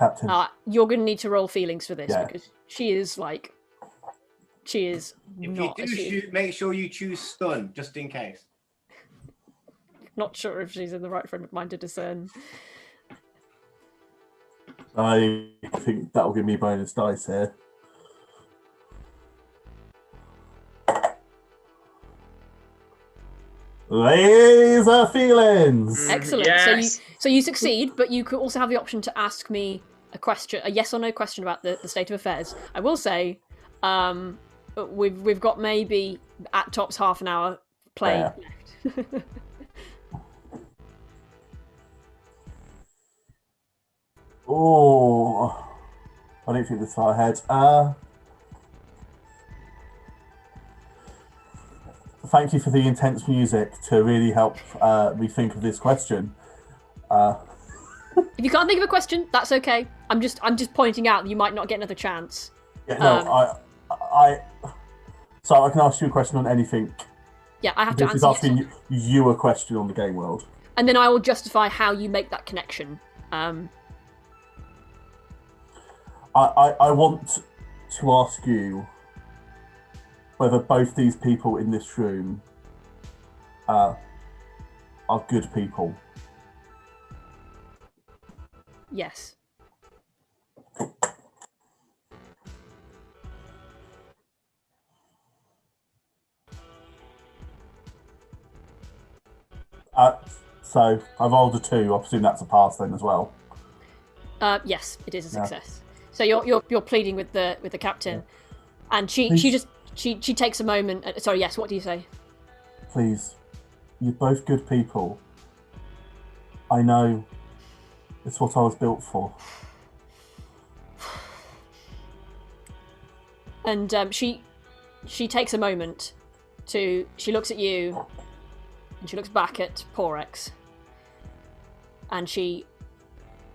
Captain. You're going to need to roll feelings for this Yeah. because she is like, she is If not. you do shoot, make sure you choose stun, just in case. Not sure if she's in the right frame of mind to discern. I think that will give me bonus dice here. Laser feelings. Excellent. Yes. So you succeed, but you could also have the option to ask me a question, a yes or no question about the state of affairs. I will say, we've got maybe at tops half an hour play left. Oh, I don't think this far ahead. Thank you for the intense music to really help me think of this question. If you can't think of a question, that's okay. I'm just pointing out that you might not get another chance. Yeah, no, so I can ask you a question on anything. Yeah, I have to This is answer. asking you a question on the game world. And then I will justify how you make that connection. I want to ask you whether both these people in this room are good people. Yes. So I've rolled a 2. I presume that's a pass then as well. Yes, it is a Yeah. success. So you're pleading with the captain, and she takes a moment. Sorry, yes. What do you say? Please, you're both good people. I know. It's what I was built for. And she takes a moment to. She looks at you, and she looks back at Porex, and she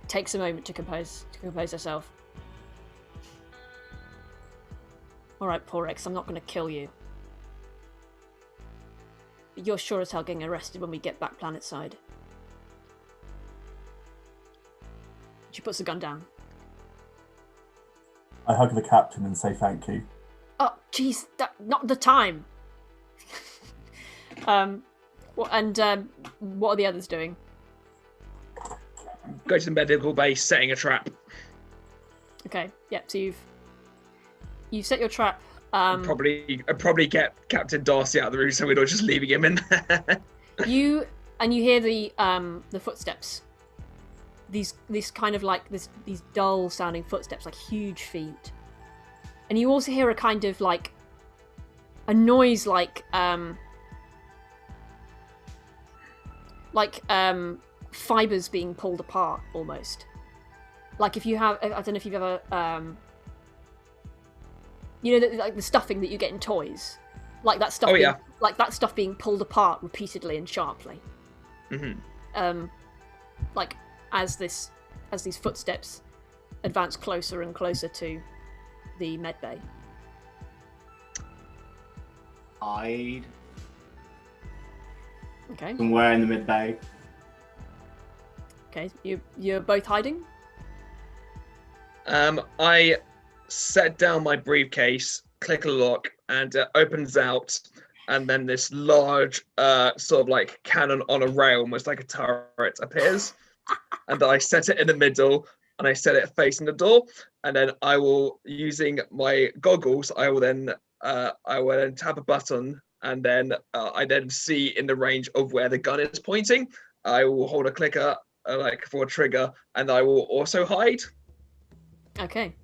takes a moment to compose herself. All right, Porex, I'm not going to kill you. But you're sure as hell getting arrested when we get back planetside. She puts the gun down. I hug the captain and say thank you. Oh, jeez, not the time. What are the others doing? Go to the medical base, setting a trap. Okay, yeah. So you've set your trap. Probably get Captain Darcy out of the room so we're not just leaving him in there. You hear the footsteps. These kind of like these dull sounding footsteps, like huge feet. And you also hear a kind of like a noise like fibers being pulled apart almost. Like if you have, I don't know if you've ever you know, like the stuffing that you get in toys, like that stuff. Like that stuff being pulled apart repeatedly and sharply. Mm-hmm. Like as these footsteps advance closer and closer to the med bay. Hide Okay. somewhere in the mid bay. Okay. You're both hiding. I set down my briefcase, click a lock, and it opens out, and then this large, sort of like cannon on a rail, almost like a turret, appears. And I set it in the middle, and I set it facing the door. And then I will, using my goggles, I will then tap a button, and then I then see in the range of where the gun is pointing. I will hold a clicker, like for a trigger, and I will also hide. Okay.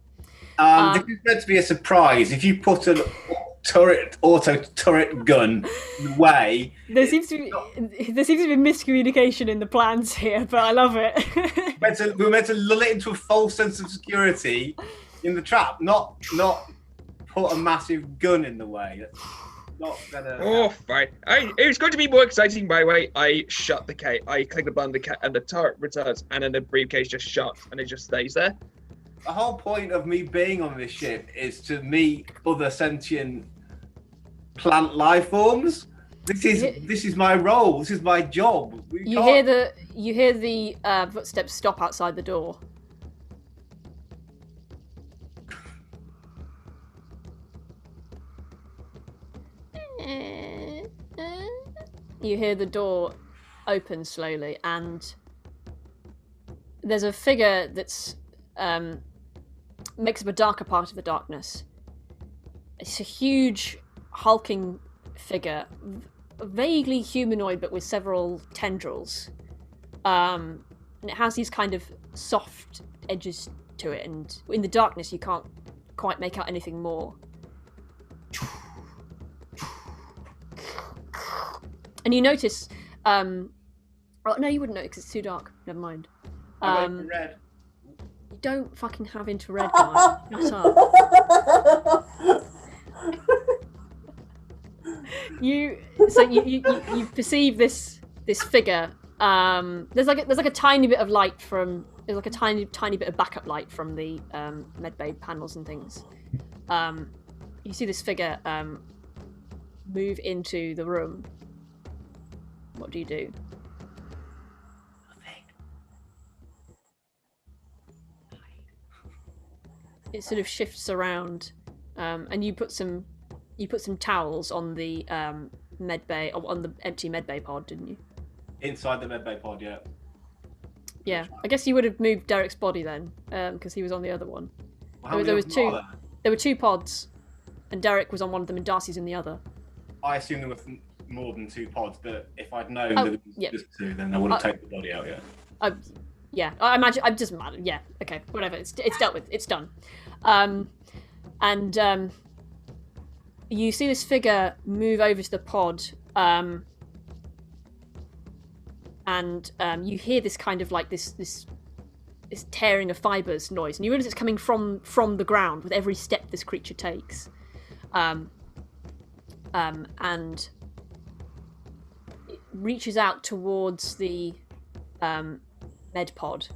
This is meant to be a surprise. If you put an auto turret gun away, There seems to be miscommunication in the plans here, but I love it. we're meant to lull it into a false sense of security in the trap, not put a massive gun in the way. That's not gonna. Oh, right. It's going to be more exciting, by the way. I shut the case. I click the button, and the turret returns, and then the briefcase just shuts, and it just stays there. The whole point of me being on this ship is to meet other sentient plant life forms. This is my role. This is my job. You hear the footsteps stop outside the door, You hear the door open slowly, and there's a figure that's makes up a darker part of the darkness. It's a huge, hulking figure, vaguely humanoid, but with several tendrils. And it has these kind of soft edges to it, and in the darkness you can't quite make out anything more. And you notice, oh no, you wouldn't notice because it's too dark. Never mind. Red. You don't fucking have infrared, guy. Shut up. You perceive this figure. There's like a tiny bit of light from. There's like a tiny bit of backup light from the medbay panels and things. You see this figure move into the room. What do you do? It sort of shifts around, and you put some towels on the medbay, on the empty medbay pod, didn't you? Inside the medbay pod, yeah. Yeah, I guess you would have moved Derek's body then, because he was on the other one. Well, There were two pods, and Derek was on one of them, and Darcy's in the other. I assume there were more than 2 pods, but if I'd known Oh, that it was yeah. just 2, then I would have taken the body out, yeah. Yeah, I imagine. It doesn't matter. Yeah, okay, whatever. It's dealt with. It's done. You see this figure move over to the pod, and you hear this kind of like this tearing of fibers noise, and you realize it's coming from the ground with every step this creature takes, and it reaches out towards the med pod,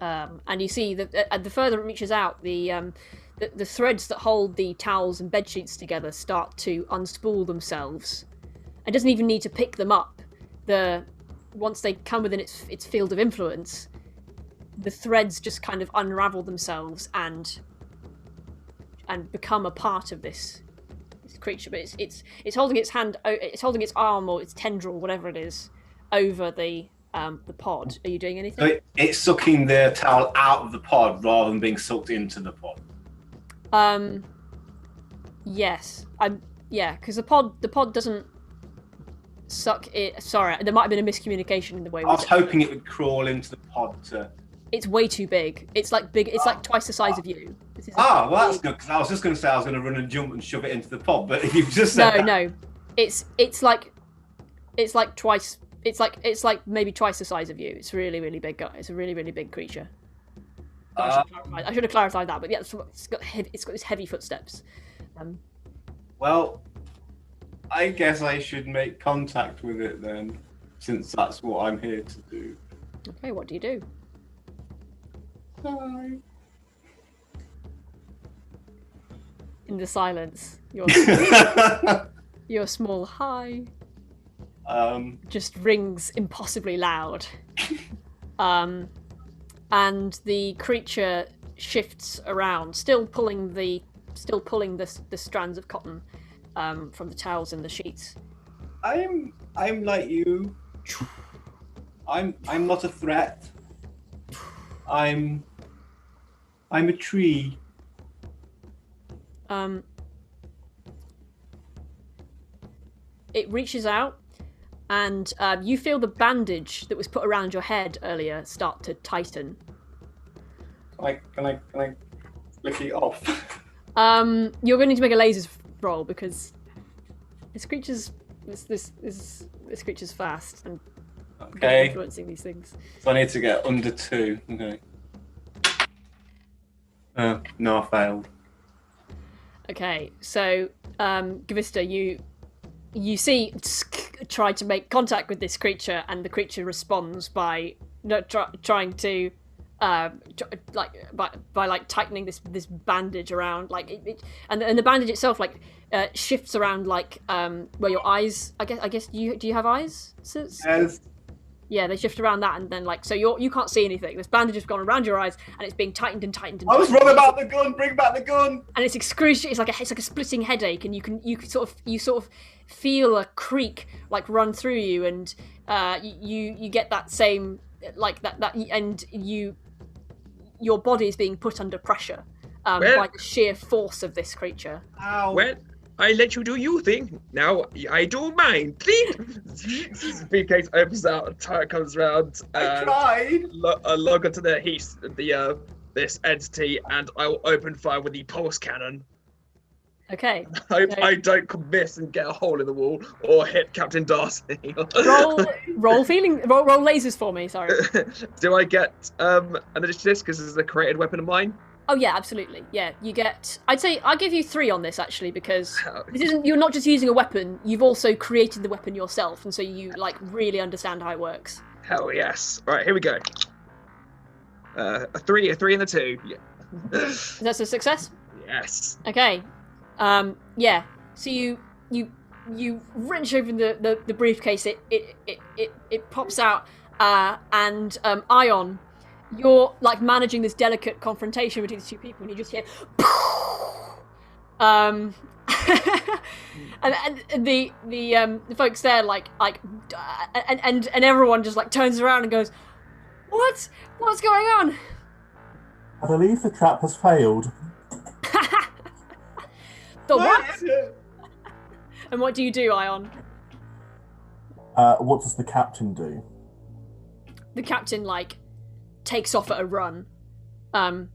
and you see that the further it reaches out, the threads that hold the towels and bed sheets together start to unspool themselves. It doesn't even need to pick them up. Once they come within its field of influence, the threads just kind of unravel themselves and become a part of this creature. But it's holding its hand, it's holding its arm or its tendril, whatever it is, over the pod. Are you doing anything? So it's sucking the towel out of the pod rather than being sucked into the pod. Yes. Yeah, because the pod doesn't suck it. Sorry, there might have been a miscommunication in the way. I was hoping it would crawl into the pod to. It's way too big. It's like big. It's like twice the size of you. Well, that's good, because I was just going to say I was going to run and jump and shove it into the pod, but you've just said No. It's like twice. It's like maybe twice the size of you. It's really, really big. It's a really, really big creature. I should have clarified that, but yeah, it's got these heavy footsteps. Well, I guess I should make contact with it then, since that's what I'm here to do. Okay, what do you do? Hi. In the silence, your small hi just rings impossibly loud. And the creature shifts around, still pulling the strands of cotton from the towels and the sheets. I'm like you. I'm not a threat. I'm a tree. It reaches out, and you feel the bandage that was put around your head earlier start to tighten. Can I lick it off? You're going to need to make a lasers roll because this creature's fast and okay. Influencing these things. So I need to get under 2. Okay. No, I failed. Okay, so Gavista, you see try to make contact with this creature, and the creature responds by trying to by tightening this bandage around, and the bandage itself shifts around where your eyes. I guess do you have eyes? Yes. Yeah, they shift around that, and then like so you can't see anything. This bandage has gone around your eyes, and it's being tightened and tightened and I was tightened. wrong about the gun. Bring back the gun. And it's excruciating. It's like a splitting headache, and you sort of feel a creak like run through you, and you get that same like that and your body is being put under pressure by the sheer force of this creature. Ow. Well, I let you do your thing. Now I do mine. Please. Briefcase opens out. Tire comes around. I tried. Log onto this entity, and I will open fire with the pulse cannon. Okay. I don't miss and get a hole in the wall or hit Captain Darcy. roll lasers for me. Sorry. Do I get an initiative because this is a created weapon of mine? Oh yeah, absolutely. Yeah, you get. I'd say I'll give you 3 on this actually because this isn't. You're not just using a weapon. You've also created the weapon yourself, and so you like really understand how it works. Hell yes! All right, here we go. A 3, and a 2. Yeah. That's a success. Yes. Okay. Yeah. So you wrench open the briefcase. It pops out, and Ion, you're like managing this delicate confrontation between the two people, and you just hear, and the folks there and everyone just like turns around and goes, what's going on? I believe the trap has failed. The what? And what do you do, Ion? What does the captain do? The captain takes off at a run, the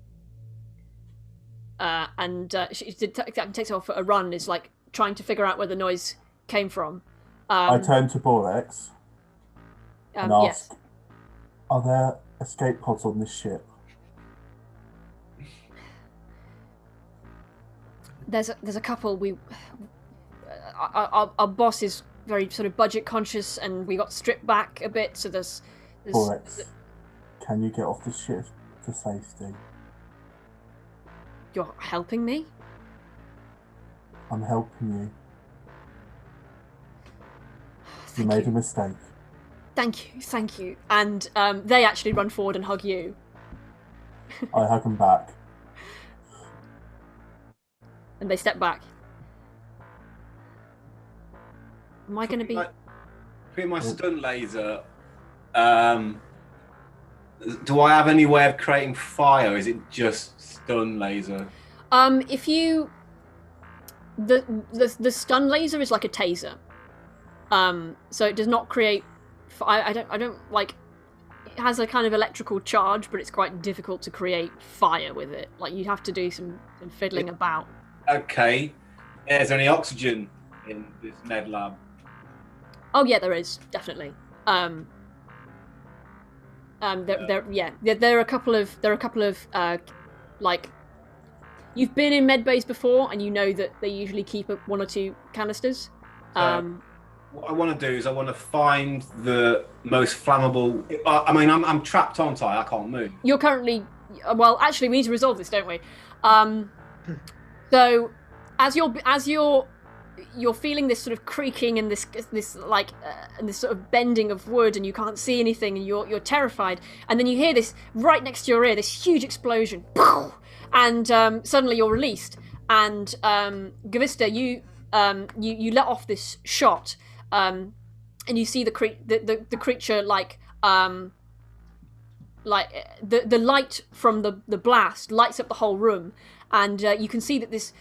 captain takes off at a run, is like trying to figure out where the noise came from. I turn to Borex and ask, yes. Are there escape pods on this ship? There's a couple. Our boss is very sort of budget conscious, and we got stripped back a bit. So there's Borex, can you get off the ship to safety? You're helping me? I'm helping you. You Thank made you. a mistake. Thank you. And they actually run forward and hug you. I hug them back. And they step back. Am I going to be... Putting my stun laser, do I have any way of creating fire? Is it just stun laser? If you... The stun laser is like a taser. So it does not create... I don't like... It has a kind of electrical charge, but it's quite difficult to create fire with it. Like, you'd have to do some fiddling about. Okay. Is there any oxygen in this med lab? Oh yeah, there is, definitely. There are a couple of like, you've been in med bays before, and you know that they usually keep 1 or 2 canisters. What I want to do is I want to find the most flammable. I mean, I'm trapped, aren't I? I can't move. You're currently, well, actually, we need to resolve this, don't we? So, as you're feeling this sort of creaking and this like and this sort of bending of wood, and you can't see anything, and you're terrified, and then you hear this right next to your ear, this huge explosion, and suddenly you're released, and Gavista, you let off this shot, and you see the creature like the light from the blast lights up the whole room. And you can see that this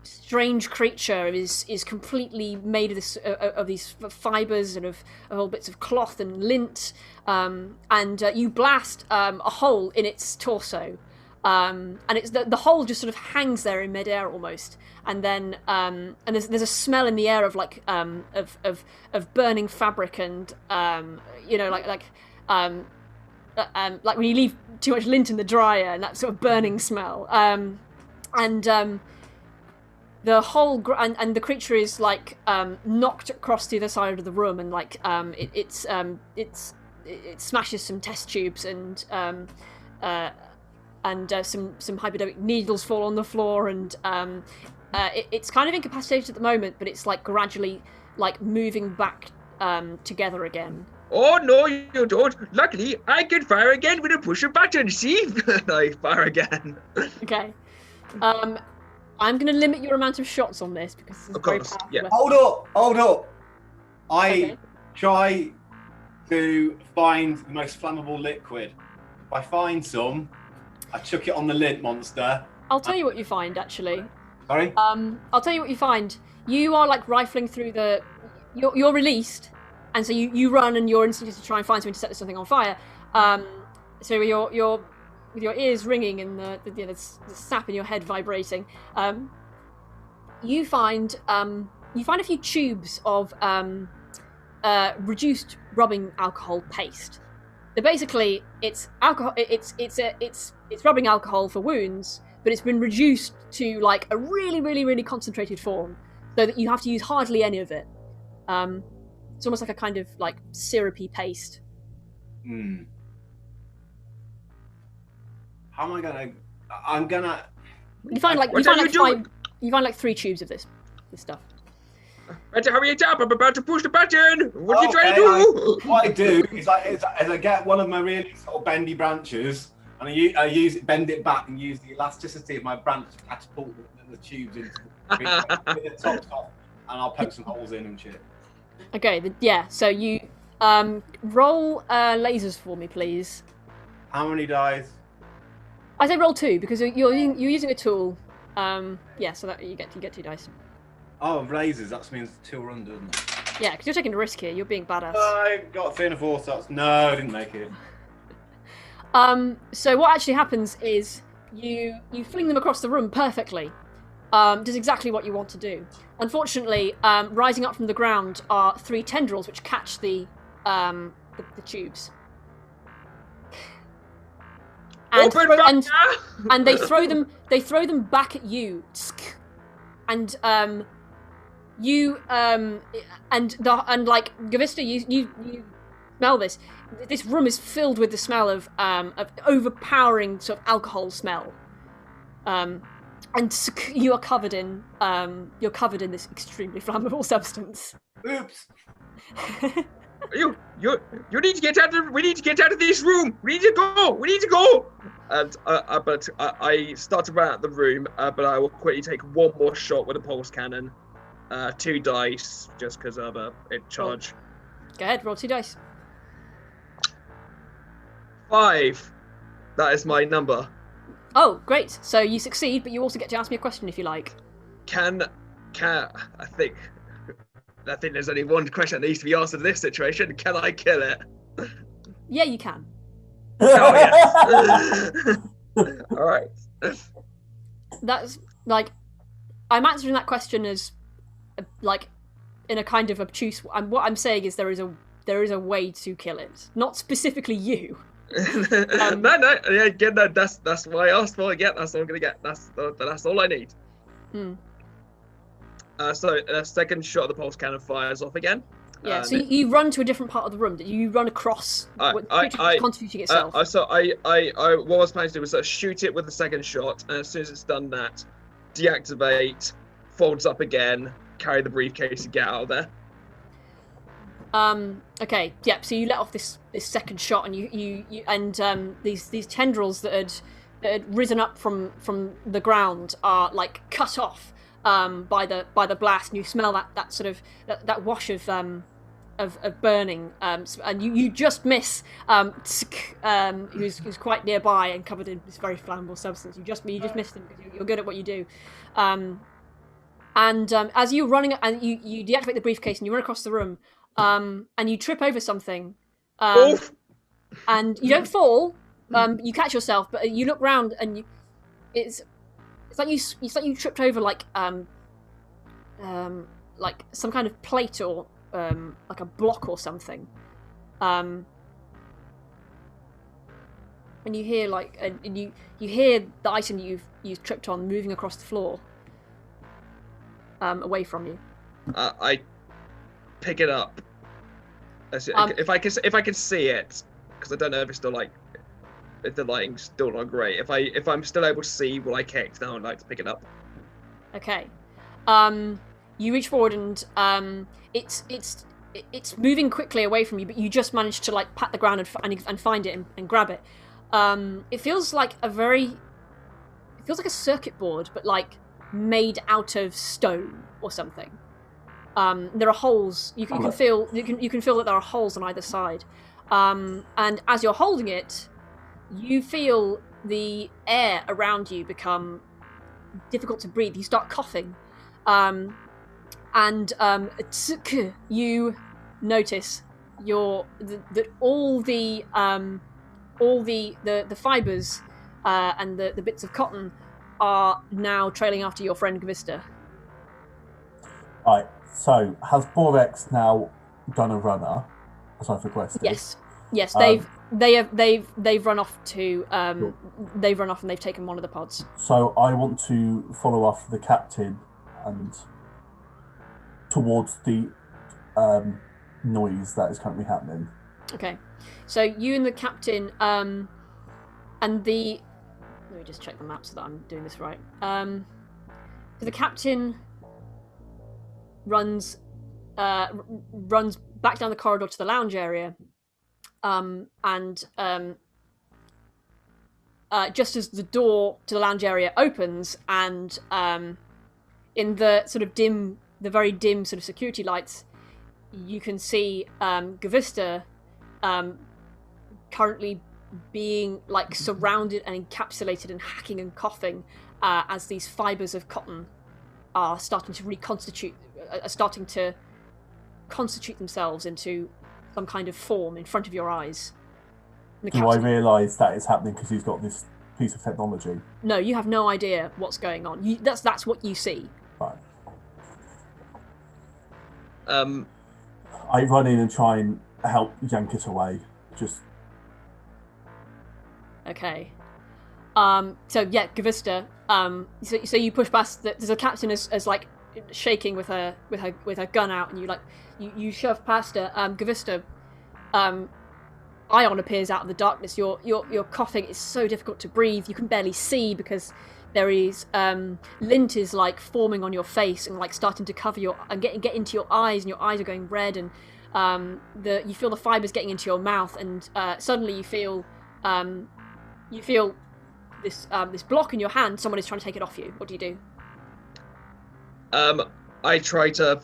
strange creature is completely made of these fibers and of whole bits of cloth and lint. And you blast a hole in its torso, and it's the hole just sort of hangs there in midair almost. And then and there's a smell in the air of like of burning fabric and like when you leave too much lint in the dryer, and that sort of burning smell. The whole and the creature is like knocked across the other side of the room, and like it smashes some test tubes, and some hypodermic needles fall on the floor, and it's kind of incapacitated at the moment, but it's like gradually like moving back together again. Oh no, you don't. Luckily, I can fire again with a push a button. See? And I fire again. Okay. I'm going to limit your amount of shots on this because this is Of very course, powerful. yeah. weapon. Hold up. I Okay. try to find the most flammable liquid. If I find some, I chuck it on the lint monster. I'll tell you what you find, actually. Sorry? I'll tell you what you find. You are like rifling through the. You're released, and so you run, and your instinct is to try and find something to set something on fire. So you're with your ears ringing and the sap in your head vibrating. You find a few tubes of reduced rubbing alcohol paste. So basically, it's alcohol. It's rubbing alcohol for wounds, but it's been reduced to like a really, really, really concentrated form, so that you have to use hardly any of it. It's almost like a kind of like syrupy paste. Hmm. How am I gonna? I'm gonna. You find like What are you doing? you find like 3 tubes of this stuff. Better hurry it up. I'm about to push the button. What are you trying to do? What I do is I get one of my really sort of bendy branches and I use it, bend it back, and use the elasticity of my branch to catapult the tubes into the top, and I'll poke some holes in and shit. Okay, so you roll lasers for me, please. How many dice? I say roll 2 because you're using a tool. So that you get 2 dice. Oh, lasers. That means 2 are under, doesn't it? Yeah, because you're taking a risk here. You're being badass. I got 3 and a 4 shots. No, I didn't make it. So what actually happens is you fling them across the room perfectly. Does exactly what you want to do. Unfortunately, rising up from the ground are 3 tendrils which catch the tubes. And they throw them back at you. And you and like Gavista, you smell this. This room is filled with the smell of overpowering sort of alcohol smell. And you are covered in this extremely flammable substance. Oops. You need to get out of. We need to get out of this room. We need to go. And but I start to run out of the room. But I will quickly take one more shot with a pulse cannon. 2 dice, just because of a charge. Go ahead, roll 2 dice. 5. That is my number. Oh, great! So you succeed, but you also get to ask me a question if you like. Can I think there's only one question that needs to be asked in this situation. Can I kill it? Yeah, you can. Oh yes. All right. That's like, I'm answering that question as like in a kind of obtuse. What I'm saying is there is a way to kill it, not specifically you. No. Yeah, again, no, that's what I asked for. Again, that's all I'm gonna get. That's all I need. So a second shot of the pulse cannon fires off again. Yeah. So you run to a different part of the room. You run across. Constituting itself. So I what I was planning to do was shoot it with the second shot, and as soon as it's done that, deactivate, folds up again, carry the briefcase, and get out of there. Okay. Yep. So you let off this second shot, and these tendrils that had risen up from the ground are like cut off by the blast, and you smell that sort of that wash of burning, and you just miss who's quite nearby and covered in this very flammable substance. You just missed him because you're good at what you do. As you're running and you deactivate the briefcase and you run across the room. And you trip over something, and you don't fall. You catch yourself, but you look round, and it's like you tripped over like some kind of plate or like a block or something. And you hear you hear the item you've tripped on moving across the floor, away from you. I pick it up. If I can see it, because I don't know if it's still if the lighting's still not great. If I'm still able to see what I kicked, then I'd like to pick it up. Okay. You reach forward and it's it's moving quickly away from you, but you just manage to like pat the ground and find it and grab it. It feels like a circuit board, but like made out of stone or something. There are holes. You can feel that there are holes on either side. And as you're holding it, you feel the air around you become difficult to breathe. You start coughing, and you notice that all the fibers and the bits of cotton are now trailing after your friend Gavista. Right. So has Borex now done a runner, as I've requested? Yes. They've run off to Cool. They've run off and they've taken one of the pods. So I want to follow after the captain and towards the noise that is currently happening. Okay, so you and the captain and the let me just check the map so that I'm doing this right. So the captain runs back down the corridor to the lounge area, and just as the door to the lounge area opens, and in the sort of the very dim sort of security lights, you can see Gavista currently being like surrounded and encapsulated and hacking and coughing as these fibers of cotton are starting to constitute themselves into some kind of form in front of your eyes. Do I realise that it's happening because he's got this piece of technology? No, you have no idea what's going on. That's what you see. Right. I run in and try and help yank it away. Just okay. So yeah, Gavista. So you push past. There's a captain as like shaking with her gun out, and you shove past her. Gavista. Ion appears out of the darkness. You're coughing. It's so difficult to breathe. You can barely see because there is lint is like forming on your face and like starting to cover and get into your eyes, and your eyes are going red, and you feel the fibers getting into your mouth, and suddenly you feel this block in your hand. Someone is trying to take it off you. What do you do? I try to.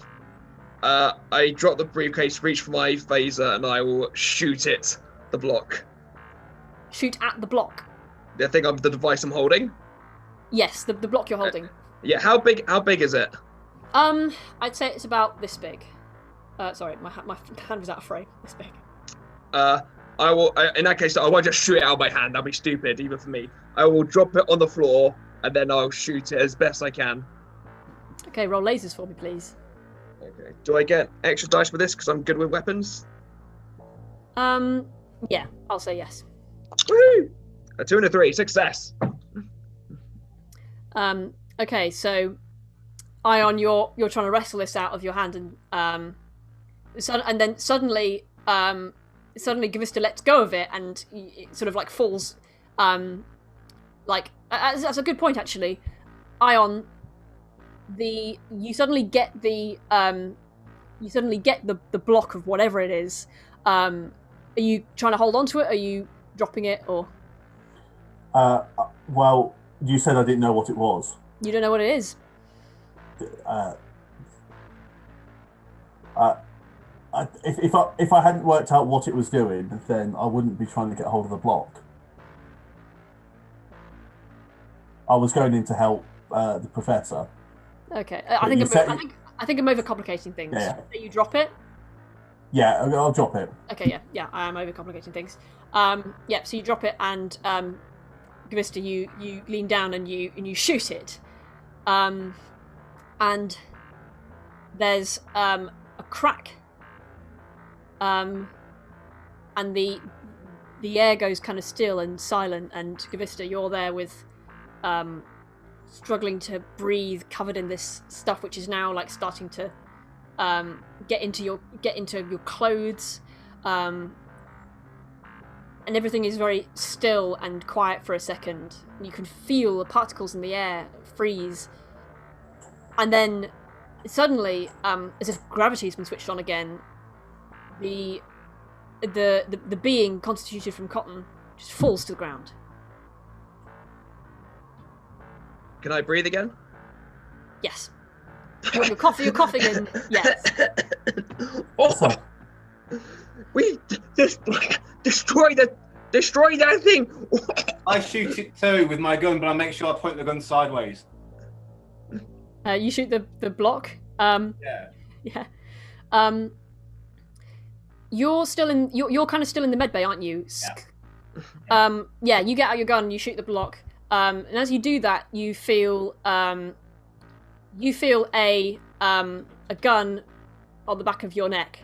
I drop the briefcase, reach for my phaser, and I will shoot it. The block. Shoot at the block. The thing the device I'm holding. Yes, the block you're holding. Yeah. How big is it? I'd say it's about this big. Sorry, my hand was out of frame. This big. I will. In that case, I won't just shoot it out of my hand. That'd be stupid, even for me. I will drop it on the floor, and then I'll shoot it as best I can. Okay, roll lasers for me, please. Okay. Do I get extra dice for this because I'm good with weapons? Yeah, I'll say yes. Woo! A 2 and a 3, success. Okay, so Ion, you're trying to wrestle this out of your hand, and then suddenly Gavista lets go of it, and it sort of like falls. That's a good point actually. Ion, you suddenly get the block of whatever it is. Are you trying to hold on to it? Are you dropping it, or? Well, you said I didn't know what it was. You don't know what it is. If I hadn't worked out what it was doing, then I wouldn't be trying to get hold of the block. I was going in to help the professor. Okay, I think I'm overcomplicating things. Yeah. So you drop it. Yeah, I'll drop it. Okay, yeah, I am overcomplicating things. Yeah, so you drop it, and Gavista, you lean down and you shoot it, and there's a crack, and the air goes kind of still and silent, and Gavista, you're there with struggling to breathe, covered in this stuff which is now like starting to get into your clothes, and everything is very still and quiet for a second. You can feel the particles in the air freeze, and then suddenly, as if gravity's been switched on again, the being constituted from cotton just falls to the ground. Can I breathe again? Yes. You're coughing in. Yes. Oh, we destroy that thing. I shoot it too with my gun, but I make sure I point the gun sideways. You shoot the block. Yeah. Yeah. You're still in. You're kind of still in the med bay, aren't you? Yeah. Yeah. You get out your gun and you shoot the block. And as you do that, you feel a gun on the back of your neck,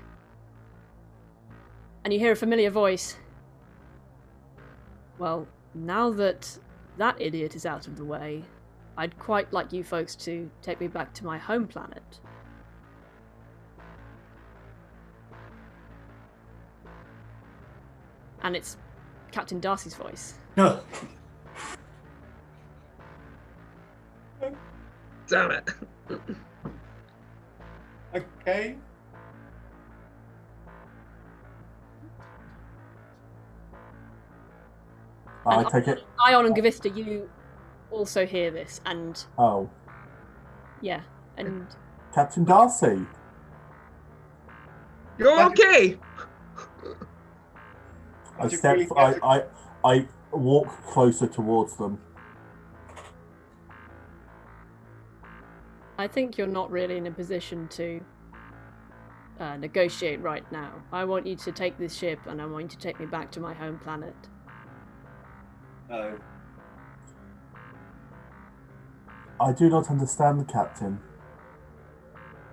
and you hear a familiar voice. Well, now that that idiot is out of the way, I'd quite like you folks to take me back to my home planet. And it's Captain Darcy's voice. No. Damn it. Okay. I take it. Ion and Gavista, you also hear this, and Oh, yeah, and Captain Darcy. You're okay. I walk closer towards them. I think you're not really in a position to negotiate right now. I want you to take this ship, and I want you to take me back to my home planet. No. I do not understand the captain.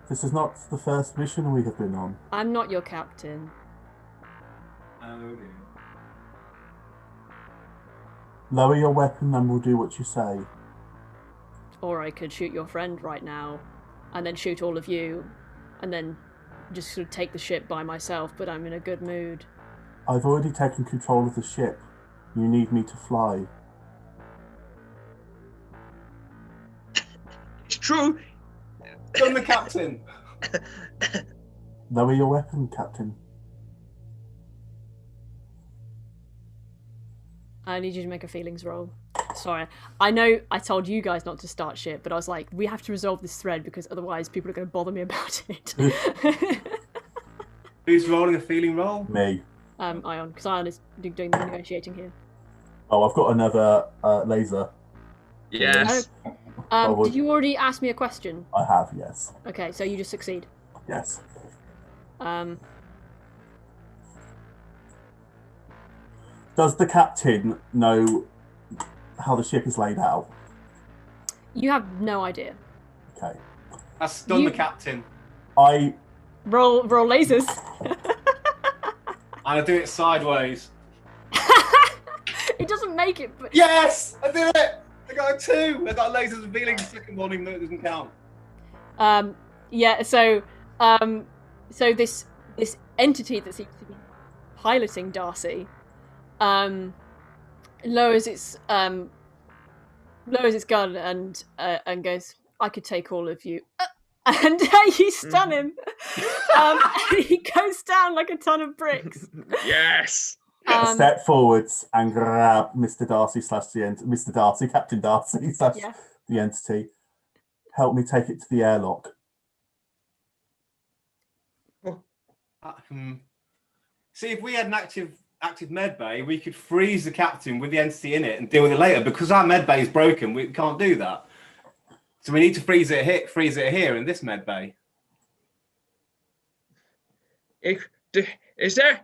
This is not the first mission we have been on. I'm not your captain. Oh dear. Lower your weapon and we'll do what you say. Or I could shoot your friend right now, and then shoot all of you, and then just sort of take the ship by myself, but I'm in a good mood. I've already taken control of the ship. You need me to fly. It's true. I'm the captain. Lower your weapon, Captain. I need you to make a feelings roll. Sorry. I know I told you guys not to start shit, but I was like, we have to resolve this thread because otherwise people are going to bother me about it. Who's rolling a feeling roll? Me. Ion, because Ion is doing the negotiating here. Oh, I've got another laser. Yes. Did you already ask me a question? I have, yes. Okay, so you just succeed. Yes. Does the captain know how the ship is laid out? You have no idea. Okay. I stun the captain. I Roll lasers. And I do it sideways. It doesn't make it. But... Yes! I did it! I got a 2! I got lasers and feelings the second one, even though it doesn't count. Yeah, so this entity that seems to be piloting Darcy lowers its gun and goes, I could take all of you. And you stun him. And he goes down like a ton of bricks. Yes. step forwards and grab Mr. Darcy Mr. Darcy, Captain Darcy slash the entity. Help me take it to the airlock. See, if we had an active med bay, we could freeze the captain with the entity in it and deal with it later. Because our med bay is broken, we can't do that. So we need to freeze it here in this med bay. Is there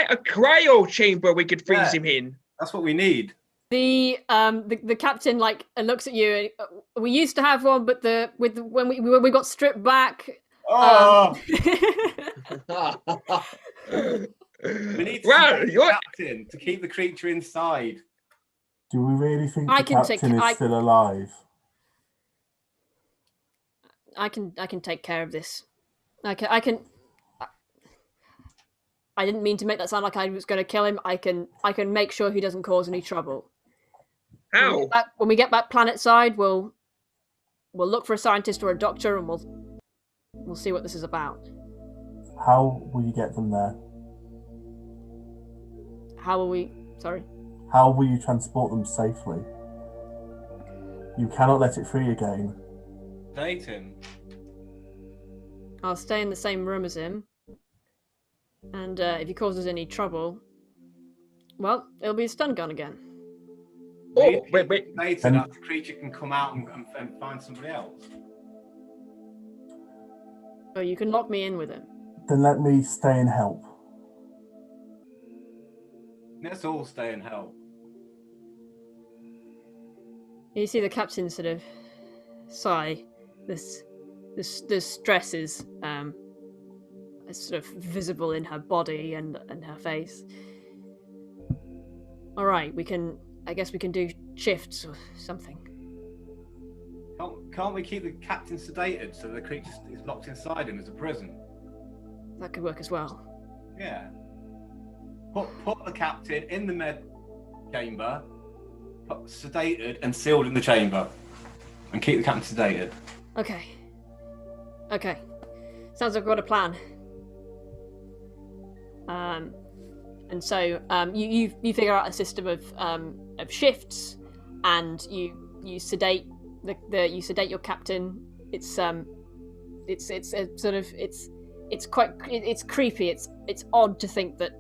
a cryo chamber we could freeze him in? That's what we need. The captain looks at you. We used to have one, but when we got stripped back. Oh. We need to captain to keep the creature inside. Do we really think the captain is still alive? I can take care of this. I didn't mean to make that sound like I was going to kill him. I can make sure he doesn't cause any trouble. How? When we get back planet side, we'll look for a scientist or a doctor, and we'll see what this is about. How will you get them there? How will we? Sorry. How will you transport them safely? You cannot let it free again. Date him. I'll stay in the same room as him. And if he causes any trouble, well, it'll be a stun gun again. Oh, wait. Later, that the creature can come out and find somebody else. Or you can lock me in with him. Then let me stay and help. Let's all stay and help. You see the captain sort of sigh. This stress is sort of visible in her body and her face. All right, I guess we can do shifts or something. Can't we keep the captain sedated so the creature is locked inside him as a prison? That could work as well. Yeah. Put the captain in the med chamber, sedated and sealed in the chamber, and keep the captain sedated. Okay. Sounds like we've got a plan. And so you figure out a system of shifts, and you sedate you sedate your captain. It's creepy. It's odd to think that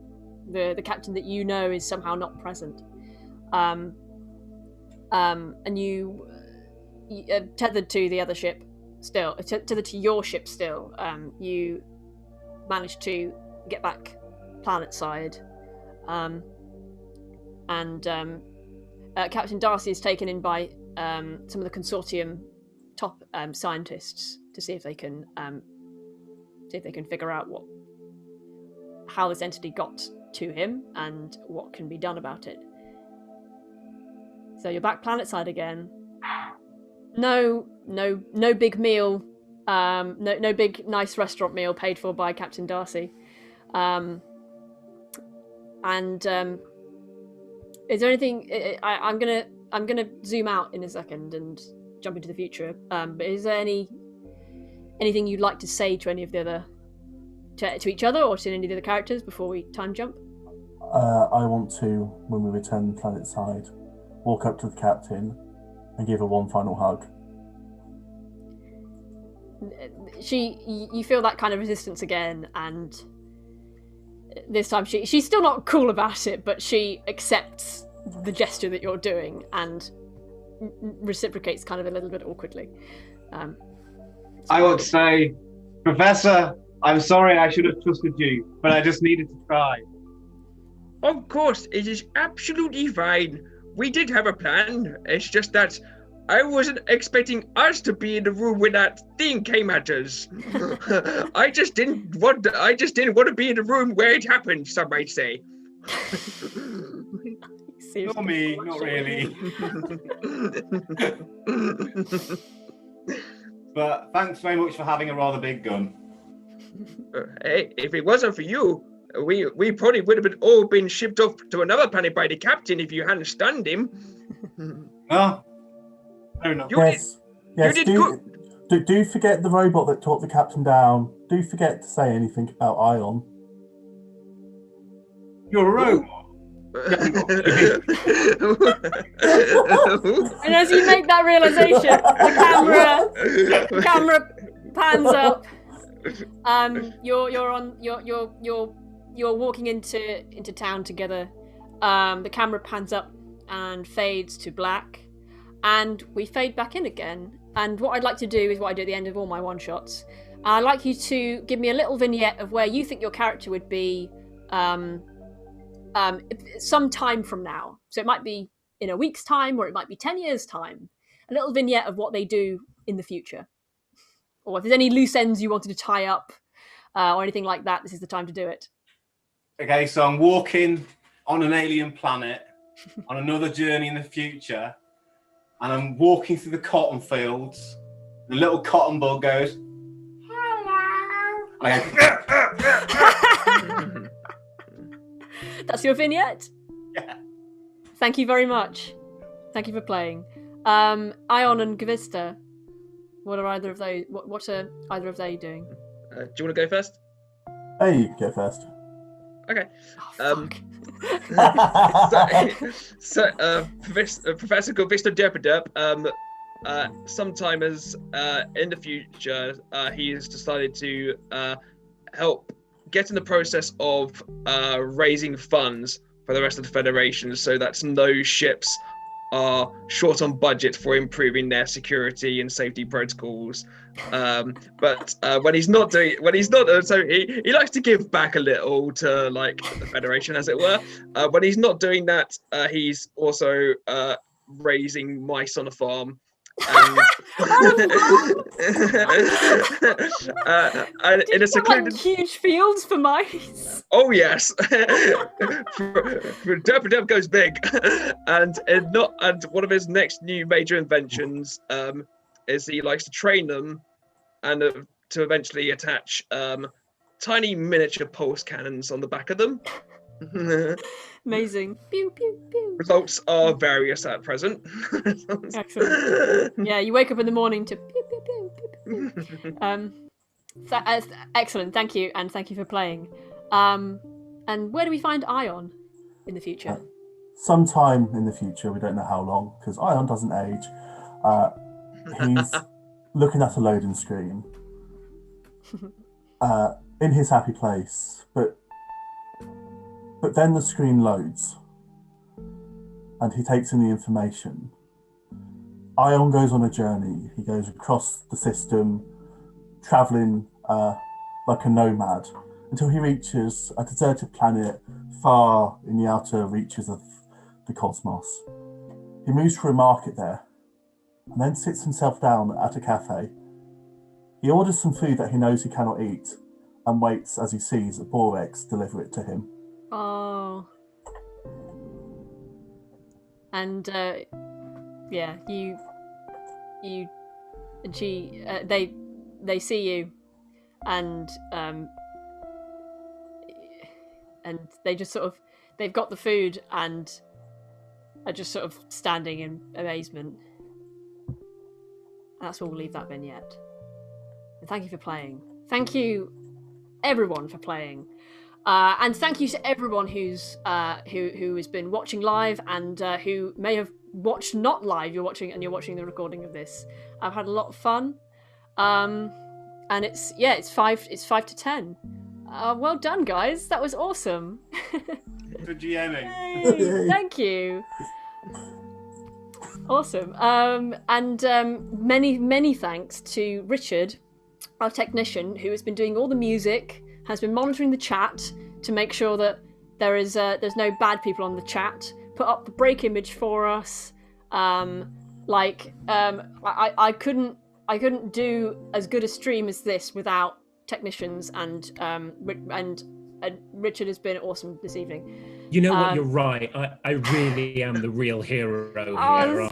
the captain that you know is somehow not present. And you tethered to the other ship still, tethered to your ship still. You managed to get back planet side. Captain Darcy is taken in by some of the consortium top scientists to see if they can figure out how this entity got to him and what can be done about it. So you're back planet side again. No big meal. No big nice restaurant meal paid for by Captain Darcy. Is there anything? I'm gonna zoom out in a second and jump into the future. But is there anything you'd like to say to any of the other, to each other, or to any of the other characters before we time jump? I want to, when we return planet side, walk up to the captain and give her one final hug. You feel that kind of resistance again, and this time she's still not cool about it, but she accepts the gesture that you're doing and reciprocates kind of a little bit awkwardly. I would say, Professor, I'm sorry I should have trusted you, but I just needed to try. Of course, it is absolutely fine. We did have a plan. It's just that I wasn't expecting us to be in the room when that thing came at us. I just didn't want to be in the room where it happened, some might say. Not me, not really. But thanks very much for having a rather big gun. Hey, if it wasn't for you, we probably would have all been shipped off to another planet by the captain if you hadn't stunned him. Oh, fair enough. Yes. You did good. Do forget the robot that taught the captain down. Do forget to say anything about Ion. You're a robot. And as you make that realization, the camera pans up. You're walking into town together. The camera pans up and fades to black, and we fade back in again. And what I'd like to do is what I do at the end of all my one shots. I'd like you to give me a little vignette of where you think your character would be some time from now. So it might be in a week's time, or it might be 10 years' time. A little vignette of what they do in the future. Or if there's any loose ends you wanted to tie up, or anything like that, this is the time to do it. Okay, so I'm walking on an alien planet, on another journey in the future, and I'm walking through the cotton fields. The little cotton bug goes, hello. And I go, That's your vignette? yeah. Thank you very much. Thank you for playing. Ion and Gavista, what are either of they doing? Do you want to go first? Hey, you can go first. Okay. Oh, fuck. Professor called Mr. Derp, sometime as in the future, he has decided to help get in the process of raising funds for the rest of the Federation, so that no ships are short on budget for improving their security and safety protocols. But when he's not, so he likes to give back a little to like the Federation, as it were. When he's not doing that, he's also raising mice on a farm. And, and in a secluded like huge fields for mice. Oh yes, Derp goes big, and one of his next new major inventions is he likes to train them, and to eventually attach tiny miniature pulse cannons on the back of them. Amazing. Pew pew pew. Results are various at present. Excellent. Yeah, you wake up in the morning to pew pew pew pew pew. Excellent. Thank you, and thank you for playing. And where do we find Ion in the future? Sometime in the future, we don't know how long, because Ion doesn't age. He's looking at a loading screen in his happy place, but then the screen loads and he takes in the information. Ion goes on a journey. He goes across the system, travelling like a nomad until he reaches a deserted planet far in the outer reaches of the cosmos. He moves through a market there and then sits himself down at a cafe. He orders some food that he knows he cannot eat and waits as he sees a Borex deliver it to him. Oh. And yeah, you and she they see you, and they just sort of, they've got the food and are just sort of standing in amazement. That's where we'll leave that vignette. And thank you for playing. Thank you, everyone, for playing. And thank you to everyone who's who has been watching live and who may have watched not live. You're watching the recording of this. I've had a lot of fun, and it's 5 to 10. Well done, guys. That was awesome. For GMing. Yay, thank you. Awesome. And many thanks to Richard, our technician, who has been doing all the music, has been monitoring the chat to make sure that there's no bad people on the chat, put up the break image for us. I couldn't do as good a stream as this without technicians, and Richard has been awesome this evening. You know what? You're right. I really am the real hero here.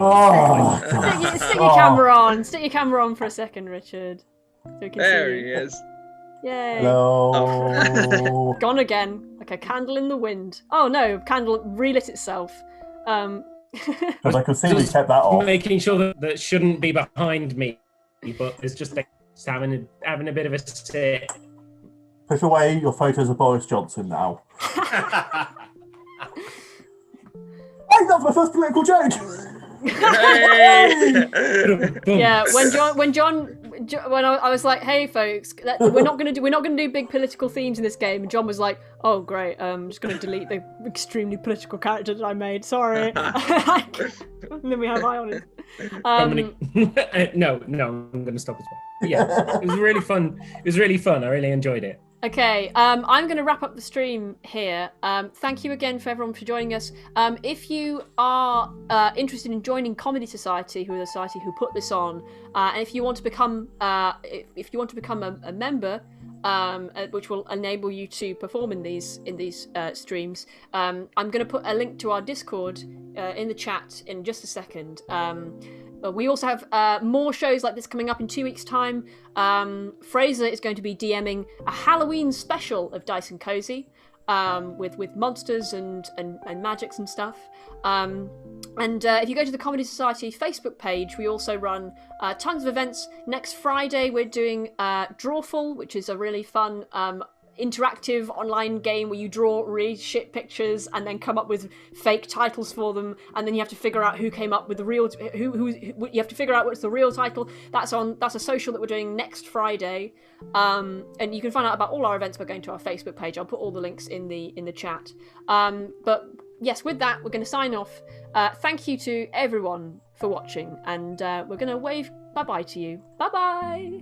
Stick your camera on. Stick your camera on for a second, Richard. So we can There see he you. is. Yay. Hello. Gone again, like a candle in the wind. Oh no, candle relit itself. Because I could see we kept that off. Making sure that shouldn't be behind me, but it's just like having a bit of a sit. Push away your photos of Boris Johnson now. Hey, that was my first political joke! Yeah, when I was like, "Hey, folks, we're not gonna do big political themes in this game," and John was like, "Oh, great, I'm just gonna delete the extremely political character that I made. Sorry." And then we have Ion. No, I'm gonna stop as well. But yeah, it was really fun. It was really fun. I really enjoyed it. Okay, I'm going to wrap up the stream here. Thank you again for everyone for joining us. If you are interested in joining Comedy Society, who are the society who put this on, and if you want to become a member, which will enable you to perform in these streams, I'm going to put a link to our Discord in the chat in just a second. We also have more shows like this coming up in 2 weeks' time. Fraser is going to be DMing a Halloween special of Dice and Cosy, with monsters and magics and stuff. And if you go to the Comedy Society Facebook page, we also run tons of events. Next Friday, we're doing Drawful, which is a really fun interactive online game where you draw really shit pictures and then come up with fake titles for them, and then you have to figure out who came up with the real who you have to figure out what's the real title. That's a social that we're doing next Friday, and you can find out about all our events by going to our Facebook page. I'll put all the links in the chat. But yes, with that, we're going to sign off. Thank you to everyone for watching, and we're going to wave bye bye to you. Bye bye.